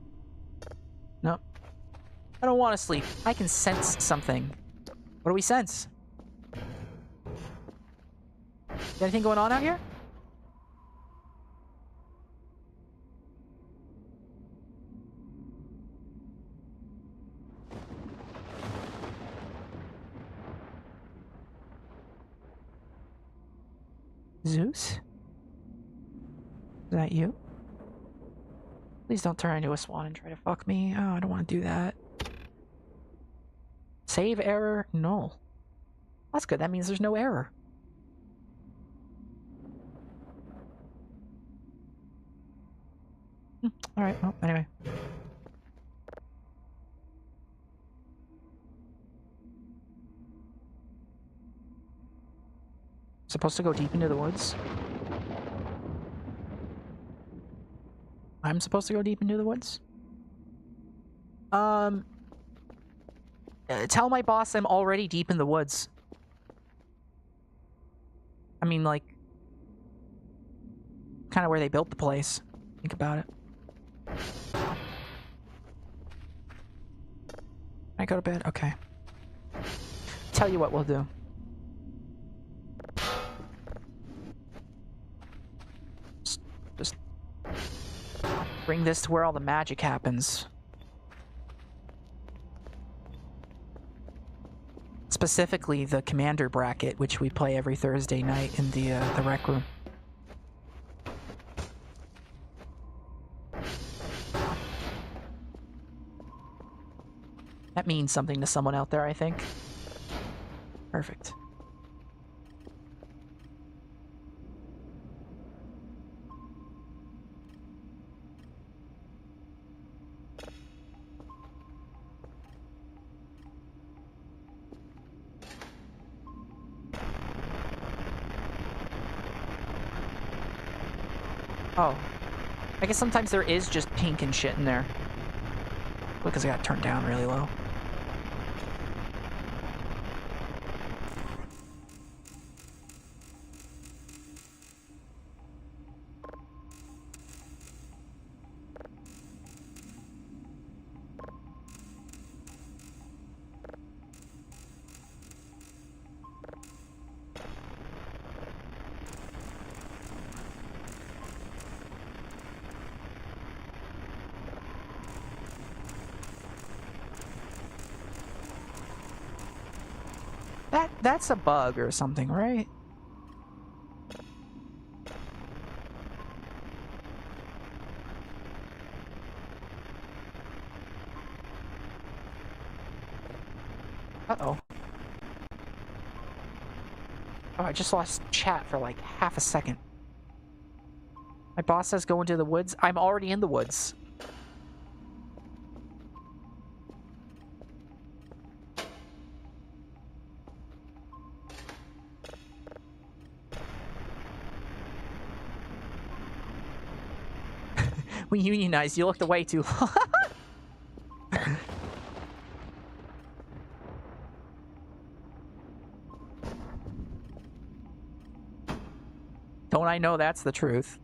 No. I don't want to sleep. I can sense something. What do we sense? Is anything going on out here? Zeus? Is that you? Please don't turn into a swan and try to fuck me. Oh, I don't want to do that. Save error? No. That's good. That means there's no error. Alright, well, anyway. Supposed to go deep into the woods? I'm supposed to go deep into the woods? Tell my boss I'm already deep in the woods. I mean, like... kind of where they built the place. Think about it. Can I go to bed? Okay. Tell you what we'll do. Just bring this to where all the magic happens. Specifically, the commander bracket, which we play every Thursday night in the rec room. That means something to someone out there, I think. Perfect. Oh. I guess sometimes there is just pink and shit in there. Because I got turned down really low. That's a bug or something, right? Uh-oh. Oh, I just lost chat for like half a second. My boss says go into the woods. I'm already in the woods. We unionized. You looked away too long. Don't I know that's the truth?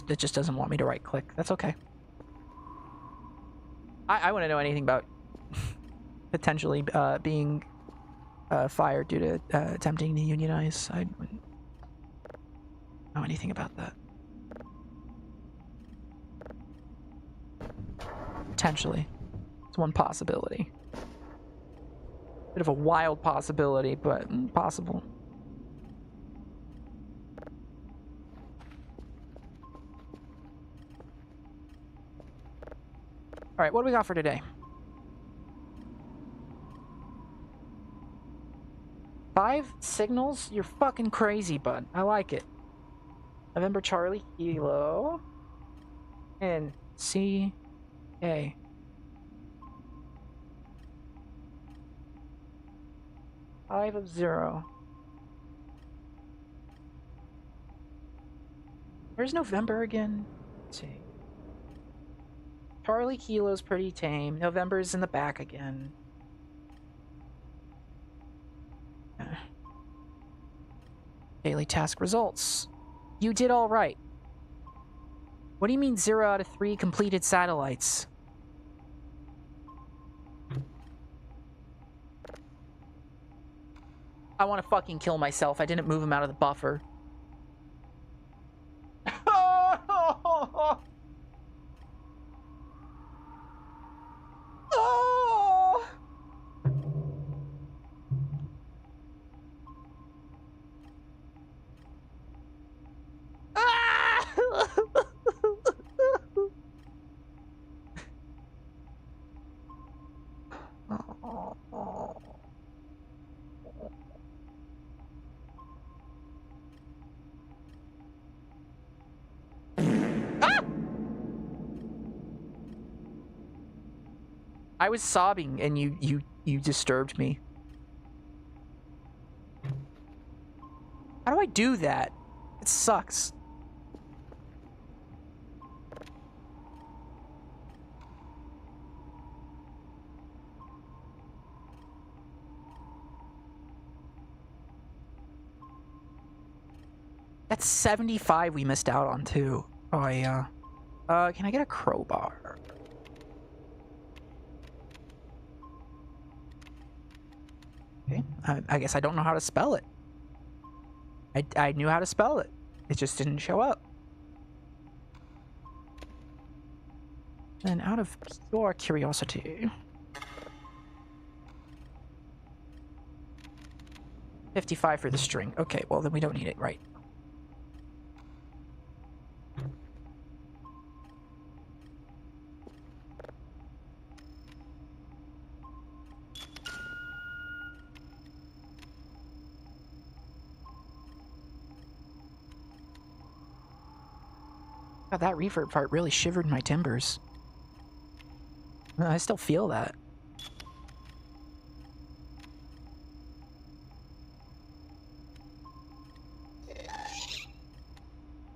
It just doesn't want me to right click. That's okay. I wouldn't know anything about potentially being fired due to attempting to unionize. I wouldn't know anything about that. Potentially. It's one possibility. Bit of a wild possibility, but possible. Alright, what do we got for today? 5 signals? You're fucking crazy, bud. I like it. November Charlie Kilo. And C A. Five of 0. Where's November again? Let's see. Charlie Kilo's pretty tame. November's in the back again. Daily task results. You did all right. What do you mean 0 out of 3 completed satellites? I want to fucking kill myself. I didn't move him out of the buffer. Oh! I was sobbing and you disturbed me. How do I do that? It sucks. That's 75 we missed out on too. Oh yeah. Can I get a crowbar? Okay. I guess I don't know how to spell it. I knew how to spell it. It just didn't show up. And out of pure curiosity. 55 for the string. Okay, well then we don't need it, right? God, that reverb part really shivered my timbers. I still feel that.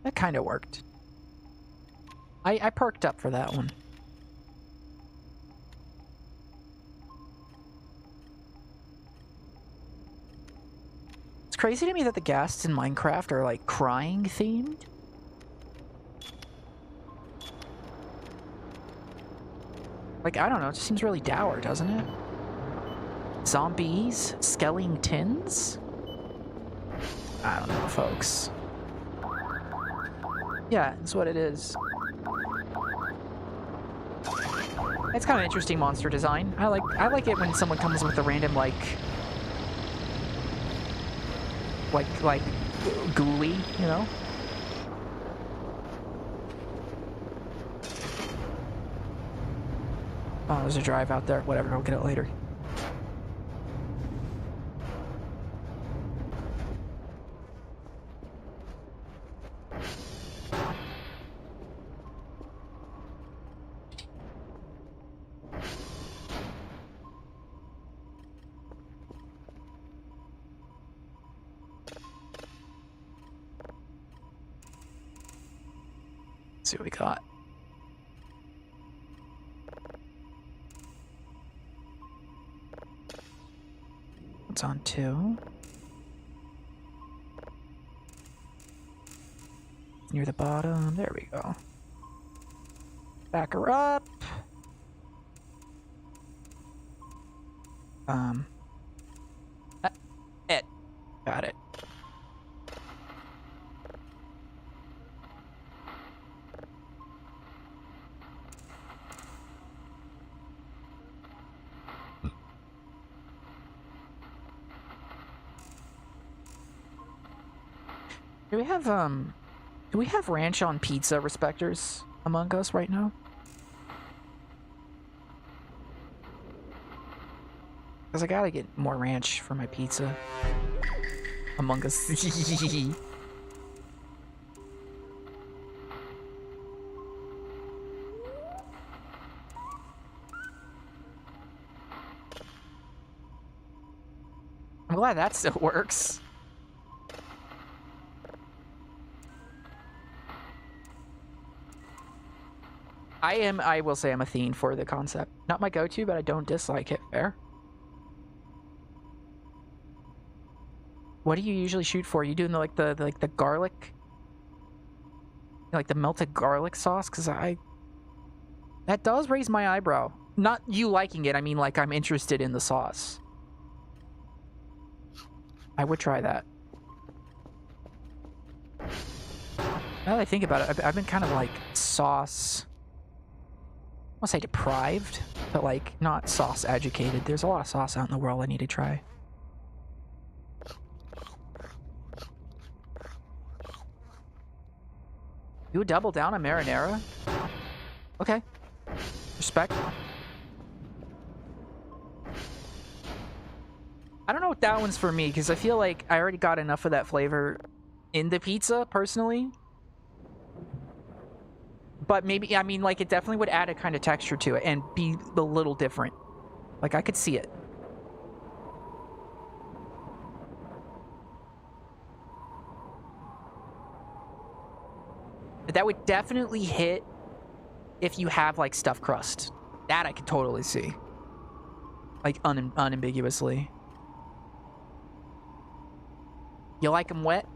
That kind of worked. I perked up for that one. It's crazy to me that the ghasts in Minecraft are like crying themed. Like, I don't know, it just seems really dour, doesn't it? Zombies? Skeletons? I don't know, folks. Yeah, that's what it is. It's kind of interesting monster design. I like it when someone comes with a random like ghoulie, you know? Oh, there's a drive out there. Whatever, I'll get it later. Let's see what we got. It's on 2. Near the bottom. There we go. Back her up. It. Got it. Do we have ranch on pizza respecters among us right now? Because I gotta get more ranch for my pizza. Among us. I'm glad that still works. I will say I'm a fiend for the concept. Not my go-to, but I don't dislike it. Fair. What do you usually shoot for? Are you doing the garlic? Like the melted garlic sauce? Because that does raise my eyebrow. Not you liking it, I mean like I'm interested in the sauce. I would try that. Now that I think about it, I've been kind of like sauce... I won't say deprived, but like not sauce educated. There's a lot of sauce out in the world I need to try. You would double down on marinara? Okay. Respect. I don't know if that one's for me, because I feel like I already got enough of that flavor in the pizza, personally. But maybe, I mean, like, it definitely would add a kind of texture to it and be a little different. Like, I could see it. That would definitely hit if you have, like, stuffed crust. That I could totally see. Like, unambiguously. You like them wet?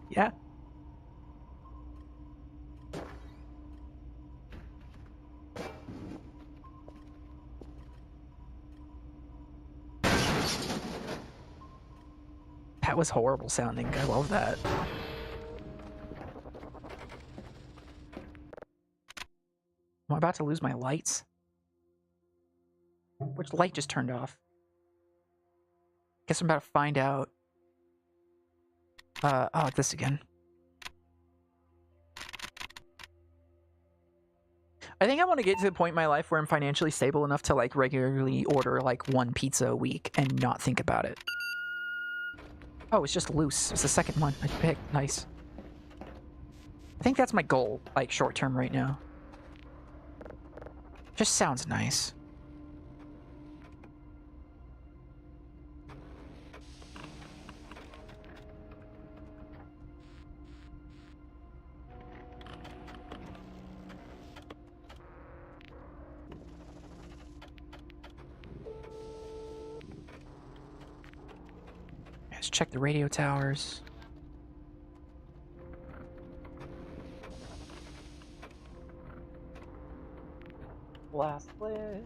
Yeah. That was horrible sounding. I love that. Am I about to lose my lights? Which light just turned off? Guess I'm about to find out. Oh, this again. I think I want to get to the point in my life where I'm financially stable enough to like regularly order like 1 pizza a week and not think about it. Oh, it's just loose. It's the second one I picked. Nice. I think that's my goal, like short term right now. Just sounds nice. Let's check the radio towers. Last play.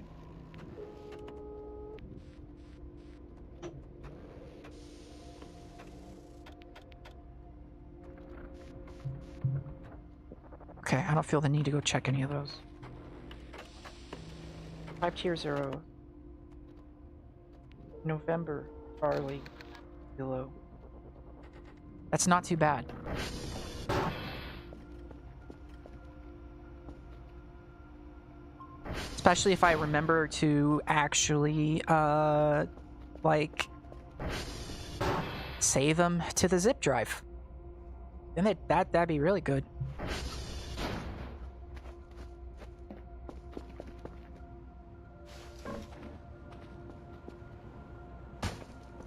Okay, I don't feel the need to go check any of those. 5 tier 0. November, barley, below. That's not too bad. Especially if I remember to actually, like, save them to the zip drive. Then that'd be really good.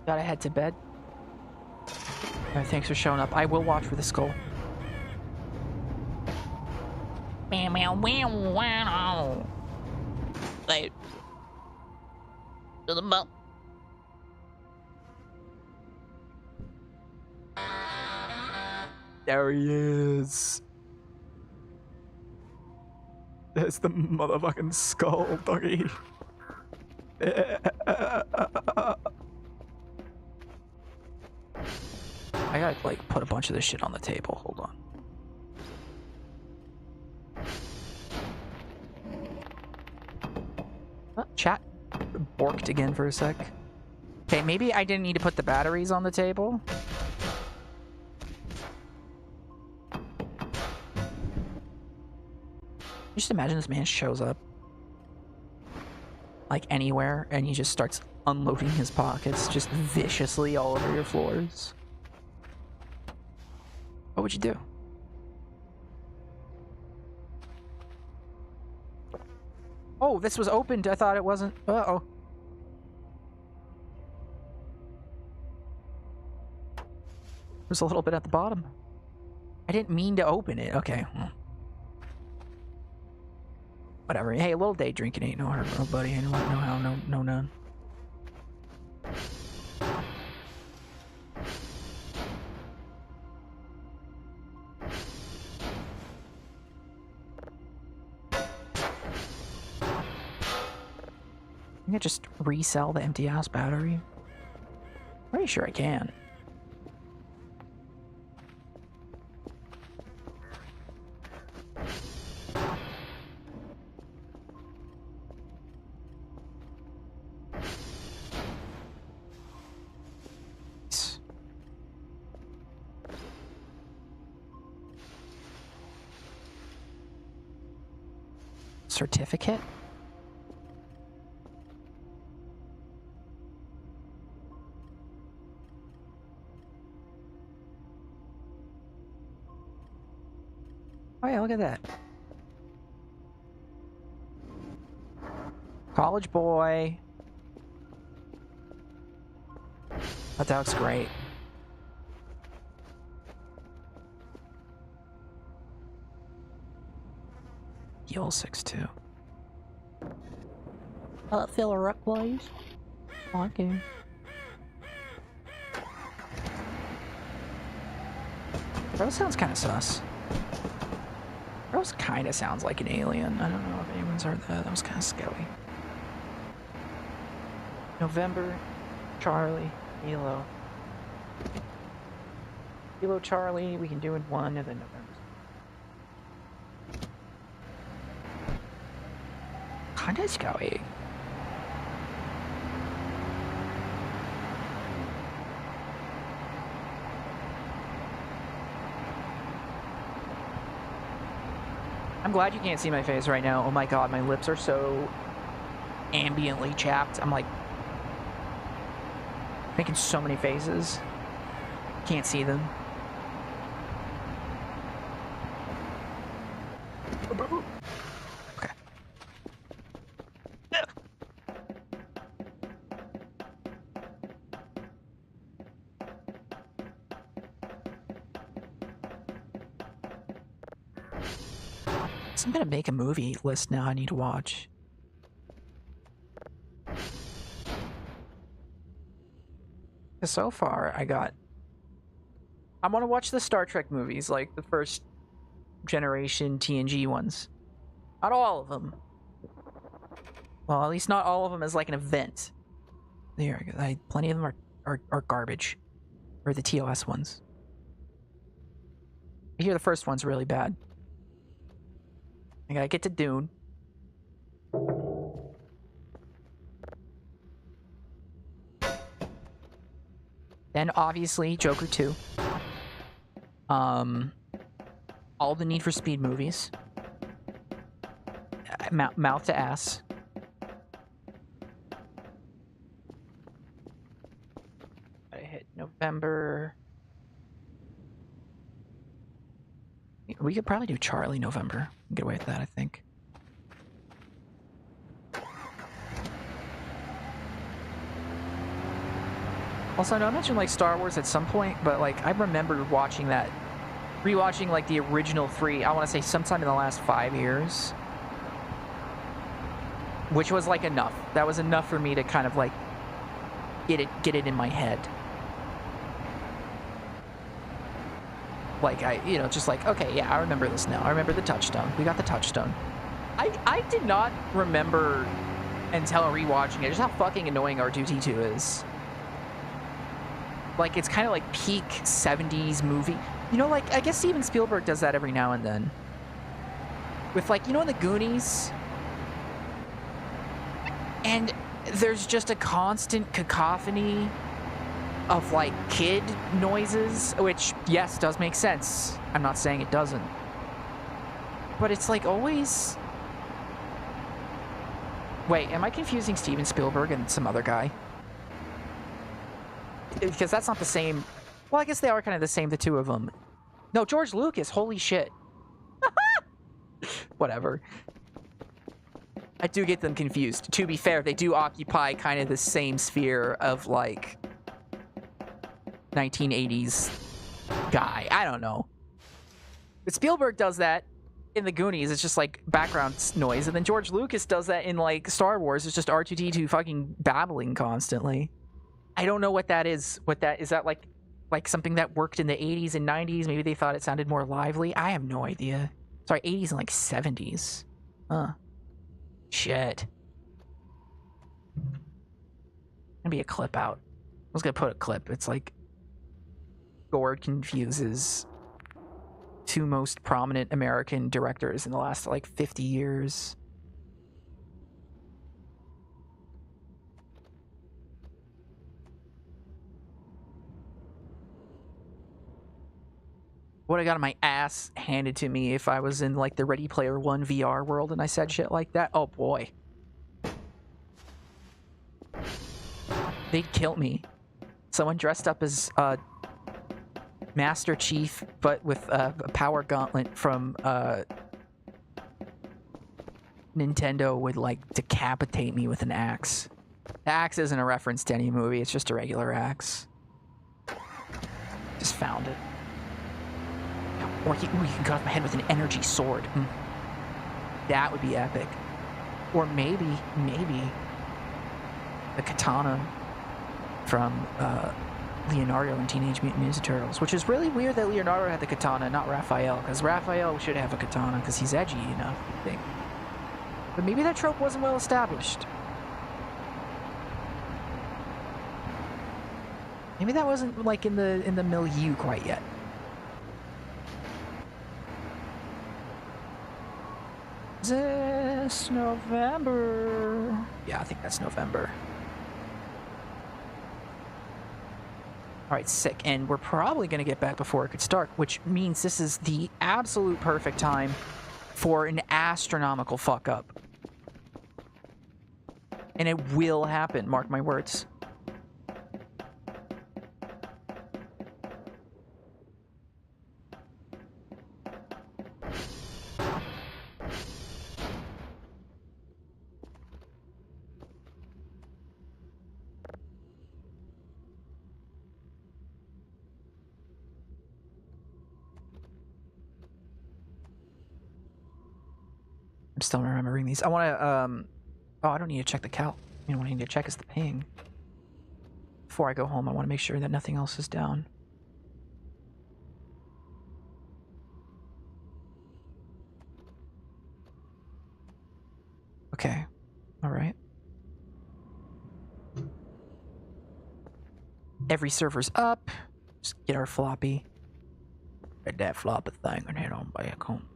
Gotta head to bed. Thanks for showing up. I will watch for the skull. Meow, meow, meow, wow. Wait. To the bell. There he is. There's the motherfucking skull, doggy. I gotta, like, put a bunch of this shit on the table. Hold on. Oh, chat borked again for a sec. Okay, maybe I didn't need to put the batteries on the table. Just imagine this man shows up like anywhere and he just starts unloading his pockets just viciously all over your floors. What would you do? Oh, this was opened. I thought it wasn't. Uh-oh. There's a little bit at the bottom. I didn't mean to open it. Okay. Whatever. Hey, a little day drinking ain't no hurt, buddy. Ain't no how, no none. Can I just resell the empty ass battery? Pretty sure I can. Certificate? Oh yeah, look at that. College boy. That looks great. Heal 6-2. Fill her up, please. Okay. Rose sounds kind of sus. Rose kind of sounds like an alien. I don't know if anyone's heard that. That was kind of scary. November, Charlie, Hilo. Hilo, Charlie, we can do it one, and then November. Kind of scary. I'm glad you can't see my face right now. Oh my god, my lips are so ambiently chapped. I'm like making so many faces. Can't see them. Okay. So I'm gonna make a movie list now I need to watch. So far, I want to watch the Star Trek movies, like the first generation TNG ones. Not all of them. Well, at least not all of them as like an event. Plenty of them are garbage. Or the TOS ones. I hear the first one's really bad. I gotta get to Dune. Then obviously Joker 2. All the Need for Speed movies. Mouth to ass. I hit November. We could probably do Charlie November. Get away with that, I think. Also, I know I mentioned like Star Wars at some point, but like I remember watching that rewatching like the original 3, I want to say sometime in the last 5 years, which was like enough. That was enough for me to kind of like get it in my head. Like just like, okay, yeah, I remember this now. I remember the touchstone. We got the touchstone. I did not remember until rewatching it just how fucking annoying R2-D2 is. Like, it's kind of like peak 70s movie. Like, I guess Steven Spielberg does that every now and then. With, like, in the Goonies? And there's just a constant cacophony of, like, kid noises, which, yes, does make sense. I'm not saying it doesn't. But it's, like, always... Wait, am I confusing Steven Spielberg and some other guy? Because that's not the same... Well, I guess they are kind of the same, the two of them. No, George Lucas, holy shit. Whatever. I do get them confused. To be fair, they do occupy kind of the same sphere of, like, 1980s guy. I don't know. But Spielberg does that in the Goonies. It's just, like, background noise. And then George Lucas does that in, like, Star Wars. It's just R2-D2 fucking babbling constantly. I don't know what that is. Is that like something that worked in the 80s and 90s? Maybe they thought it sounded more lively. I have no idea. Sorry, 80s and like 70s. Huh. Shit. Gonna be a clip out. I was gonna put a clip. It's like Gord confuses two most prominent American directors in the last like 50 years. Would have got my ass handed to me if I was in like the Ready Player One VR world and I said shit like that. Oh boy. They'd kill me. Someone dressed up as Master Chief, but with a power gauntlet from Nintendo would like decapitate me with an axe. The axe isn't a reference to any movie, it's just a regular axe. Just found it. Or you can cut off my head with an energy sword. That would be epic. Or maybe the katana from Leonardo in Teenage Mutant Ninja Turtles, which is really weird that Leonardo had the katana, not Raphael, because Raphael should have a katana because he's edgy enough, I think. But maybe that trope wasn't well established. Maybe that wasn't like in the milieu quite yet. This November. Yeah, I think that's November. Alright, sick. And we're probably going to get back before it gets dark, which means this is the absolute perfect time for an astronomical fuck up. And it will happen, mark my words. I'm still remembering these. I want to, oh, I don't need to check the cal. What I need to check is the ping. Before I go home, I want to make sure that nothing else is down. Okay. All right. Every server's up. Just get our floppy. Get that floppy thing and head on back home.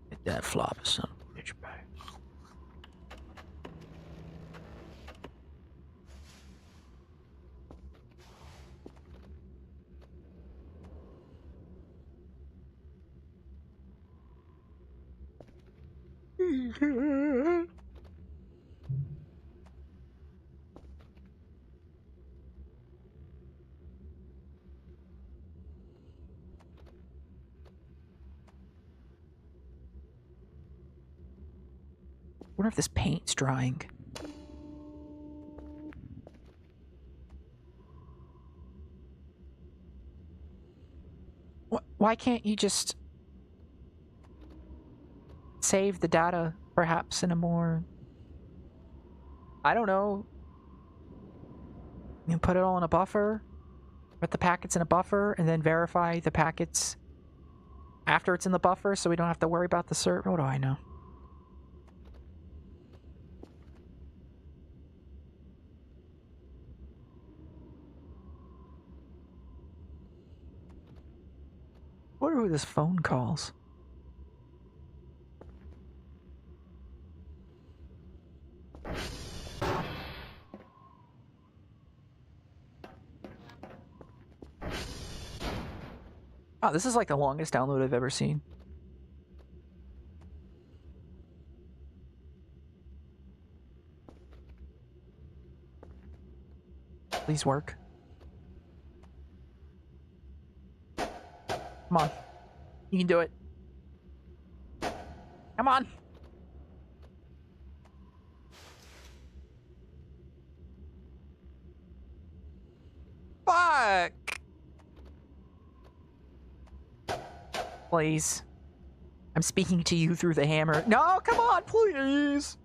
Get that floppy son of a bitch back. I wonder if this paint's drying. Why can't you just save the data, perhaps in a more... I don't know. You can put it all in a buffer, put the packets in a buffer, and then verify the packets after it's in the buffer so we don't have to worry about the server. What do I know? What are this phone calls? Oh, this is like the longest download I've ever seen. Please work. Come on. You can do it. Come on. Fuck! Please. I'm speaking to you through the hammer. No, come on, please!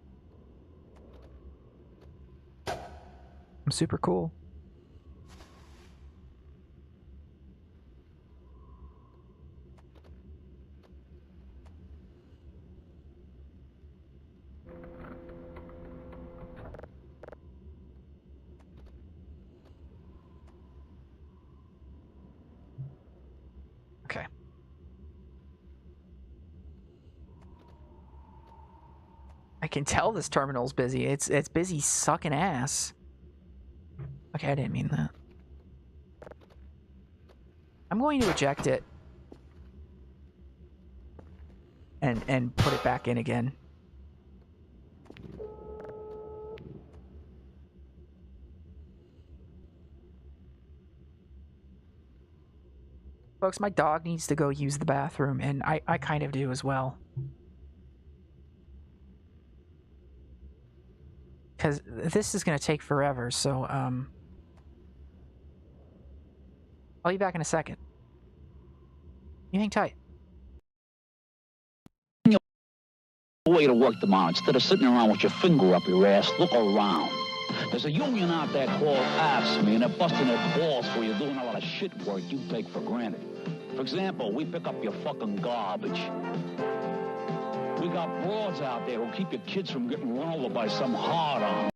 I'm super cool. Okay. I can tell this terminal's busy. It's busy sucking ass. Okay, I didn't mean that. I'm going to eject it. And put it back in again. Folks, my dog needs to go use the bathroom, and I kind of do as well. Because this is going to take forever, so, I'll be back in a second. You hang tight. Way to work tomorrow. Instead of sitting around with your finger up your ass, look around. There's a union out there called AFSCME, and they're busting their balls for you doing a lot of shit work you take for granted. For example, we pick up your fucking garbage. We got broads out there who keep your kids from getting run over by some hard-on.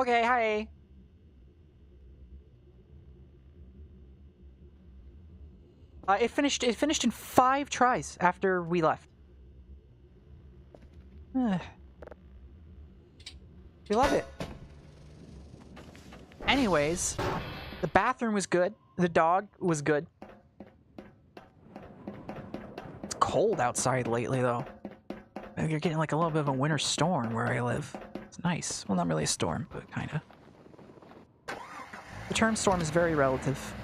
Okay, hi. It finished in 5 tries after we left. We love it. Anyways, the bathroom was good. The dog was good. It's cold outside lately, though. You're getting like a little bit of a winter storm where I live. It's nice. Well, not really a storm, but kind of. The term storm is very relative.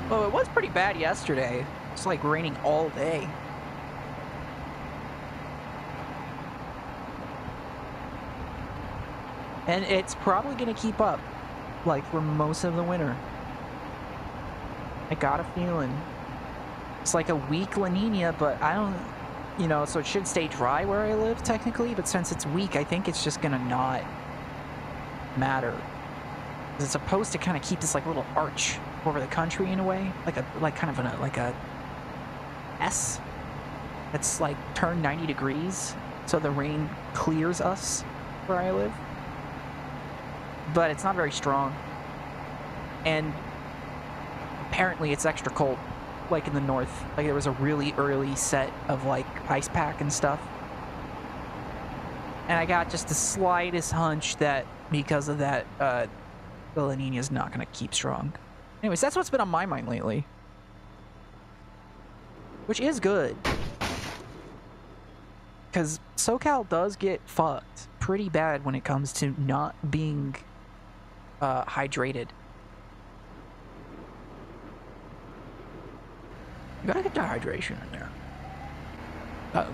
Well, it was pretty bad yesterday. It's like raining all day. And it's probably going to keep up, like, for most of the winter. I got a feeling. It's like a weak La Nina, but I don't... You know, so it should stay dry where I live, technically, but since it's weak, I think it's just going to not matter. It's supposed to kind of keep this, like, little arch over the country in a way. Like kind of a S. That's, like, turned 90 degrees, so the rain clears us where I live. But it's not very strong. And apparently it's extra cold, like in the north. Like there was a really early set of like ice pack and stuff. And I got just the slightest hunch that because of that, the La Nina is not going to keep strong. Anyways, that's what's been on my mind lately. Which is good. Because SoCal does get fucked pretty bad when it comes to not being hydrated. You gotta get the hydration in there.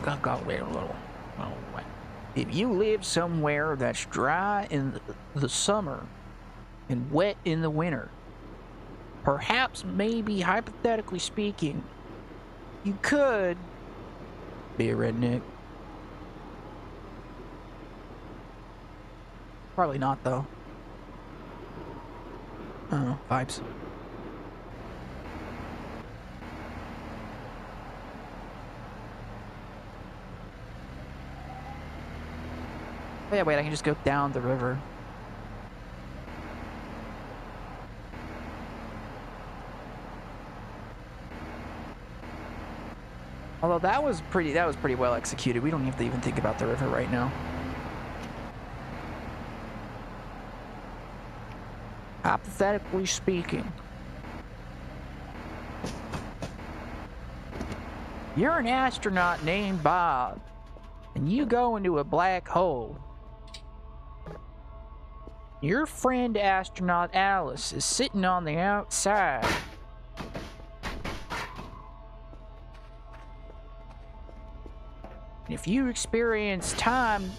Gotta wait a little. Oh, wait. If you live somewhere that's dry in the summer and wet in the winter, perhaps, maybe, hypothetically speaking, you could be a redneck. Probably not, though. I don't know, vibes. Oh yeah, wait, I can just go down the river. Although that was pretty well executed. We don't have to even think about the river right now. Hypothetically speaking, you're an astronaut named Bob, and you go into a black hole. Your friend astronaut Alice is sitting on the outside. If you experience time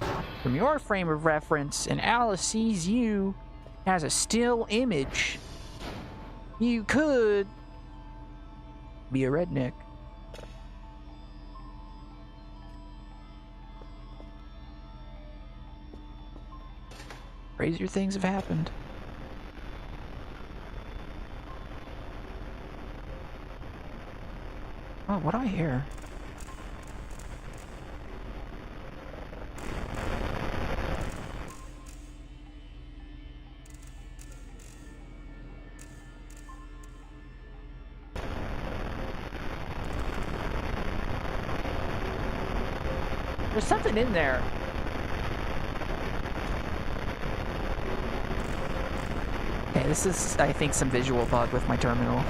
from your frame of reference and Alice sees you as a still image, you could be a redneck. Crazier things have happened. Oh, what do I hear? There's something in there. Okay, this is, I think, some visual bug with my terminal.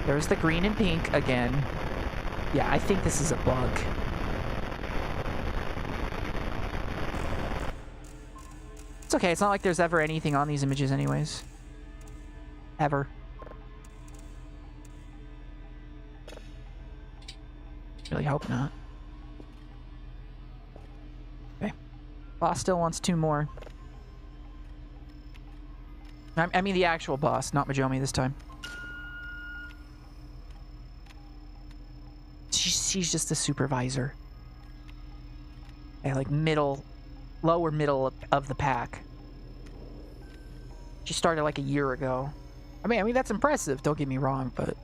There's the green and pink again. Yeah, I think this is a bug. It's okay, it's not like there's ever anything on these images anyways. Ever. Really hope not. Okay. Boss still wants 2 more. I mean the actual boss, not majoumi this time. She's just the supervisor. Okay, like lower middle of the pack. She started like a year ago. I mean that's impressive, don't get me wrong, but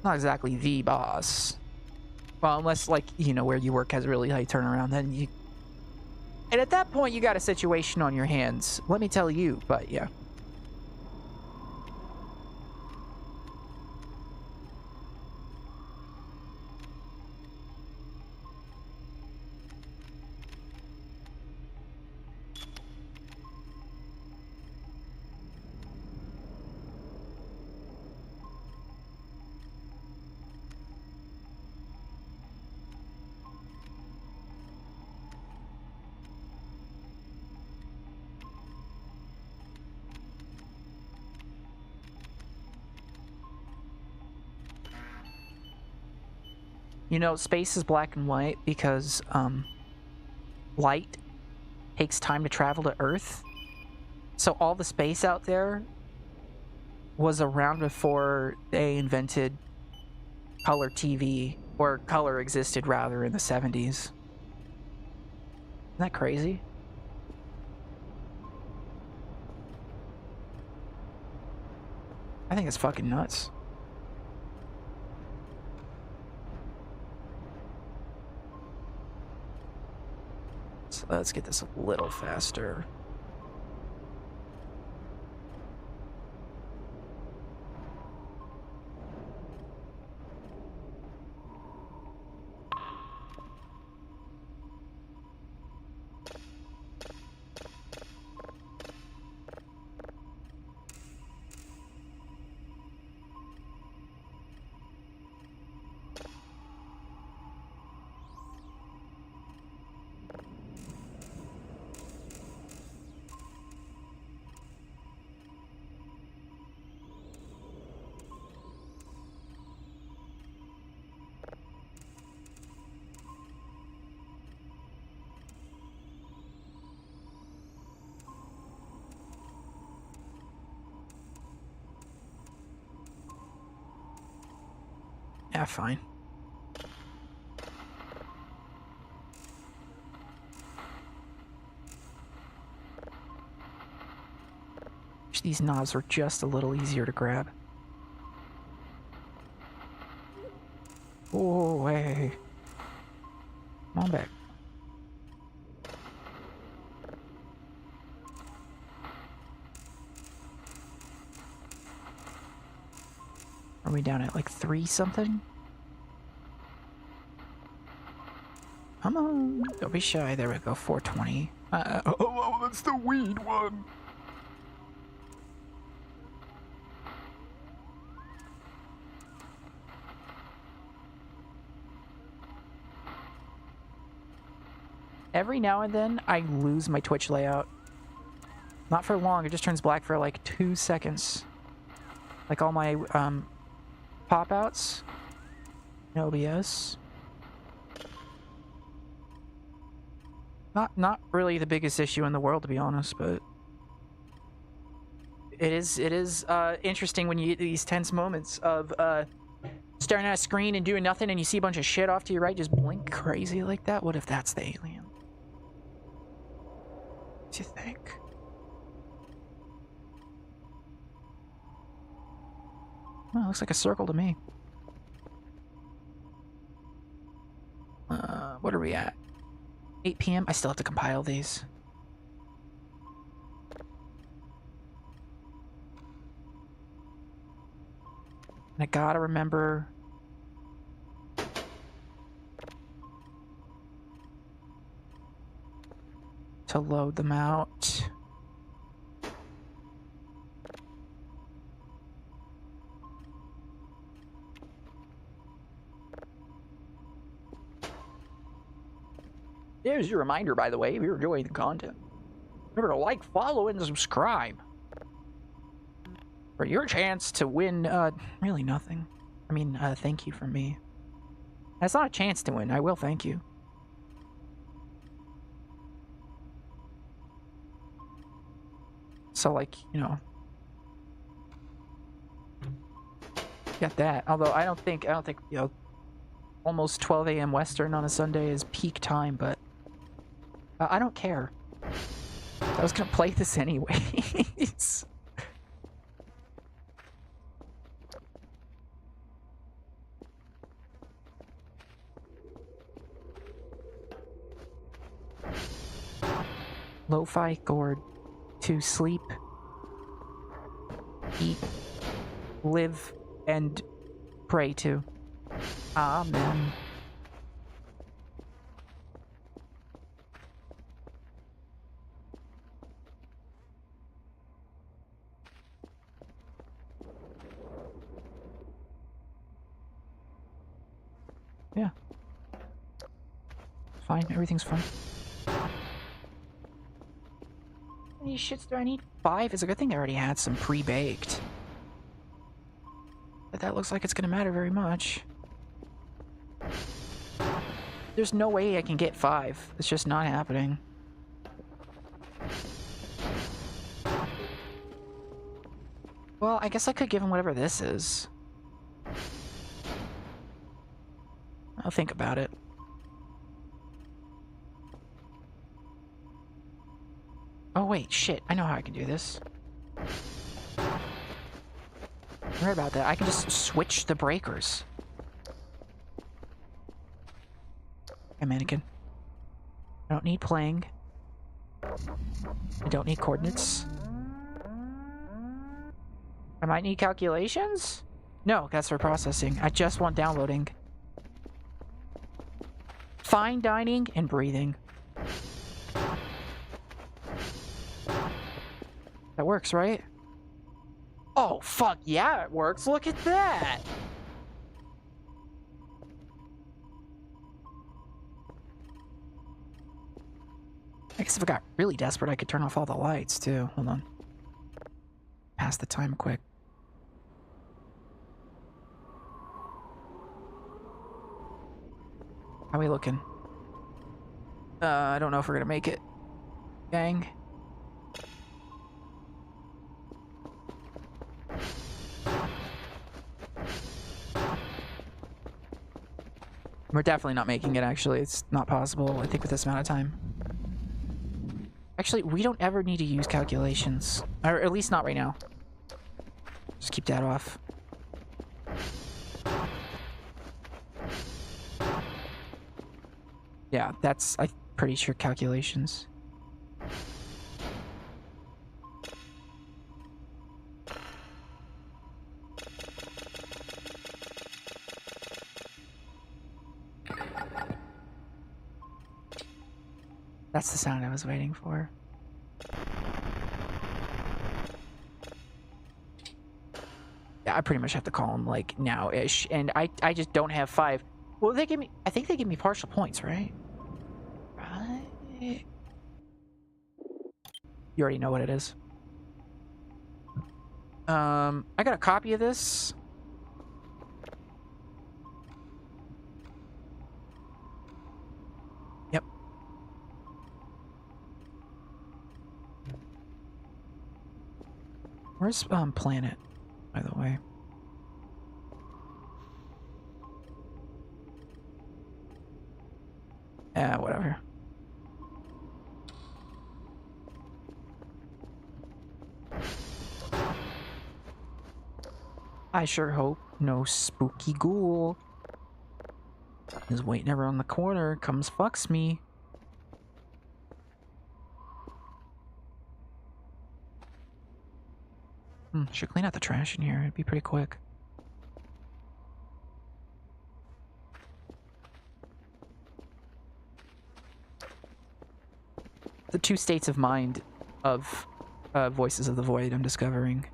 Not exactly the boss. Well, unless, like, you know, where you work has a really high turnaround, then you... And at that point, you got a situation on your hands. Let me tell you, but yeah. You know, space is black and white because, light takes time to travel to Earth. So all the space out there was around before they invented color TV, or color existed rather, in the 70s. Isn't that crazy? I think it's fucking nuts. So let's get this a little faster. Yeah, fine. Wish these knobs were just a little easier to grab. Oh, hey. Come on back. Are we down at like 3 something? Come on. Don't be shy. There we go. 420. Oh, that's the weed one. Every now and then, I lose my Twitch layout. Not for long. It just turns black for like 2 seconds. Like all my pop-outs in OBS. Not really the biggest issue in the world, to be honest, but it is interesting when you get these tense moments of staring at a screen and doing nothing, and you see a bunch of shit off to your right just blink crazy like that. What if that's the alien? What do you think? Well, looks like a circle to me. What are we at? 8 p.m. I still have to compile these. And I gotta remember to load them out. There's your reminder, by the way, if you're enjoying the content. Remember to like, follow, and subscribe. For your chance to win, really nothing. I mean, thank you from me. That's not a chance to win. I will thank you. So, like, you know. Got that. Although, I don't think, you know, almost 12 a.m. Western on a Sunday is peak time, but I don't care. I was gonna play this anyways. Lo-fi gourd. To sleep, eat, live, and pray to. Amen. Yeah. Fine, everything's fine. How many shits do I need? 5? It's a good thing I already had some pre-baked. But that looks like it's gonna matter very much. There's no way I can get 5. It's just not happening. Well, I guess I could give him whatever this is. I'll think about it. Oh wait, shit. I know how I can do this. Right about that. I can just switch the breakers. Okay, mannequin. I don't need playing. I don't need coordinates. I might need calculations? No, that's for processing. I just want downloading. Fine dining and breathing. That works, right? Oh, fuck yeah, it works. Look at that. I guess if I got really desperate, I could turn off all the lights, too. Hold on. Pass the time quick. How we looking? I don't know if we're gonna make it. Gang. We're definitely not making it, actually. It's not possible, I think, with this amount of time. Actually, we don't ever need to use calculations. Or at least not right now. Just keep that off. Yeah, that's, I'm pretty sure, calculations. That's the sound I was waiting for. Yeah, I pretty much have to call him, like, now-ish. And I just don't have 5. Well, they give me... I think they give me partial points, right? Right? You already know what it is. I got a copy of this. Yep. Where's, Planet, by the way? Whatever. I sure hope no spooky ghoul is waiting around the corner, comes fucks me. Should clean out the trash in here. It'd be pretty quick. The 2 states of mind of Voices of the Void I'm discovering.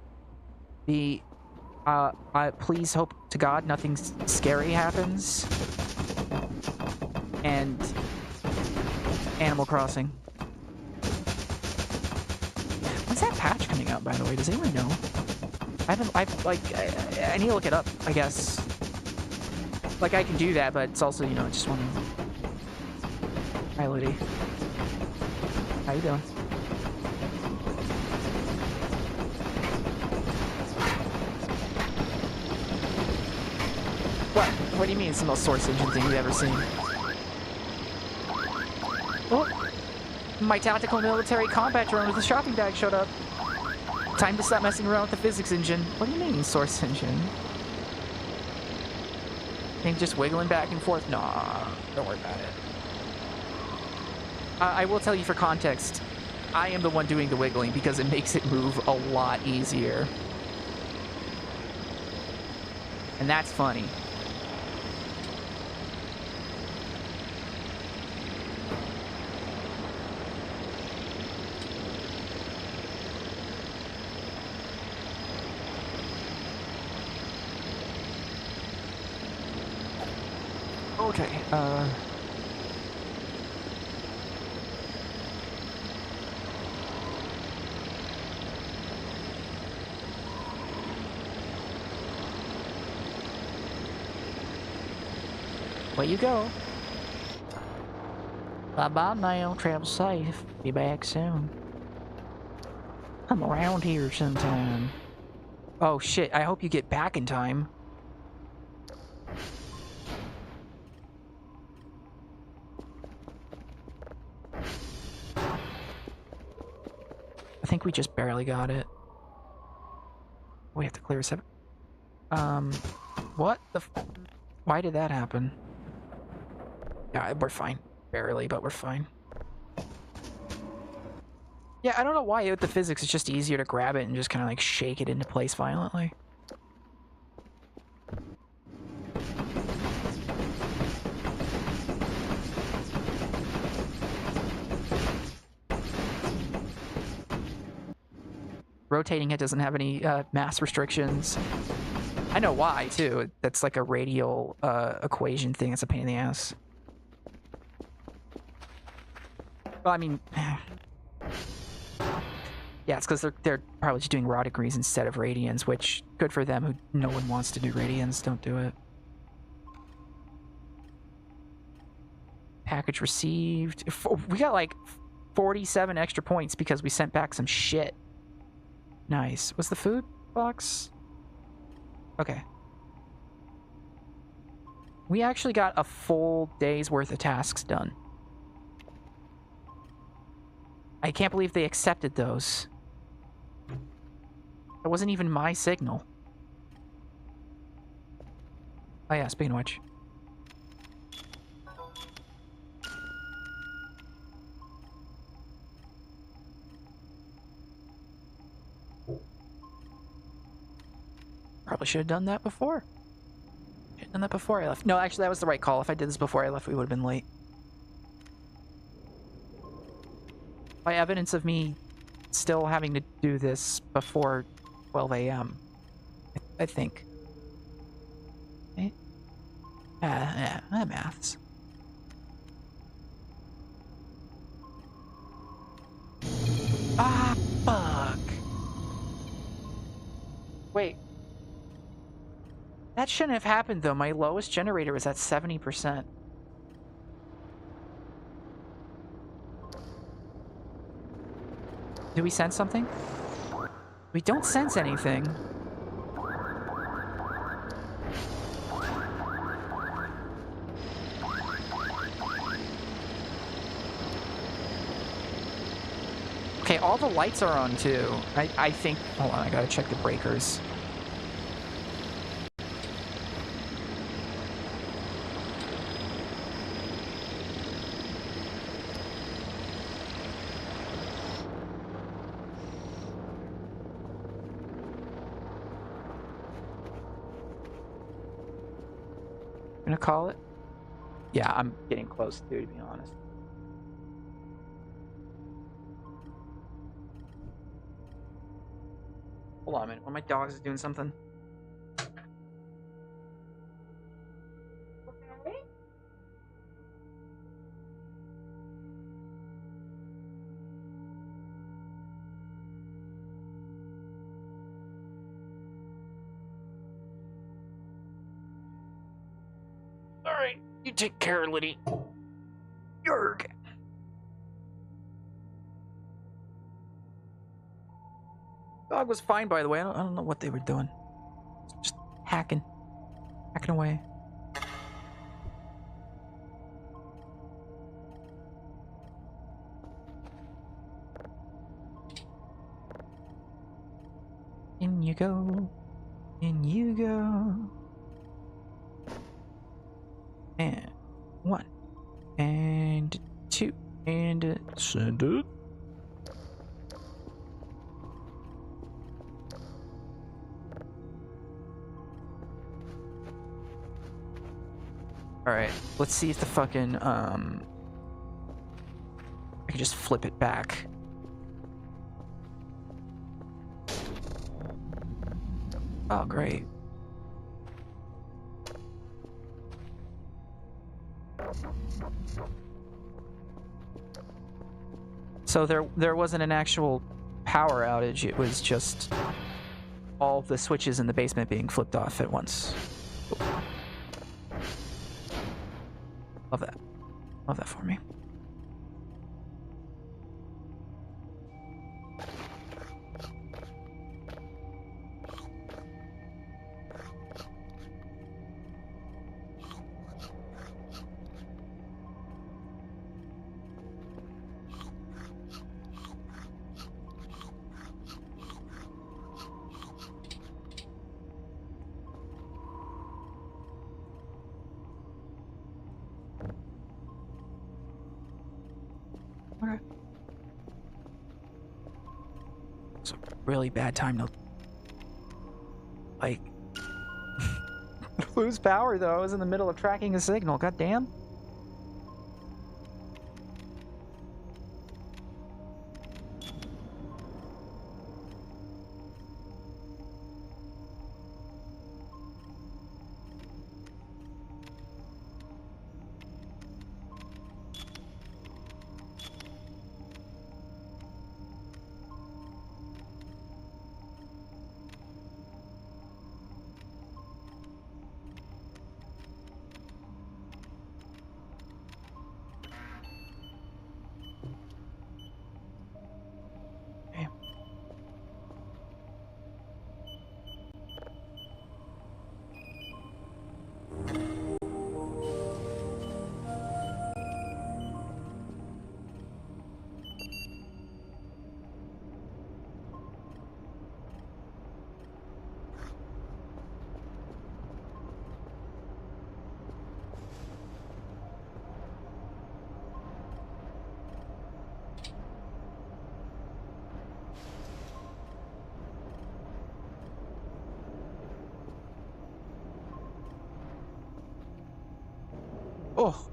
The please hope to God nothing scary happens. And Animal Crossing. When's that patch coming out, by the way? Does anyone know? I need to look it up, I guess. Like, I can do that, but it's also, you know, just one. Hi, Liddy. How you doing? What do you mean it's the most Source Engine thing you've ever seen? Oh! My tactical military combat drone with a shopping bag showed up. Time to stop messing around with the physics engine. What do you mean, Source Engine? Think just wiggling back and forth? Nah, don't worry about it. I will tell you for context. I am the one doing the wiggling because it makes it move a lot easier. And that's funny. Okay, away you go. Bye-bye now, travel safe. Be back soon. I'm around here sometime. Oh shit, I hope you get back in time. I think we just barely got it. We have to clear 7. What the why did that happen? Yeah, we're fine. Barely, but we're fine. Yeah, I don't know why with the physics it's just easier to grab it and just kind of like shake it into place violently. Rotating it doesn't have any mass restrictions. I know why, too. That's like a radial equation thing. It's a pain in the ass. Well, I mean... yeah, it's because they're probably just doing raw degrees instead of radians, which, good for them. Who no one wants to do radians. Don't do it. Package received. We got like 47 extra points because we sent back some shit. Nice. Was the food box? Okay. We actually got a full day's worth of tasks done. I can't believe they accepted those. It wasn't even my signal. Oh yeah, speaking of which. Probably should have done that before. Should have done that before I left. No, actually, that was the right call. If I did this before I left, we would have been late. By evidence of me still having to do this before 12 a.m., I think. Okay. Yeah, maths. Ah, fuck. Wait. That shouldn't have happened, though. My lowest generator was at 70%. Do we sense something? We don't sense anything. Okay, all the lights are on, too. I think... hold on, I gotta check the breakers. Gonna call it? Yeah, I'm getting close too, to be honest. Hold on a minute. One of my dogs is doing something. Okay. Alright, you take care, Liddy. Yerg. Dog was fine, by the way. I don't know what they were doing. Just hacking. Hacking away. In you go. In you go. And 1. And 2. And send it. Alright, let's see if the fucking, I can just flip it back. Oh, great. So there wasn't an actual power outage, it was just all the switches in the basement being flipped off at once. Love that. Love that for me. Okay. It's a really bad time to, like, lose power, though. I was in the middle of tracking a signal. God damn. Oh.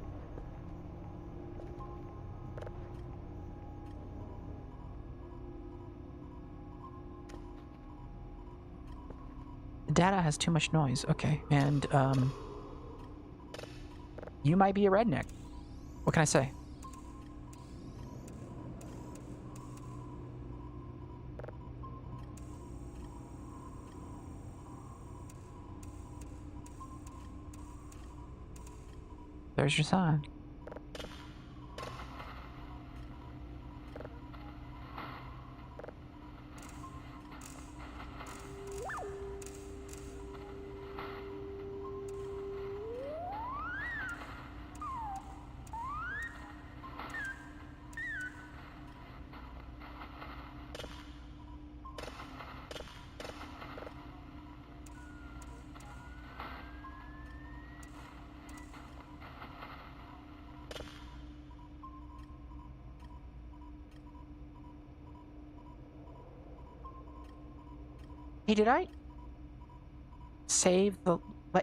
The data has too much noise. Okay, and, you might be a redneck. What can I say? There's your sign. Hey, did I save the...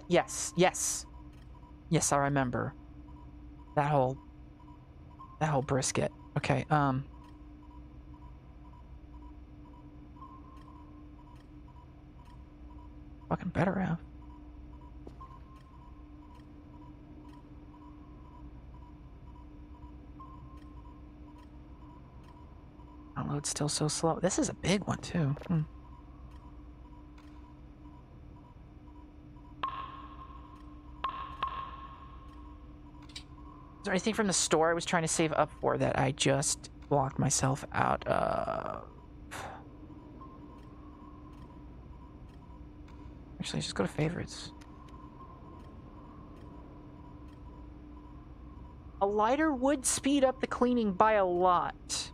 Yes, yes. Yes, I remember. That whole brisket. Okay, fucking better have. Download's still so slow. This is a big one, too. Is there anything from the store I was trying to save up for that I just blocked myself out of? Actually, just go to favorites. A lighter would speed up the cleaning by a lot.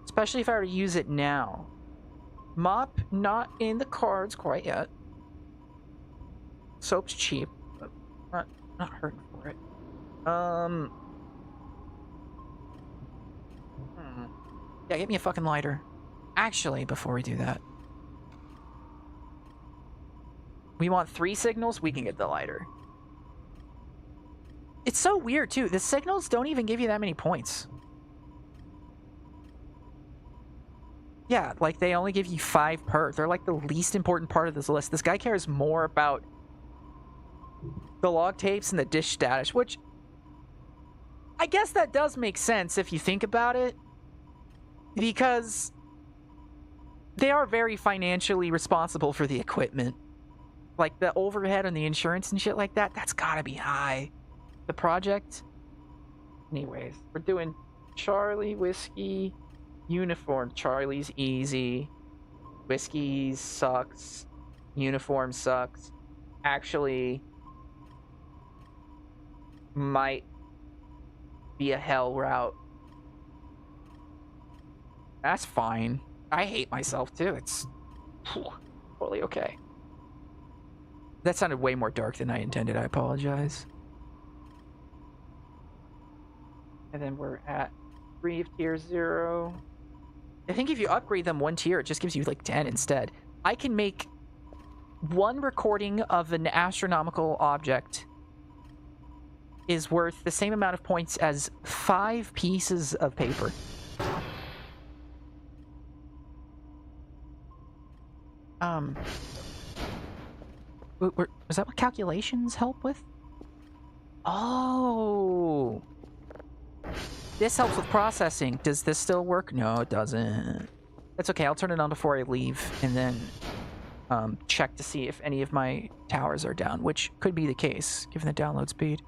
Especially if I were to use it now. Mop, not in the cards quite yet. Soap's cheap, but not hurting for it. Yeah, get me a fucking lighter. Actually, before we do that. We want 3 signals, we can get the lighter. It's so weird, too. The signals don't even give you that many points. Yeah, like, they only give you 5 per. They're, like, the least important part of this list. This guy cares more about the log tapes and the dish status, which I guess that does make sense if you think about it, because they are very financially responsible for the equipment. Like, the overhead and the insurance and shit like that, that's gotta be high. The project? Anyways, we're doing Charlie, Whiskey, Uniform. Charlie's easy. Whiskey sucks. Uniform sucks. Actually, might be a hell route. That's fine. I hate myself too. It's totally okay. That sounded way more dark than I intended. I apologize. And then we're at 3 of tier 0. I think if you upgrade them 1 tier, it just gives you like 10 instead. I can make 1 recording of an astronomical object is worth the same amount of points as 5 pieces of paper. Was that what calculations help with? Oh, this helps with processing. Does this still work? No, it doesn't. That's okay. I'll turn it on before I leave, and then check to see if any of my towers are down, which could be the case given the download speed.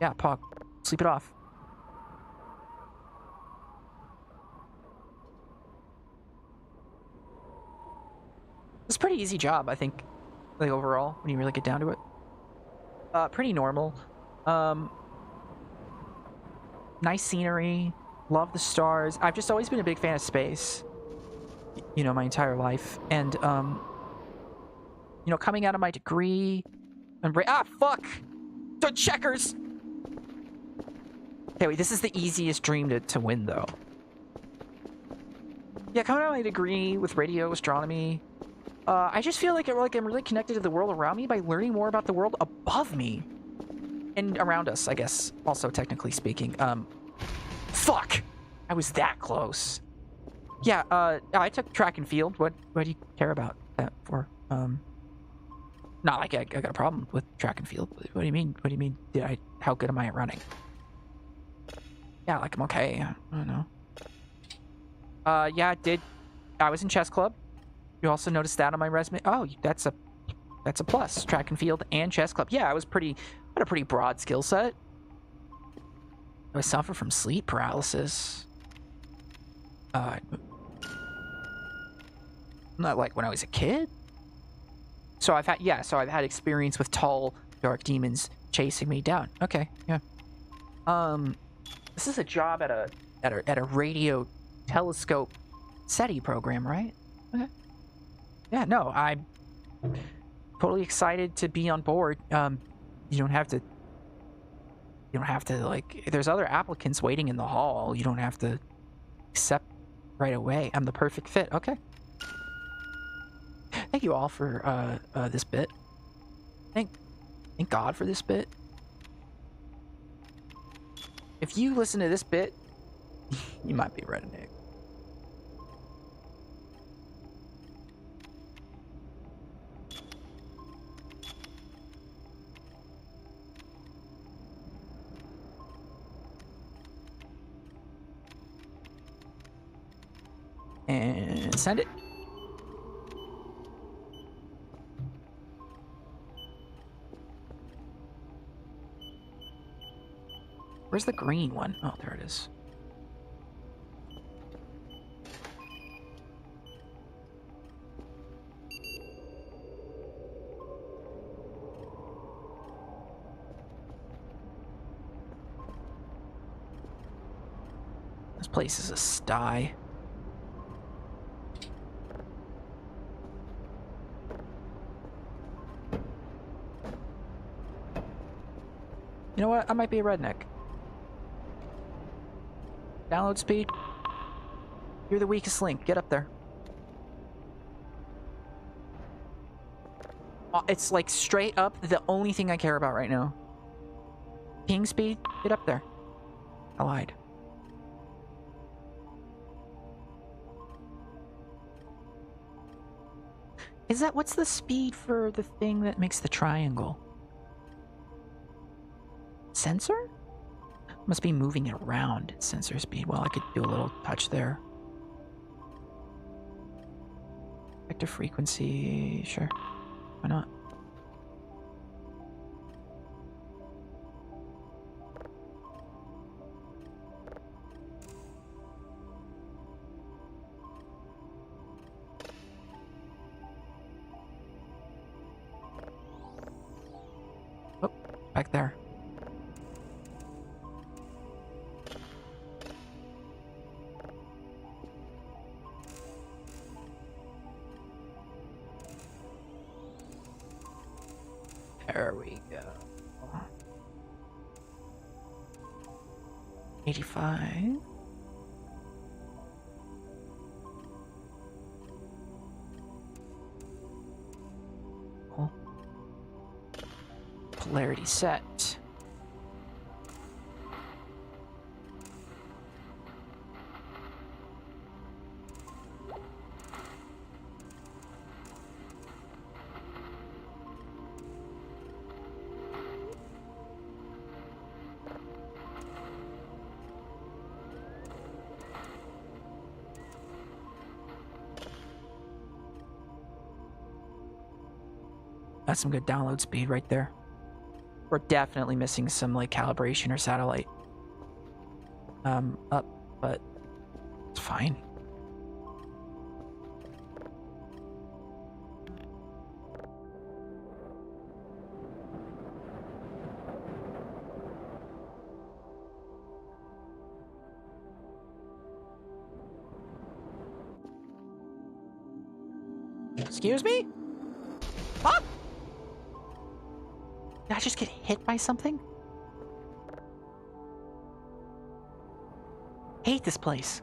Yeah, Pog, sleep it off. It's a pretty easy job, I think, like overall, when you really get down to it. Pretty normal. Nice scenery. Love the stars. I've just always been a big fan of space, you know, my entire life. And, you know, coming out of my degree and fuck! The checkers! Okay, wait, this is the easiest dream to win, though. Yeah, coming out of my degree with radio astronomy, I just feel like I'm really connected to the world around me by learning more about the world above me. And around us, I guess, also technically speaking. Fuck! I was that close. Yeah, I took track and field. What do you care about that for? Not like I got a problem with track and field. What do you mean? What do you mean? How good am I at running? Yeah, like I'm okay. I don't know. Yeah, I was in chess club. You also noticed that on my resume. Oh, that's a plus. Track and field and chess club. Yeah, I had a pretty broad skill set. I suffer from sleep paralysis. Not like when I was a kid. So I've had experience with tall, dark demons chasing me down. Okay, yeah. This is a job at a radio telescope SETI program, right? Okay. Yeah, no, I'm totally excited to be on board. You don't have to like, there's other applicants waiting in the hall. You don't have to accept right away. I'm the perfect fit. Okay. Thank you all for this bit. Thank God for this bit. If you listen to this bit, you might be a redneck. And send it. Where's the green one? Oh, there it is. This place is a sty. You know what? I might be a redneck. Download speed. You're the weakest link. Get up there. It's like straight up the only thing I care about right now. Ping speed, get up there. I lied. What's the speed for the thing that makes the triangle? Sensor? Must be moving it around. Sensor speed. Well, I could do a little touch there. Vector frequency, sure. Why not? Oh, back there. There we go. 85. Cool. Polarity set. That's some good download speed right there. We're definitely missing some like calibration or satellite up, but it's fine. Excuse me? Huh? Did I just get hit by something? Hate this place.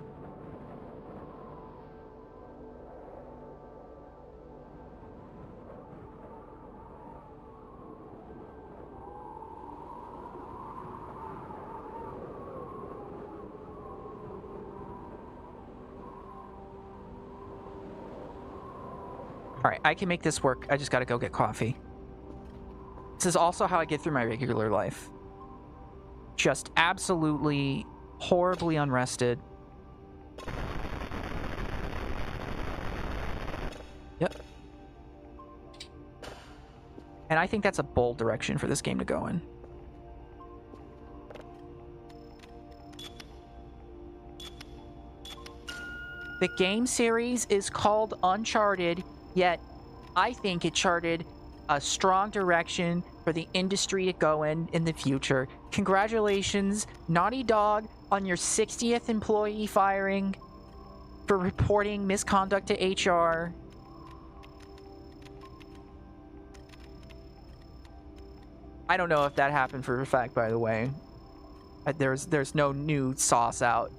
Alright, I can make this work. I just gotta go get coffee. This is also how I get through my regular life. Just absolutely horribly unrested. Yep. And I think that's a bold direction for this game to go in. The game series is called Uncharted, yet I think it charted a strong direction for the industry to go in the future. Congratulations, Naughty Dog, on your 60th employee firing for reporting misconduct to HR. I don't know if that happened for a fact, by the way. There's no new sauce out.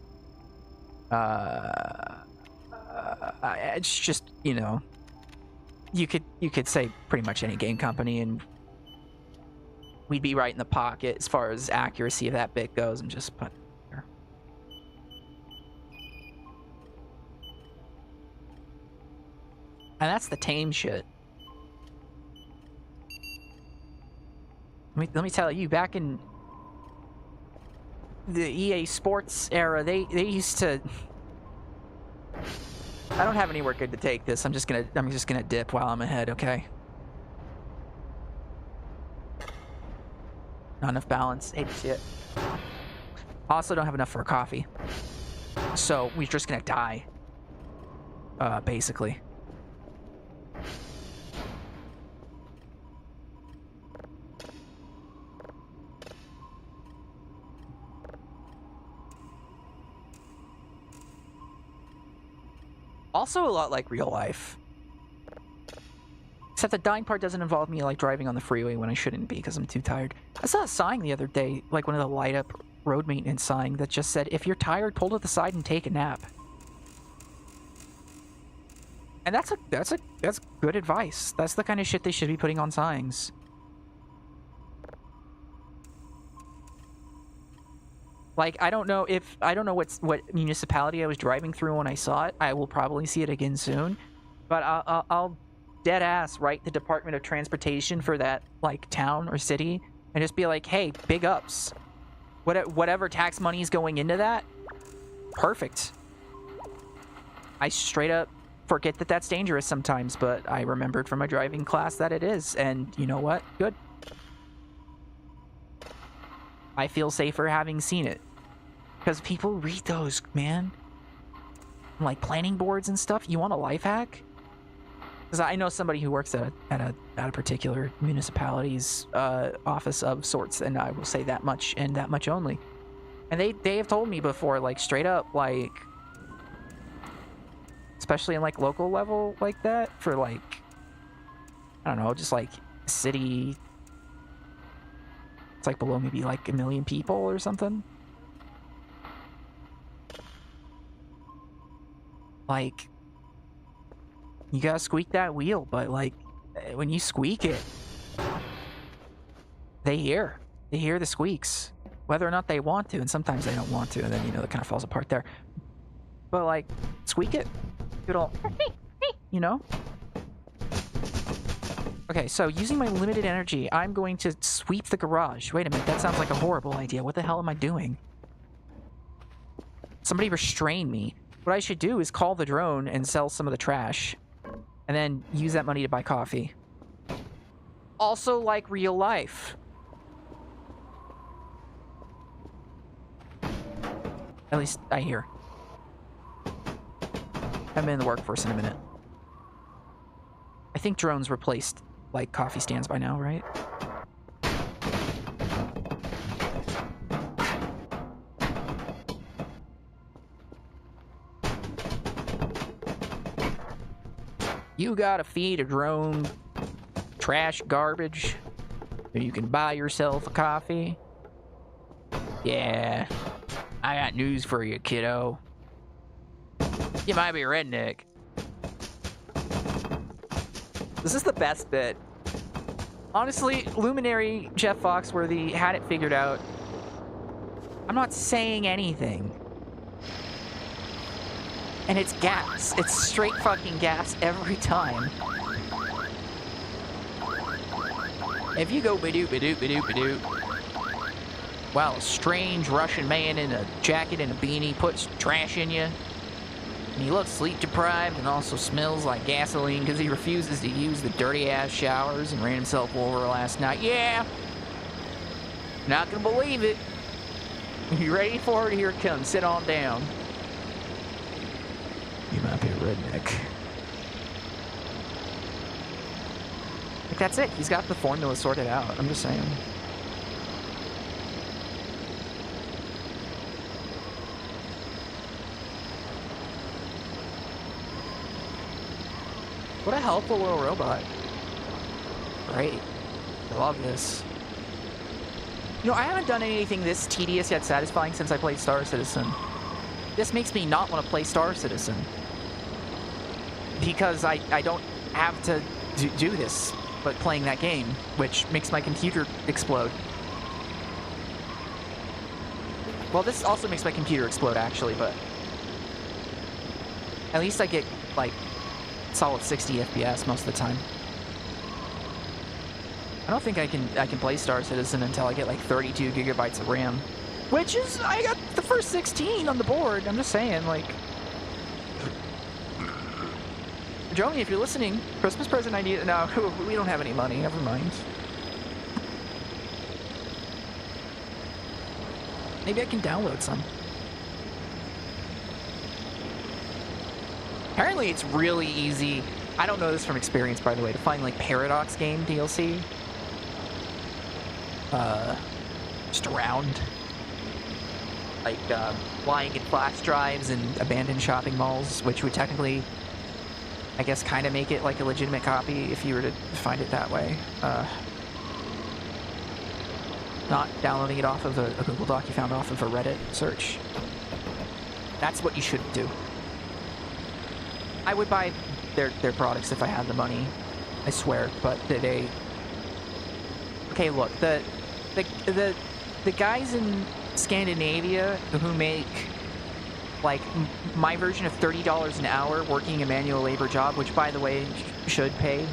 It's just, you know, you could say pretty much any game company and we'd be right in the pocket as far as accuracy of that bit goes. And just put here. And that's the tame shit. Let me tell you, back in the EA Sports era, they used to. I don't have anywhere good to take this. I'm just gonna dip while I'm ahead, okay? Not enough balance. Hate to see it. Also don't have enough for a coffee. So we're just gonna die. Basically. Also a lot like real life. Except the dying part doesn't involve me like driving on the freeway when I shouldn't be because I'm too tired. I saw a sign the other day, like one of the light up road maintenance sign that just said, if you're tired, pull to the side and take a nap. And that's good advice. That's the kind of shit they should be putting on signs. Like, I don't know what municipality I was driving through when I saw it. I will probably see it again soon. But I'll dead ass write the Department of Transportation for that, like, town or city and just be like, hey, big ups. Whatever tax money is going into that, perfect. I straight up forget that that's dangerous sometimes, but I remembered from my driving class that it is. And you know what? Good. I feel safer having seen it. Because people read those, man. Like planning boards and stuff. You want a life hack? Because I know somebody who works at a particular municipality's office of sorts, and I will say that much and that much only. And they have told me before, like, straight up, like, especially in, like, local level like that, for, like, I don't know, just, like, city, it's, like, below maybe, like, 1 million people or something. Like, you gotta squeak that wheel, but, like, when you squeak it, they hear the squeaks, whether or not they want to, and sometimes they don't want to, and then, you know, it kind of falls apart there. But, like, squeak it. Good old, you know? Okay, so using my limited energy, I'm going to sweep the garage. Wait a minute, that sounds like a horrible idea. What the hell am I doing? Somebody restrain me. What I should do is call the drone and sell some of the trash, and then use that money to buy coffee. Also, like real life. At least I hear. Haven't been in the workforce in a minute. I think drones replaced, like, coffee stands by now, right? You gotta feed a drone trash garbage so you can buy yourself a coffee? Yeah, I got news for you, kiddo. You might be a redneck. This is the best bit. Honestly, Luminary Jeff Foxworthy had it figured out. I'm not saying anything. And it's gas. It's straight fucking gas every time. If you go ba-doop, ba-doop, ba-doop, ba-doop, while a strange Russian man in a jacket and a beanie puts trash in you, and he looks sleep deprived and also smells like gasoline because he refuses to use the dirty ass showers and ran himself over last night. Yeah! Not gonna believe it. You ready for it? Here it comes. Sit on down. You might be a redneck. Like, that's it. He's got the formula sorted out. I'm just saying. What a helpful little robot. Great. I love this. You know, I haven't done anything this tedious yet satisfying since I played Star Citizen. This makes me not want to play Star Citizen. Because I don't have to do this, but playing that game, which makes my computer explode. Well, this also makes my computer explode, actually, but at least I get, like, solid 60 FPS most of the time. I don't think I can play Star Citizen until I get, like, 32 gigabytes of RAM. Which is, I got the first 16 on the board. I'm just saying, like... Joey, if you're listening, Christmas present idea... No, we don't have any money. Never mind. Maybe I can download some. Apparently it's really easy. I don't know this from experience, by the way, to find, like, Paradox game DLC. Just around. Like, lying in flash drives and abandoned shopping malls, which would technically, I guess, kind of make it like a legitimate copy if you were to find it that way. Not downloading it off of a Google Doc you found off of a Reddit search. That's what you should do. I would buy their products if I had the money. I swear, but they... Okay, look, the guys in Scandinavia who make, like, my version of $30 an hour working a manual labor job, which, by the way, should pay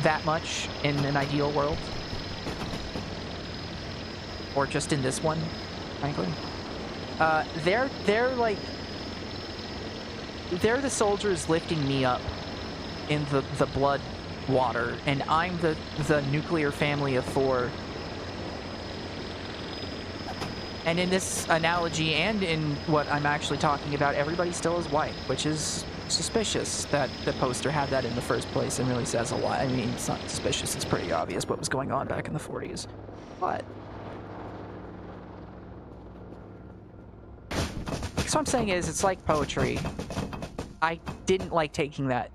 that much in an ideal world. Or just in this one, frankly. They're like... They're the soldiers lifting me up in the blood water, and I'm the nuclear family of 4. And in this analogy, and in what I'm actually talking about, everybody still is white, which is suspicious that the poster had that in the first place and really says a lot. I mean, it's not suspicious, it's pretty obvious what was going on back in the 40s. But... So what I'm saying is, it's like poetry. I didn't like taking that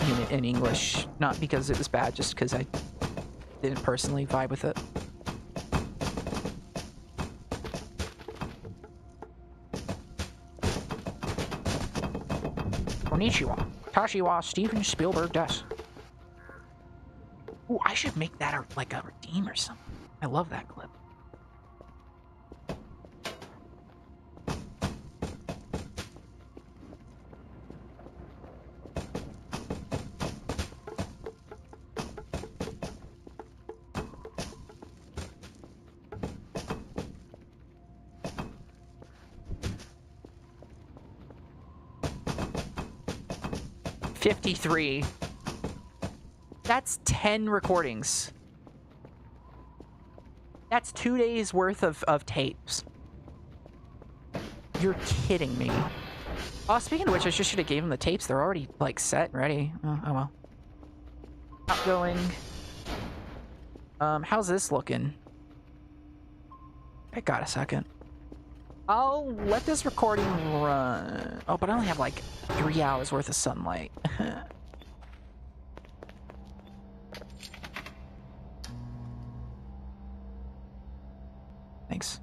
unit in English, not because it was bad, just because I didn't personally vibe with it. Konnichiwa. Tashiwa Steven Spielberg des. Ooh, I should make that like a redeem or something. I love that clip. $53. That's 10 recordings. That's 2 days worth of tapes. You're kidding me. Oh, speaking of which, I just should have gave them the tapes. They're already, like, set and ready. Oh well. Outgoing. How's this looking? I got a second. I'll let this recording run. Oh, but I only have like 3 hours worth of sunlight. Thanks.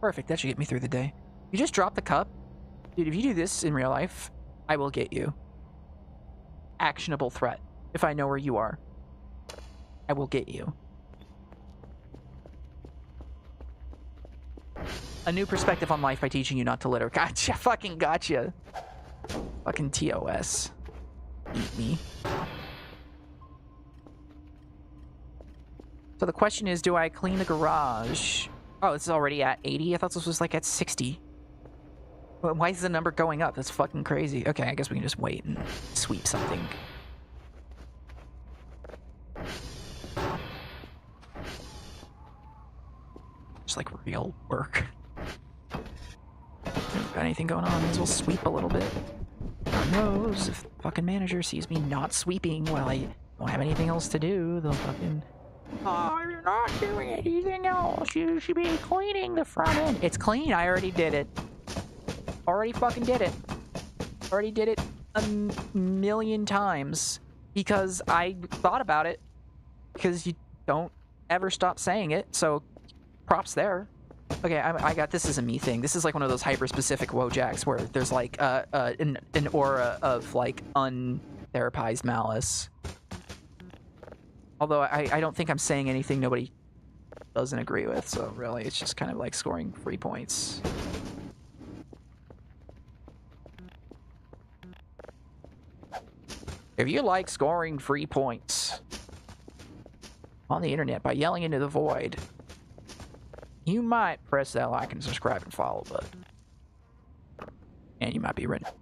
Perfect, that should get me through the day. You just drop the cup? Dude, if you do this in real life, I will get you. Actionable threat. If I know where you are, I will get you. A new perspective on life by teaching you not to litter. Gotcha, fucking gotcha. Fucking TOS. Eat me. So the question is, do I clean the garage? Oh, this is already at 80? I thought this was like at 60. Why is the number going up? That's fucking crazy. Okay, I guess we can just wait and sweep something. Just like real work. Got anything going on? May as well sweep a little bit. Who knows? If the fucking manager sees me not sweeping while I don't have anything else to do, they'll fucking... Oh, you're not doing anything else. You should be cleaning the front end. It's clean. I already did it. Already fucking did it. Already did it a million times. Because I thought about it. Because you don't ever stop saying it. So, props there. Okay, I got this is a me thing. This is like one of those hyper-specific Wojaks where there's like an aura of like untherapized malice. Although I don't think I'm saying anything nobody doesn't agree with, so really it's just kind of like scoring free points. If you like scoring free points on the internet by yelling into the void, you might press that like and subscribe and follow button. And you might be a redneck.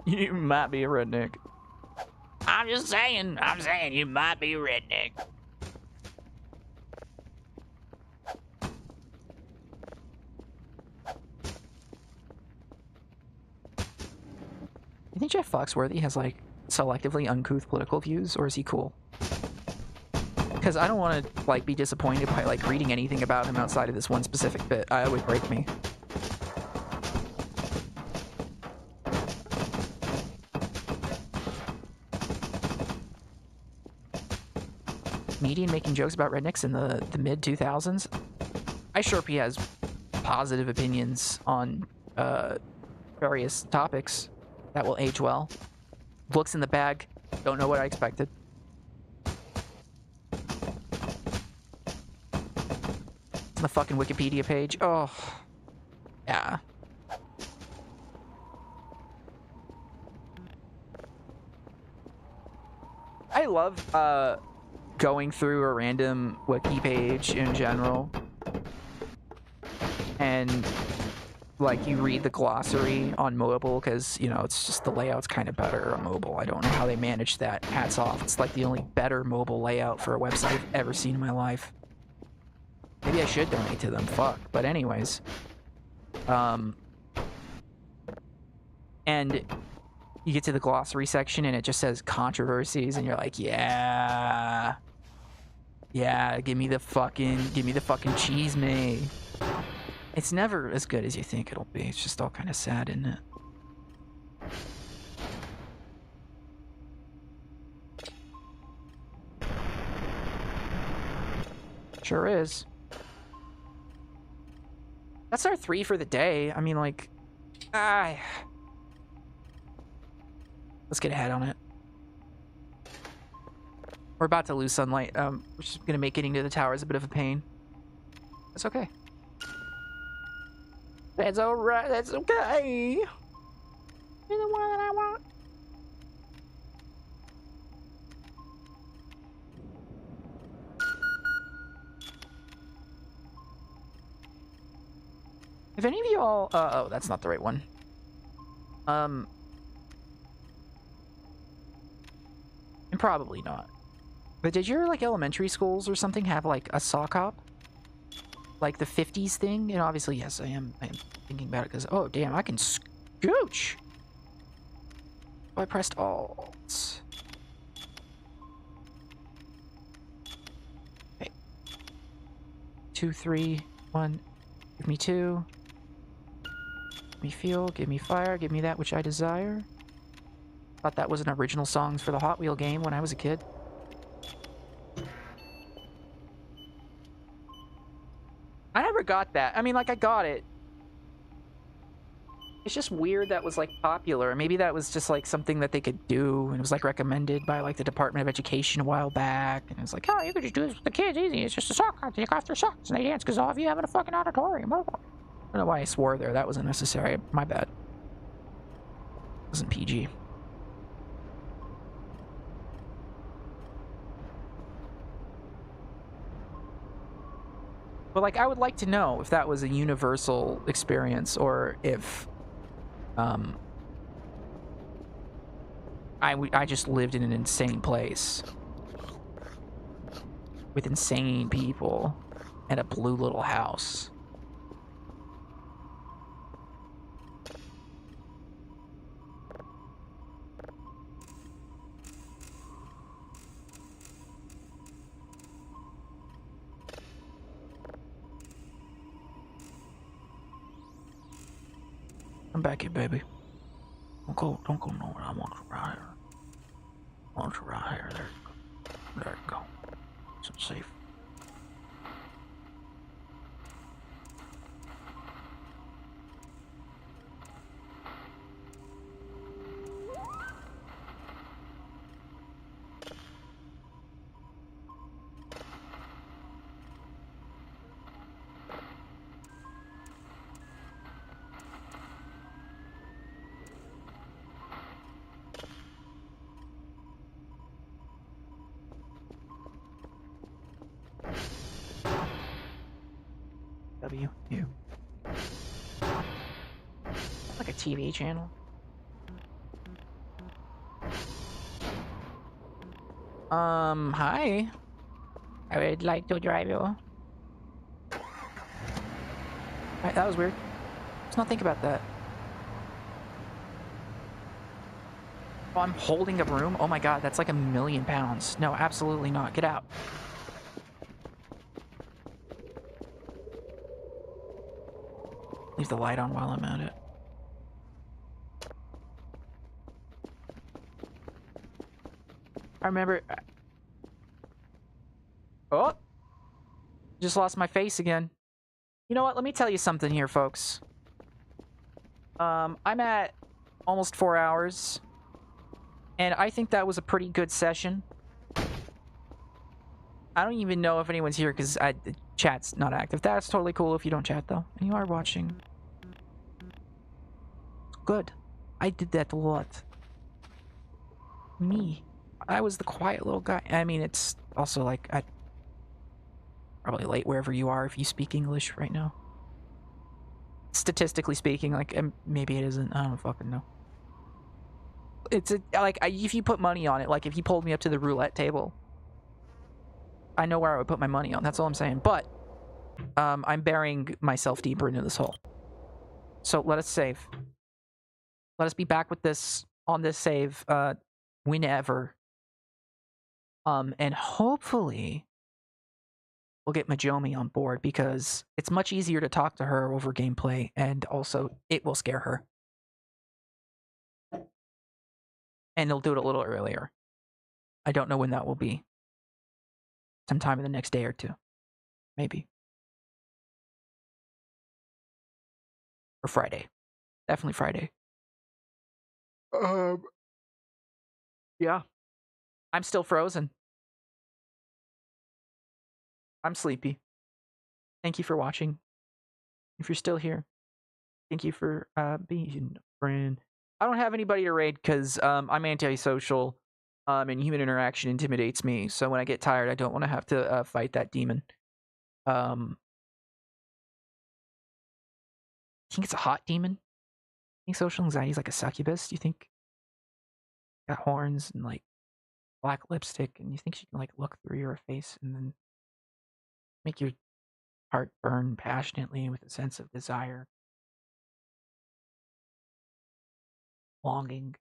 You might be a redneck. I'm saying you might be a redneck. You think Jeff Foxworthy has, like, selectively uncouth political views, or is he cool? Because I don't want to, like, be disappointed by, like, reading anything about him outside of this one specific bit. It would break me. Comedian making jokes about rednecks in the mid-2000s? I sure hope he has positive opinions on various topics that will age well. Looks in the bag. Don't know what I expected. It's the fucking Wikipedia page. Oh, yeah. I love going through a random wiki page in general, and like you read the glossary on mobile because, you know, it's just the layout's kind of better on mobile. I don't know how they managed that. Hats off. It's like the only better mobile layout for a website I've ever seen in my life. Maybe I should donate to them. Fuck. But anyways, and you get to the glossary section and it just says controversies, and you're like, yeah, give me the fucking cheese me. It's never as good as you think it'll be. It's just all kind of sad, isn't it? Sure is. That's our 3 for the day. I mean, like, let's get ahead on it. We're about to lose sunlight, which is gonna make getting to the towers a bit of a pain. That's okay. That's alright, that's okay. You're the one that I want. If any of you all, oh, that's not the right one. And probably not. But did your, like, elementary schools or something have, like, a sock hop? Like the 50s thing? You know, obviously, yes, I am thinking about it because, oh, damn, I can scooch! Oh, I pressed Alt. Okay. 2, 3, 1. Give me 2. Give me fuel, give me fire, give me that which I desire. Thought that was an original songs for the Hot Wheel game when I was a kid. I never got that. I mean, like, I got it. It's just weird that was, like, popular. Maybe that was just, like, something that they could do, and it was, like, recommended by, like, the Department of Education a while back, and it was like, oh, you could just do this with the kids, easy. It's just a sock. Take off their socks, and they dance, because all of you have in a fucking auditorium. I don't know why I swore there. That was unnecessary. My bad. It wasn't PG. But, like, I would like to know if that was a universal experience, or if, I just lived in an insane place with insane people and a blue little house. I'm back here, baby. Don't go nowhere. I want you right here. I want you right here. There you go. There you go. It's safe. U. Like a TV channel. Hi. I would like to drive you. Right, that was weird. Let's not think about that. Oh, I'm holding a broom? Oh my god, that's like £1,000,000 pounds. No, absolutely not. Get out. Leave the light on while I'm at it. I remember... Oh! Just lost my face again. You know what? Let me tell you something here, folks. I'm at almost 4 hours, and I think that was a pretty good session. I don't even know if anyone's here because the chat's not active. That's totally cool if you don't chat, though. And you are watching. Good. I did that a lot. Me. I was the quiet little guy. I mean, it's also like, I probably late wherever you are if you speak English right now. Statistically speaking, like, maybe it isn't. I don't fucking know. It's if you put money on it, like if you pulled me up to the roulette table, I know where I would put my money on. That's all I'm saying. But I'm burying myself deeper into this hole. So let us save. Let us be back with this on this save whenever. And hopefully we'll get majoumi on board because it's much easier to talk to her over gameplay, and also it will scare her. And they'll do it a little earlier. I don't know when that will be. Sometime in the next day or two. Maybe. Or Friday. Definitely Friday. Yeah. I'm still frozen. I'm sleepy. Thank you for watching. If you're still here, thank you for being a friend. I don't have anybody to raid because I'm antisocial, and human interaction intimidates me. So when I get tired, I don't want to have to fight that demon. I think it's a hot demon. I think social anxiety is like a succubus. Do you think got horns and like black lipstick, and you think she can like look through your face and then make your heart burn passionately with a sense of desire, longing?